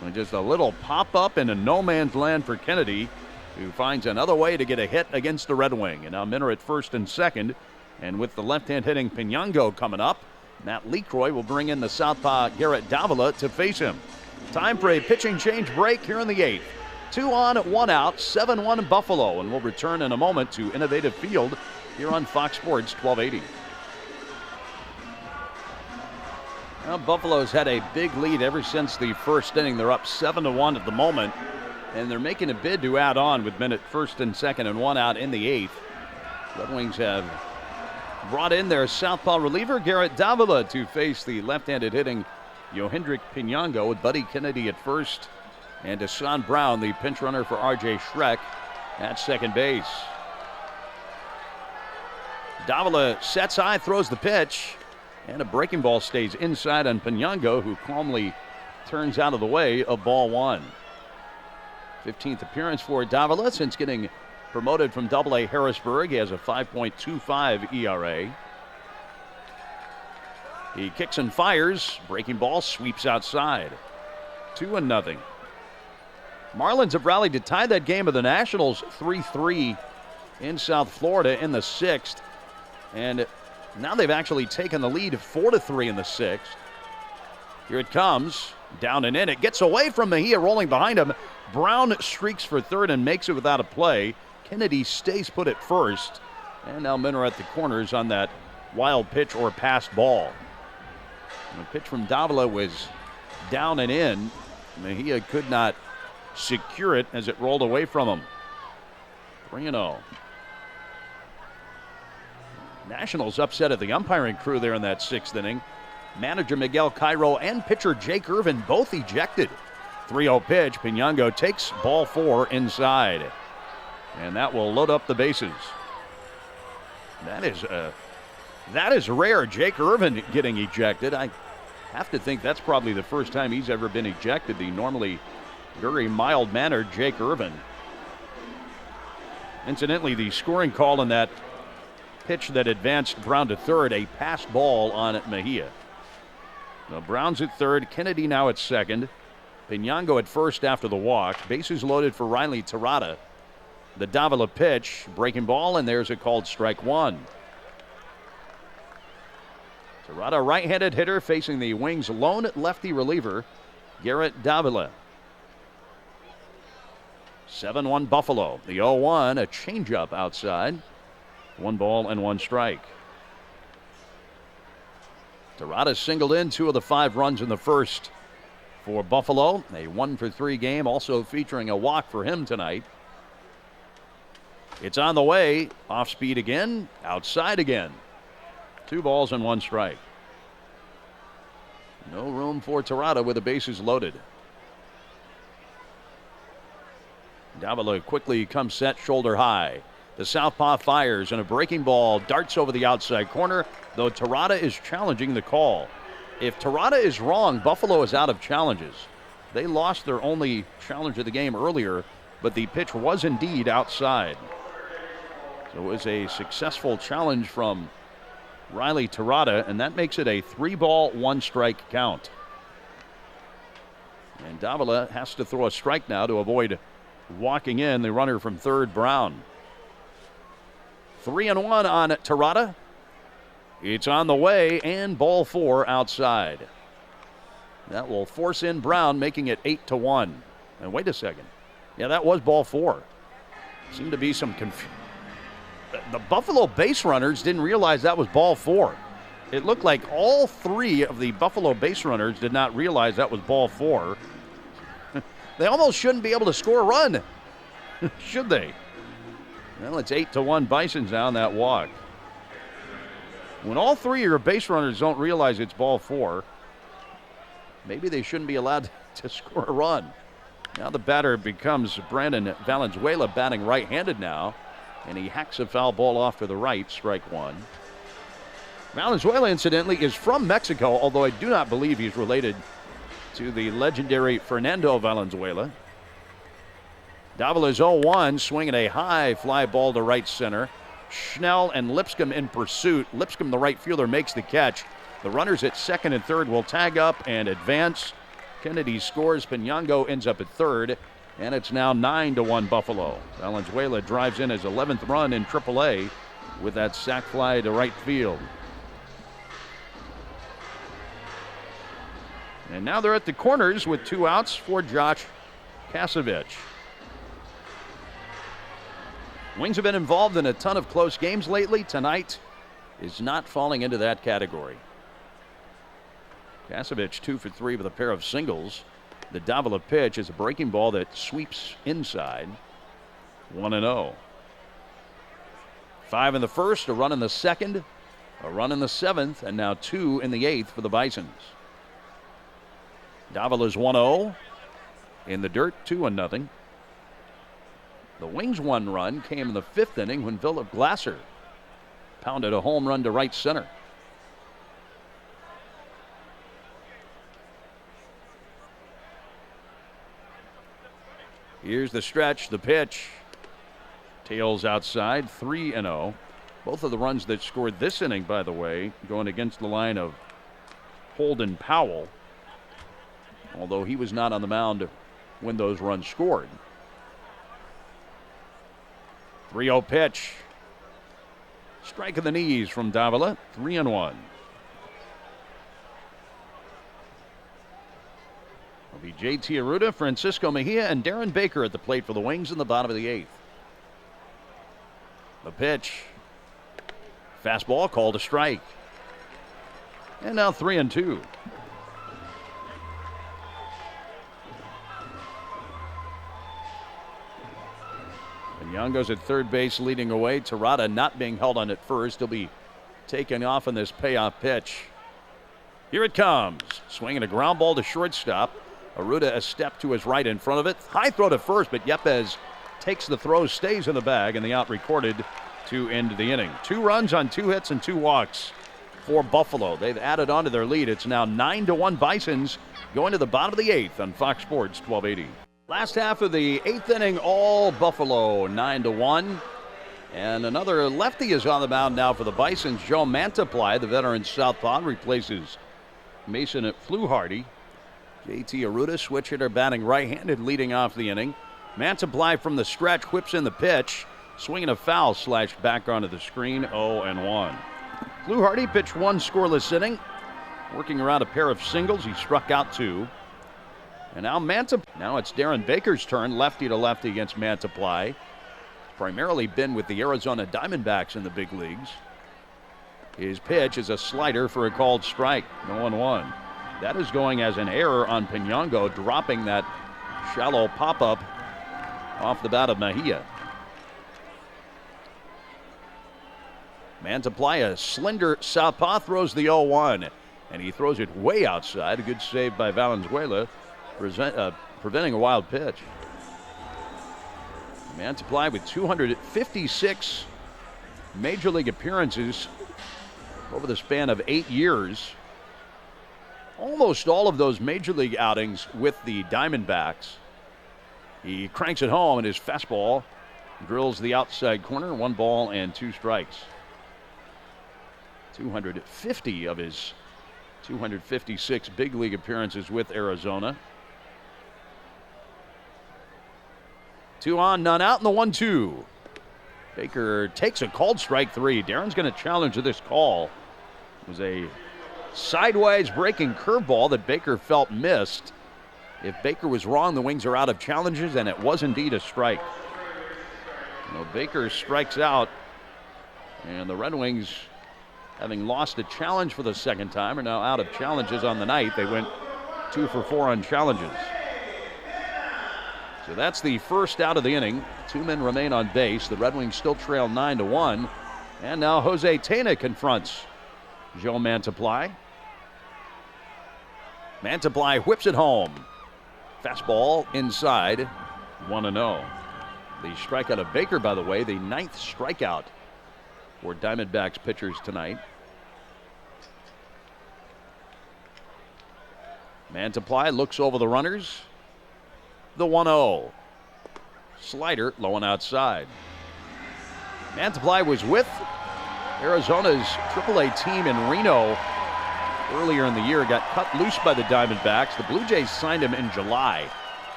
And just a little pop-up into no man's land for Kennedy, who finds another way to get a hit against the Red Wing. And now Minner at first and second. And with the left-hand hitting Pinango coming up, Matt Lecroy will bring in the southpaw Garrett Davila to face him. Time for a pitching change break here in the 8th. 2 on, 1 out, 7-1 Buffalo. And we'll return in a moment to Innovative Field here on Fox Sports 1280. Well, Buffalo's had a big lead ever since the first inning. They're up 7-1 at the moment, and they're making a bid to add on with men at first and second and 1 out in the 8th. Red Wings have brought in their southpaw reliever Garrett Davila to face the left-handed hitting Yohendrick Pinango with Buddy Kennedy at first and Deshaun Brown, the pinch runner for R.J. Schreck, at second base. Davila sets high, throws the pitch, and a breaking ball stays inside on Pinango, who calmly turns out of the way of ball 1. 15th appearance for Davila since getting promoted from Double-A Harrisburg. He has a 5.25 ERA. He kicks and fires. Breaking ball sweeps outside. 2-0. Marlins have rallied to tie that game of the Nationals 3-3 in South Florida in the 6th. And now they've actually taken the lead 4-3 in the 6th. Here it comes. Down and in. It gets away from Mejia, rolling behind him. Brown streaks for third and makes it without a play. Kennedy stays put at first. And now Minner at the corners on that wild pitch or passed ball. The pitch from Davila was down and in. Mejia could not secure it as it rolled away from him. 3-0. Nationals upset at the umpiring crew there in that 6th inning. Manager Miguel Cairo and pitcher Jake Irvin both ejected. 3-0 pitch. Pinango takes ball 4 inside. And that will load up the bases. That is rare. Jake Irvin getting ejected. I have to think that's probably the first time he's ever been ejected. The normally very mild-mannered Jake Irvin. Incidentally, the scoring call in that pitch that advanced Brown to third, a pass ball on Mejia. Now Brown's at third, Kennedy now at second, Pinango at first after the walk. Bases loaded for Riley Terada. The Davila pitch, breaking ball, and there's a called strike 1. Terada, right-handed hitter, facing the Wings' lone lefty reliever, Garrett Davila. 7-1 Buffalo. The 0-1, a changeup outside. 1 ball and 1 strike. Terada singled in 2 of the 5 runs in the first for Buffalo. A 1-for-3 game, also featuring a walk for him tonight. It's on the way. Off speed again, outside again. 2 balls and 1 strike. No room for Terada with the bases loaded. Davila quickly comes set, shoulder high. The southpaw fires, and a breaking ball darts over the outside corner, though Terada is challenging the call. If Terada is wrong, Buffalo is out of challenges. They lost their only challenge of the game earlier, but the pitch was indeed outside. So it was a successful challenge from Riley Terada, and that makes it a 3-ball, 1-strike count. And Davila has to throw a strike now to avoid walking in the runner from third, Brown. 3-1 on Terada. It's on the way, and ball 4 outside. That will force in Brown, making it 8-1. And wait a second. Yeah, that was ball 4. Seemed to be some confusion. The Buffalo base runners didn't realize that was ball 4. It looked like all 3 of the Buffalo base runners did not realize that was ball 4. They almost shouldn't be able to score a run, should they? Well, it's 8-1 Bisons now on that walk. When all 3 of your base runners don't realize it's ball 4, maybe they shouldn't be allowed to score a run. Now the batter becomes Brandon Valenzuela, batting right-handed now, and he hacks a foul ball off to the right, strike 1. Valenzuela, incidentally, is from Mexico, although I do not believe he's related to the legendary Fernando Valenzuela. Davila's 0-1, swinging a high fly ball to right center. Schnell and Lipscomb in pursuit. Lipscomb, the right fielder, makes the catch. The runners at second and third will tag up and advance. Kennedy scores. Pinango ends up at third, and it's now 9-1 Buffalo. Valenzuela drives in his 11th run in AAA with that sac fly to right field. And now they're at the corners with 2 outs for Josh Yesavage. Wings have been involved in a ton of close games lately. Tonight is not falling into that category. Yesavage 2 for 3 with a pair of singles. The Davila pitch is a breaking ball that sweeps inside. 1-0. 5 in the first, a run in the second, a run in the 7th, and now 2 in the 8th for the Bisons. Davila's 1-0. In the dirt, 2-0. The Wings' 1 run came in the 5th inning when Philip Glasser pounded a home run to right center. Here's the stretch, the pitch. Tails outside, 3-0. Both of the runs that scored this inning, by the way, going against the line of Holden Powell, although he was not on the mound when those runs scored. 3-0 pitch. Strike in the knees from Davila, 3-1. It'll be J.T. Arruda, Francisco Mejia, and Darren Baker at the plate for the Wings in the bottom of the 8th. The pitch. Fastball called a strike. And now 3-2. Pinango's at third base leading away. Terada not being held on at first. He'll be taken off on this payoff pitch. Here it comes. Swinging a ground ball to shortstop. Arruda a step to his right in front of it. High throw to first, but Yepez takes the throw, stays in the bag, and the out recorded to end the inning. 2 runs on 2 hits and 2 walks for Buffalo. They've added on to their lead. It's now 9-1 Bisons going to the bottom of the 8th on Fox Sports 1280. Last half of the 8th inning, all Buffalo, 9-1. And another lefty is on the mound now for the Bisons. Joe Mantiply, the veteran southpaw, replaces Mason Fluharty. J.T. Arruda, switch hitter, batting right-handed, leading off the inning. Mantiply from the stretch, whips in the pitch. Swinging a foul, slashed back onto the screen, 0-1. Fluharty pitched 1 scoreless inning. Working around a pair of singles, he struck out 2. And now Now it's Darren Baker's turn, lefty to lefty against Mantiply. He's primarily been with the Arizona Diamondbacks in the big leagues. His pitch is a slider for a called strike, 0-1. That is going as an error on Pinango, dropping that shallow pop-up off the bat of Mejia. Mantiply, a slender southpaw, throws the 0-1, and he throws it way outside. A good save by Valenzuela, preventing a wild pitch. Mantiply with 256 major league appearances over the span of 8 years. almost all of those major league outings with the Diamondbacks. He cranks it home, and his fastball drills the outside corner. 1 ball and 2 strikes. 250 of his 256 big league appearances with Arizona. 2 on, none out, and the 1-2. Baker takes a called strike 3. Darren's going to challenge this call. It was a sideways breaking curveball that Baker felt missed. If Baker was wrong, the Wings are out of challenges, and it was indeed a strike. Baker strikes out, and the Red Wings, having lost a challenge for the second time, are now out of challenges on the night. They went 2 for 4 on challenges. So that's the first out of the inning. 2 men remain on base. The Red Wings still trail 9-1. And now Jose Tena confronts Joe Mantiply. Mantiply whips it home. Fastball inside, 1-0. The strikeout of Baker, by the way, the 9th strikeout for Diamondbacks pitchers tonight. Mantiply looks over the runners. The 1-0. Slider low and outside. Mantiply was with Arizona's AAA team in Reno earlier in the year. Got cut loose by the Diamondbacks. The Blue Jays signed him in July.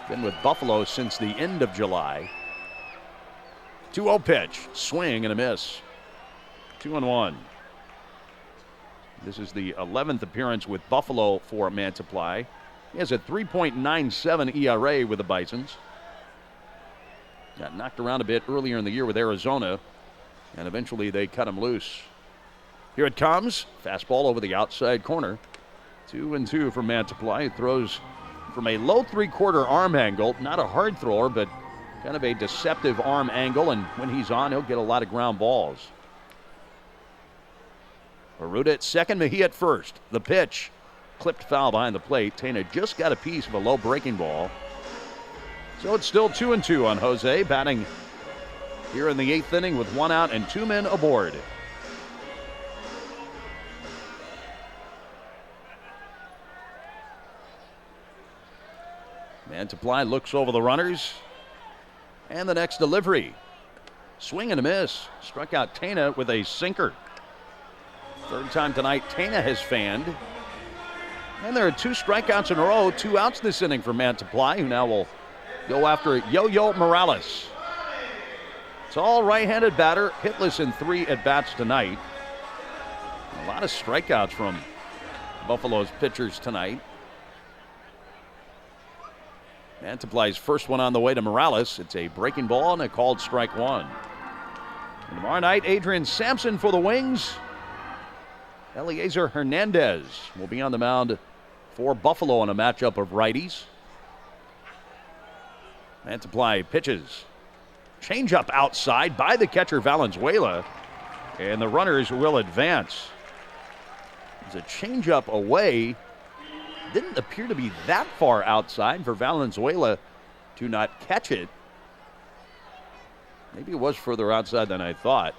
Been with Buffalo since the end of July. 2-0 pitch. Swing and a miss. 2-1. This is the 11th appearance with Buffalo for Mantiply. He has a 3.97 ERA with the Bisons. Got knocked around a bit earlier in the year with Arizona, and eventually they cut him loose. Here it comes. Fastball over the outside corner. 2-2 for Mantiply. He throws from a low 3/4 arm angle. Not a hard thrower, but kind of a deceptive arm angle, and when he's on, he'll get a lot of ground balls. Arruda at second, Mejia at first. The pitch. Clipped foul behind the plate. Tena just got a piece of a low breaking ball. So it's still 2-2 on Jose, batting here in the 8th inning with 1 out and 2 men aboard. Mantiply looks over the runners. And the next delivery. Swing and a miss. Struck out Tena with a sinker. 3rd time tonight Tena has fanned. And there are 2 strikeouts in a row, 2 outs this inning for Mantiply, who now will go after Yo-Yo Morales. Tall right-handed batter, hitless in 3 at-bats tonight. A lot of strikeouts from Buffalo's pitchers tonight. Mantiply's first one on the way to Morales. It's a breaking ball and a called strike 1. And tomorrow night, Adrian Sampson for the Wings. Eliezer Hernandez will be on the mound for Buffalo in a matchup of righties. Mantiply pitches. Changeup outside by the catcher Valenzuela, and the runners will advance. It's a changeup away. Didn't appear to be that far outside for Valenzuela to not catch it. Maybe it was further outside than I thought.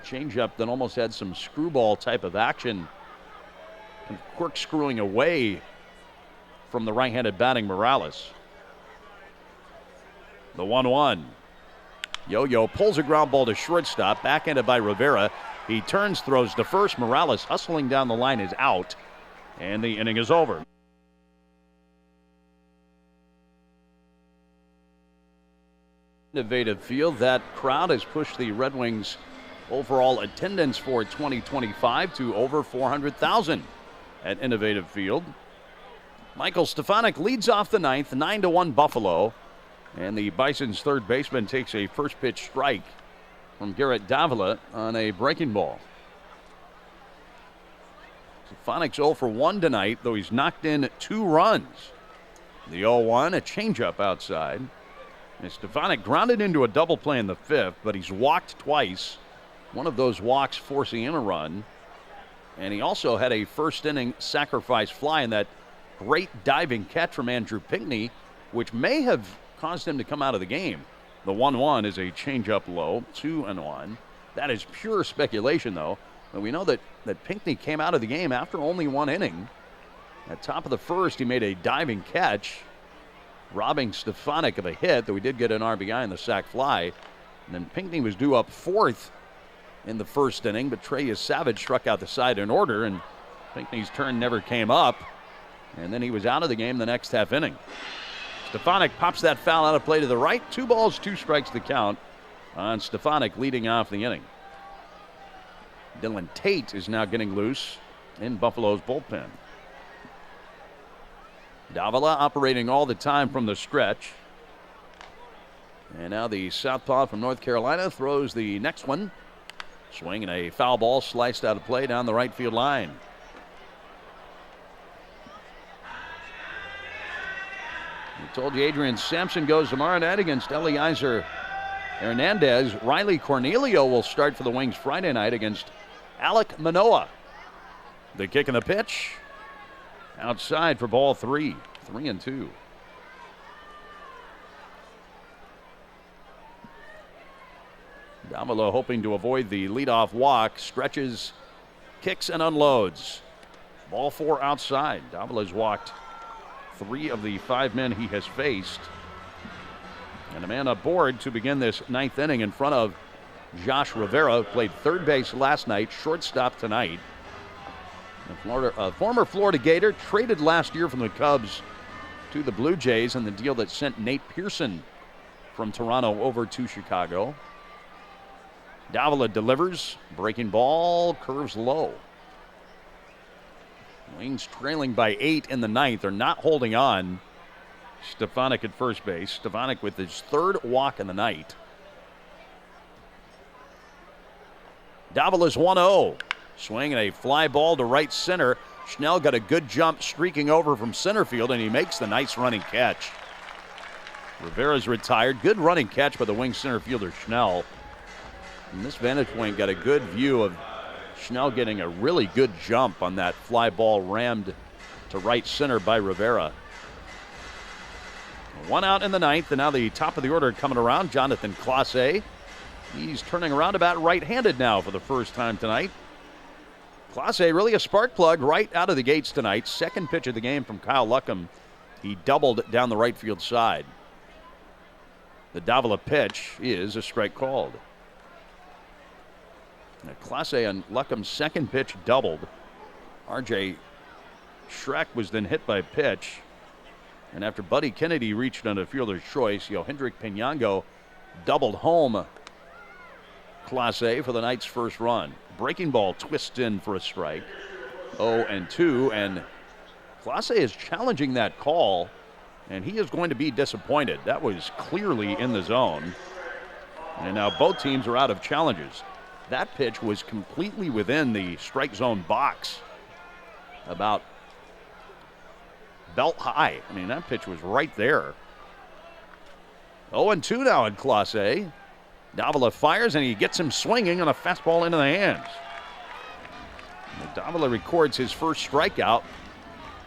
Changeup that almost had some screwball type of action, and corkscrewing away from the right-handed batting Morales. The 1-1. Yo-Yo pulls a ground ball to shortstop, backhanded by Rivera. He turns, throws to first. Morales hustling down the line is out, and the inning is over. Innovative field. That crowd has pushed the Red Wings overall attendance for 2025 to over 400,000 at Innovative Field. Michael Stefanik leads off the 9th, 9-1 Buffalo. And the Bison's third baseman takes a first pitch strike from Garrett Davila on a breaking ball. Stefanik's 0 for 1 tonight, though he's knocked in 2 runs. The 0-1, a changeup outside. And Stefanik grounded into a double play in the 5th, but he's walked twice. One of those walks forcing him a run. And he also had a first inning sacrifice fly in that great diving catch from Andrew Pinckney, which may have caused him to come out of the game. The 1-1 is a changeup low, 2-1. That is pure speculation, though. But we know that Pinckney came out of the game after only one inning. At top of the first, he made a diving catch, robbing Stefanik of a hit, though he did get an RBI in the sac fly. And then Pinckney was due up fourth in the first inning, but Trey Yesavage struck out the side in order, and Pinckney's turn never came up. And then he was out of the game the next half inning. Stefanik pops that foul out of play to the right. 2 balls, 2 strikes to count on Stefanik leading off the inning. Dylan Tate is now getting loose in Buffalo's bullpen. Davila operating all the time from the stretch. And now the southpaw from North Carolina throws the next one. Swinging a foul ball sliced out of play down the right field line. I told you Adrian Sampson goes tomorrow night against Eliezer Hernandez. Riley Cornelio will start for the Wings Friday night against Alek Manoah. The kick and the pitch. Outside for ball 3. 3-2. Davila hoping to avoid the leadoff walk. Stretches, kicks, and unloads. Ball 4 outside. Davila's walked 3 of the 5 men he has faced. And a man aboard to begin this 9th inning in front of Josh Rivera, who played third base last night, shortstop tonight. Former Florida Gator, traded last year from the Cubs to the Blue Jays in the deal that sent Nate Pearson from Toronto over to Chicago. Davila delivers, breaking ball, curves low. Wings trailing by 8 in the 9th. They're not holding on. Stefanik at first base. Stefanik with his 3rd walk in the night. Davila's 1-0. Swinging a fly ball to right center. Schnell got a good jump streaking over from center field, and he makes the nice running catch. Rivera's retired. Good running catch by the wing center fielder Schnell. And this vantage point got a good view of Schnell getting a really good jump on that fly ball rammed to right center by Rivera. 1 out in the 9th, and now the top of the order coming around, Jonathan Clase. He's turning around about right-handed now for the first time tonight. Clase really a spark plug right out of the gates tonight. 2nd pitch of the game from Kyle Luckham. He doubled down the right field side. The Davila pitch is a strike called. Now, Clase on Luckham's 2nd pitch doubled. R.J. Schreck was then hit by a pitch. And after Buddy Kennedy reached on a fielder's choice, Yohendrick Pinango doubled home Clase for the night's first run. Breaking ball twists in for a strike. 0-2, and Clase is challenging that call, and he is going to be disappointed. That was clearly in the zone. And now both teams are out of challenges. That pitch was completely within the strike zone box, about belt high. I mean, that pitch was right there. 0-2 now in Clase. Davila fires, and he gets him swinging on a fastball into the hands. And Davila records his first strikeout,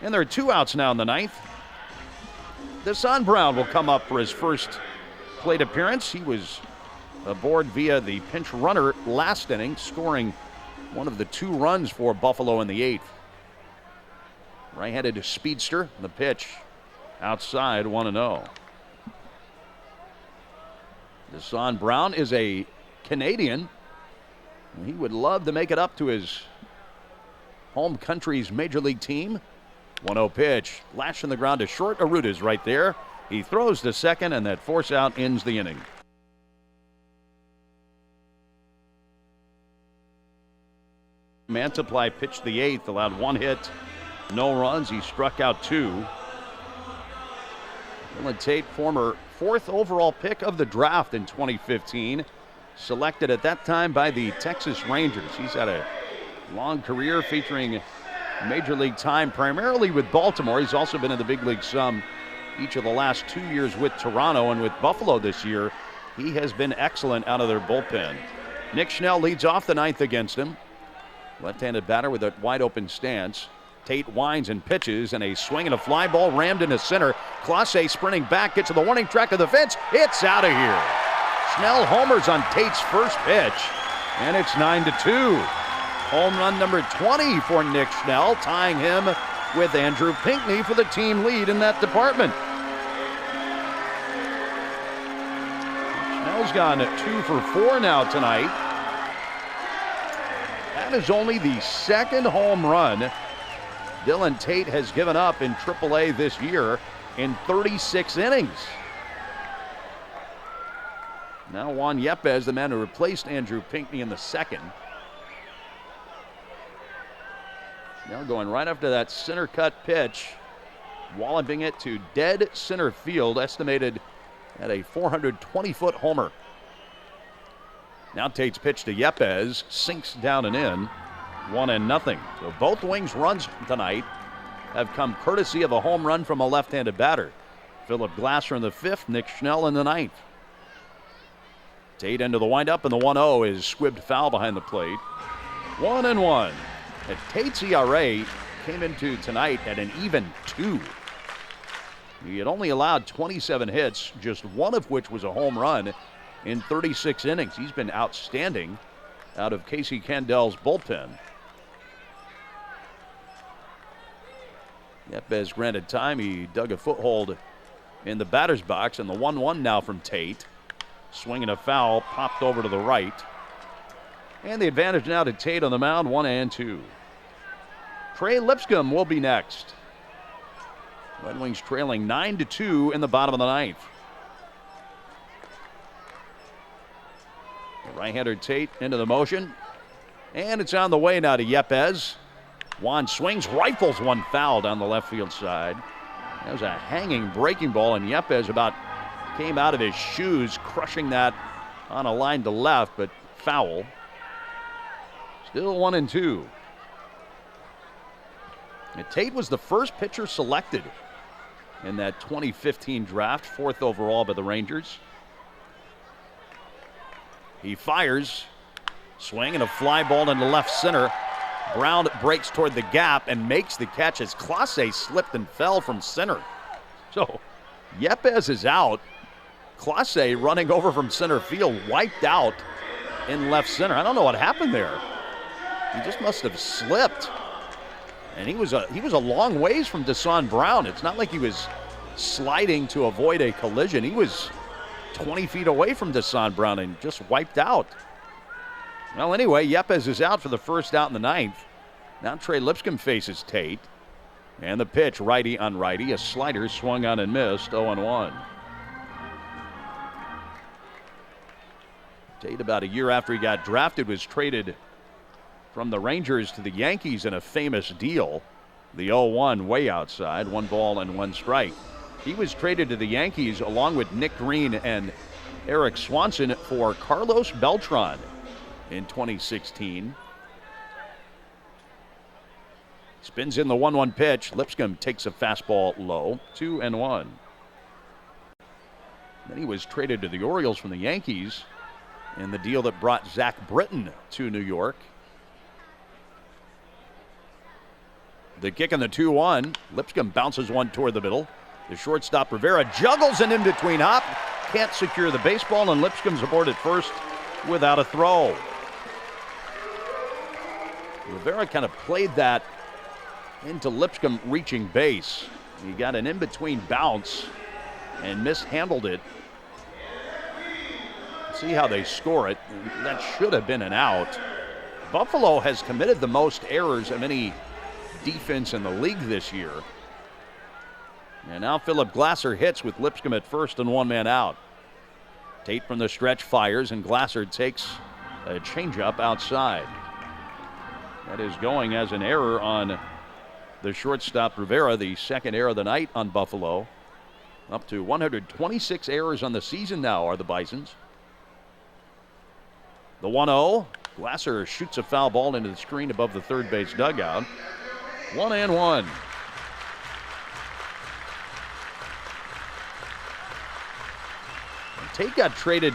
and there are 2 outs now in the 9th. Desan Brown will come up for his first plate appearance. He was aboard via the pinch runner last inning, scoring one of the 2 runs for Buffalo in the 8th. Right-handed speedster, the pitch outside, 1-0. Desan Brown is a Canadian. He would love to make it up to his home country's major league team. 1-0 pitch, lashing the ground to short. Aruta's right there. He throws to second, and that force out ends the inning. Mantiply pitched the 8th, allowed 1 hit, no runs. He struck out 2. Dylan Tate, former 4th overall pick of the draft in 2015, selected at that time by the Texas Rangers. He's had a long career featuring major league time primarily with Baltimore. He's also been in the big league some each of the last 2 years with Toronto, and with Buffalo this year, he has been excellent out of their bullpen. Nick Schnell leads off the 9th against him. Left-handed batter with a wide open stance. Tate winds and pitches, and a swing and a fly ball rammed into center. Clase sprinting back, gets to the warning track of the fence. It's out of here. Schnell homers on Tate's first pitch, and it's 9-2. Home run number 20 for Nick Schnell, tying him with Andrew Pinckney for the team lead in that department. Schnell's gone 2 for 4 now tonight. That is only the second home run Dylan Tate has given up in AAA this year in 36 innings. Now Juan Yepez, the man who replaced Andrew Pinckney in the second. Now going right after that center cut pitch, walloping it to dead center field, estimated at a 420-foot homer. Now Tate's pitch to Yepez, sinks down and in, 1-0. So both Wings runs tonight have come courtesy of a home run from a left-handed batter. Philip Glasser in the 5th, Nick Schnell in the 9th. Tate into the windup, and the 1-0 is squibbed foul behind the plate. 1-1. And Tate's ERA came into tonight at an even 2. He had only allowed 27 hits, just one of which was a home run in 36 innings. He's been outstanding out of Casey Candel's bullpen. Yepez granted time. He dug a foothold in the batter's box, and the 1-1 now from Tate. Swinging a foul, popped over to the right. And the advantage now to Tate on the mound, 1-2. Trey Lipscomb will be next. Red Wings trailing 9-2 in the bottom of the 9th. The right-hander Tate into the motion. And it's on the way now to Yepez. Juan swings, rifles one foul down the left field side. That was a hanging breaking ball, and Yepez about came out of his shoes, crushing that on a line to left, but foul. Still 1-2. And Tate was the first pitcher selected in that 2015 draft, 4th overall by the Rangers. He fires, swing and a fly ball into left center. Brown breaks toward the gap and makes the catch as Clase slipped and fell from center. So Yepez is out. Clase running over from center field, wiped out in left center. I don't know what happened there. He just must have slipped. And he was a long ways from Desan Brown. It's not like he was sliding to avoid a collision. He was 20 feet away from Desan Brown and just wiped out. Well, anyway, Yepez is out for the first out in the 9th. Now Trey Lipscomb faces Tate. And the pitch, righty on righty. A slider swung on and missed, 0-1. Tate, about a year after he got drafted, was traded from the Rangers to the Yankees in a famous deal. The 0-1 way outside, 1 ball and 1 strike. He was traded to the Yankees along with Nick Green and Eric Swanson for Carlos Beltran in 2016. Spins in the 1-1 pitch. Lipscomb takes a fastball low, 2-1. Then he was traded to the Orioles from the Yankees in the deal that brought Zach Britton to New York. The kick in the 2-1. Lipscomb bounces one toward the middle. The shortstop Rivera juggles an in-between hop. Can't secure the baseball, and Lipscomb's aboard at first without a throw. Rivera kind of played that into Lipscomb reaching base. He got an in-between bounce and mishandled it. See how they score it. That should have been an out. Buffalo has committed the most errors of any defense in the league this year. And now Philip Glasser hits with Lipscomb at first and 1 man out. Tate from the stretch fires, and Glasser takes a changeup outside. That is going as an error on the shortstop Rivera, the second error of the night on Buffalo. Up to 126 errors on the season now are the Bisons. The 1-0. Glasser shoots a foul ball into the screen above the third base dugout. 1-1. Tate got traded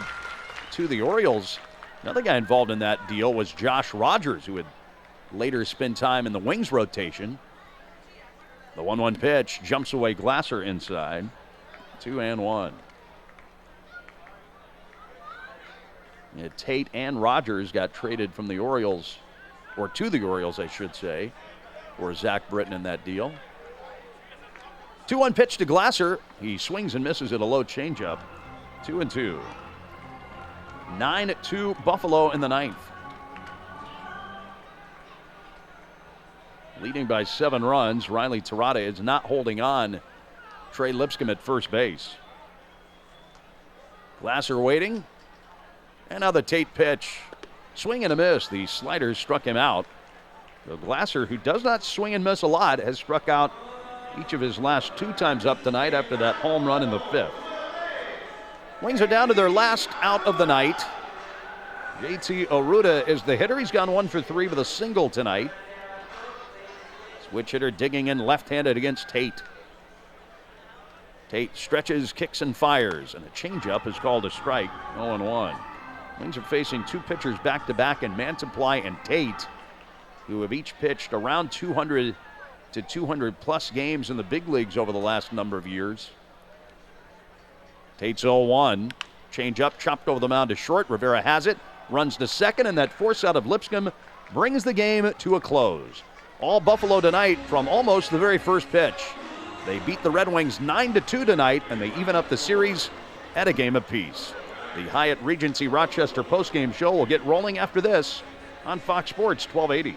to the Orioles. Another guy involved in that deal was Josh Rogers, who would later spend time in the Wings rotation. The 1-1 pitch jumps away Glasser inside. 2-1. Tate and Rogers got traded from the Orioles or to the Orioles, I should say, for Zach Britton in that deal. 2-1 pitch to Glasser. He swings and misses at a low changeup. 2-2. 9-2 Buffalo in the ninth. Leading by 7 runs, Riley Terada is not holding on. Trey Lipscomb at first base. Glasser waiting. And now the Tate pitch. Swing and a miss. The slider struck him out. So Glasser, who does not swing and miss a lot, has struck out each of his last 2 times up tonight after that home run in the 5th. Wings are down to their last out of the night. JT Aruda is the hitter. He's gone 1 for 3 with a single tonight. Switch hitter digging in left-handed against Tate. Tate stretches, kicks, and fires, and a changeup is called a strike. 0-1. Wings are facing 2 pitchers back-to-back in Mantiply and Tate, who have each pitched around 200 to 200-plus games in the big leagues over the last number of years. Tate's 0-1. Changeup chopped over the mound to short. Rivera has it, runs to second, and that force out of Lipscomb brings the game to a close. All Buffalo tonight from almost the very first pitch. They beat the Red Wings 9-2 tonight, and they even up the series at a game apiece. The Hyatt Regency Rochester postgame show will get rolling after this on Fox Sports 1280.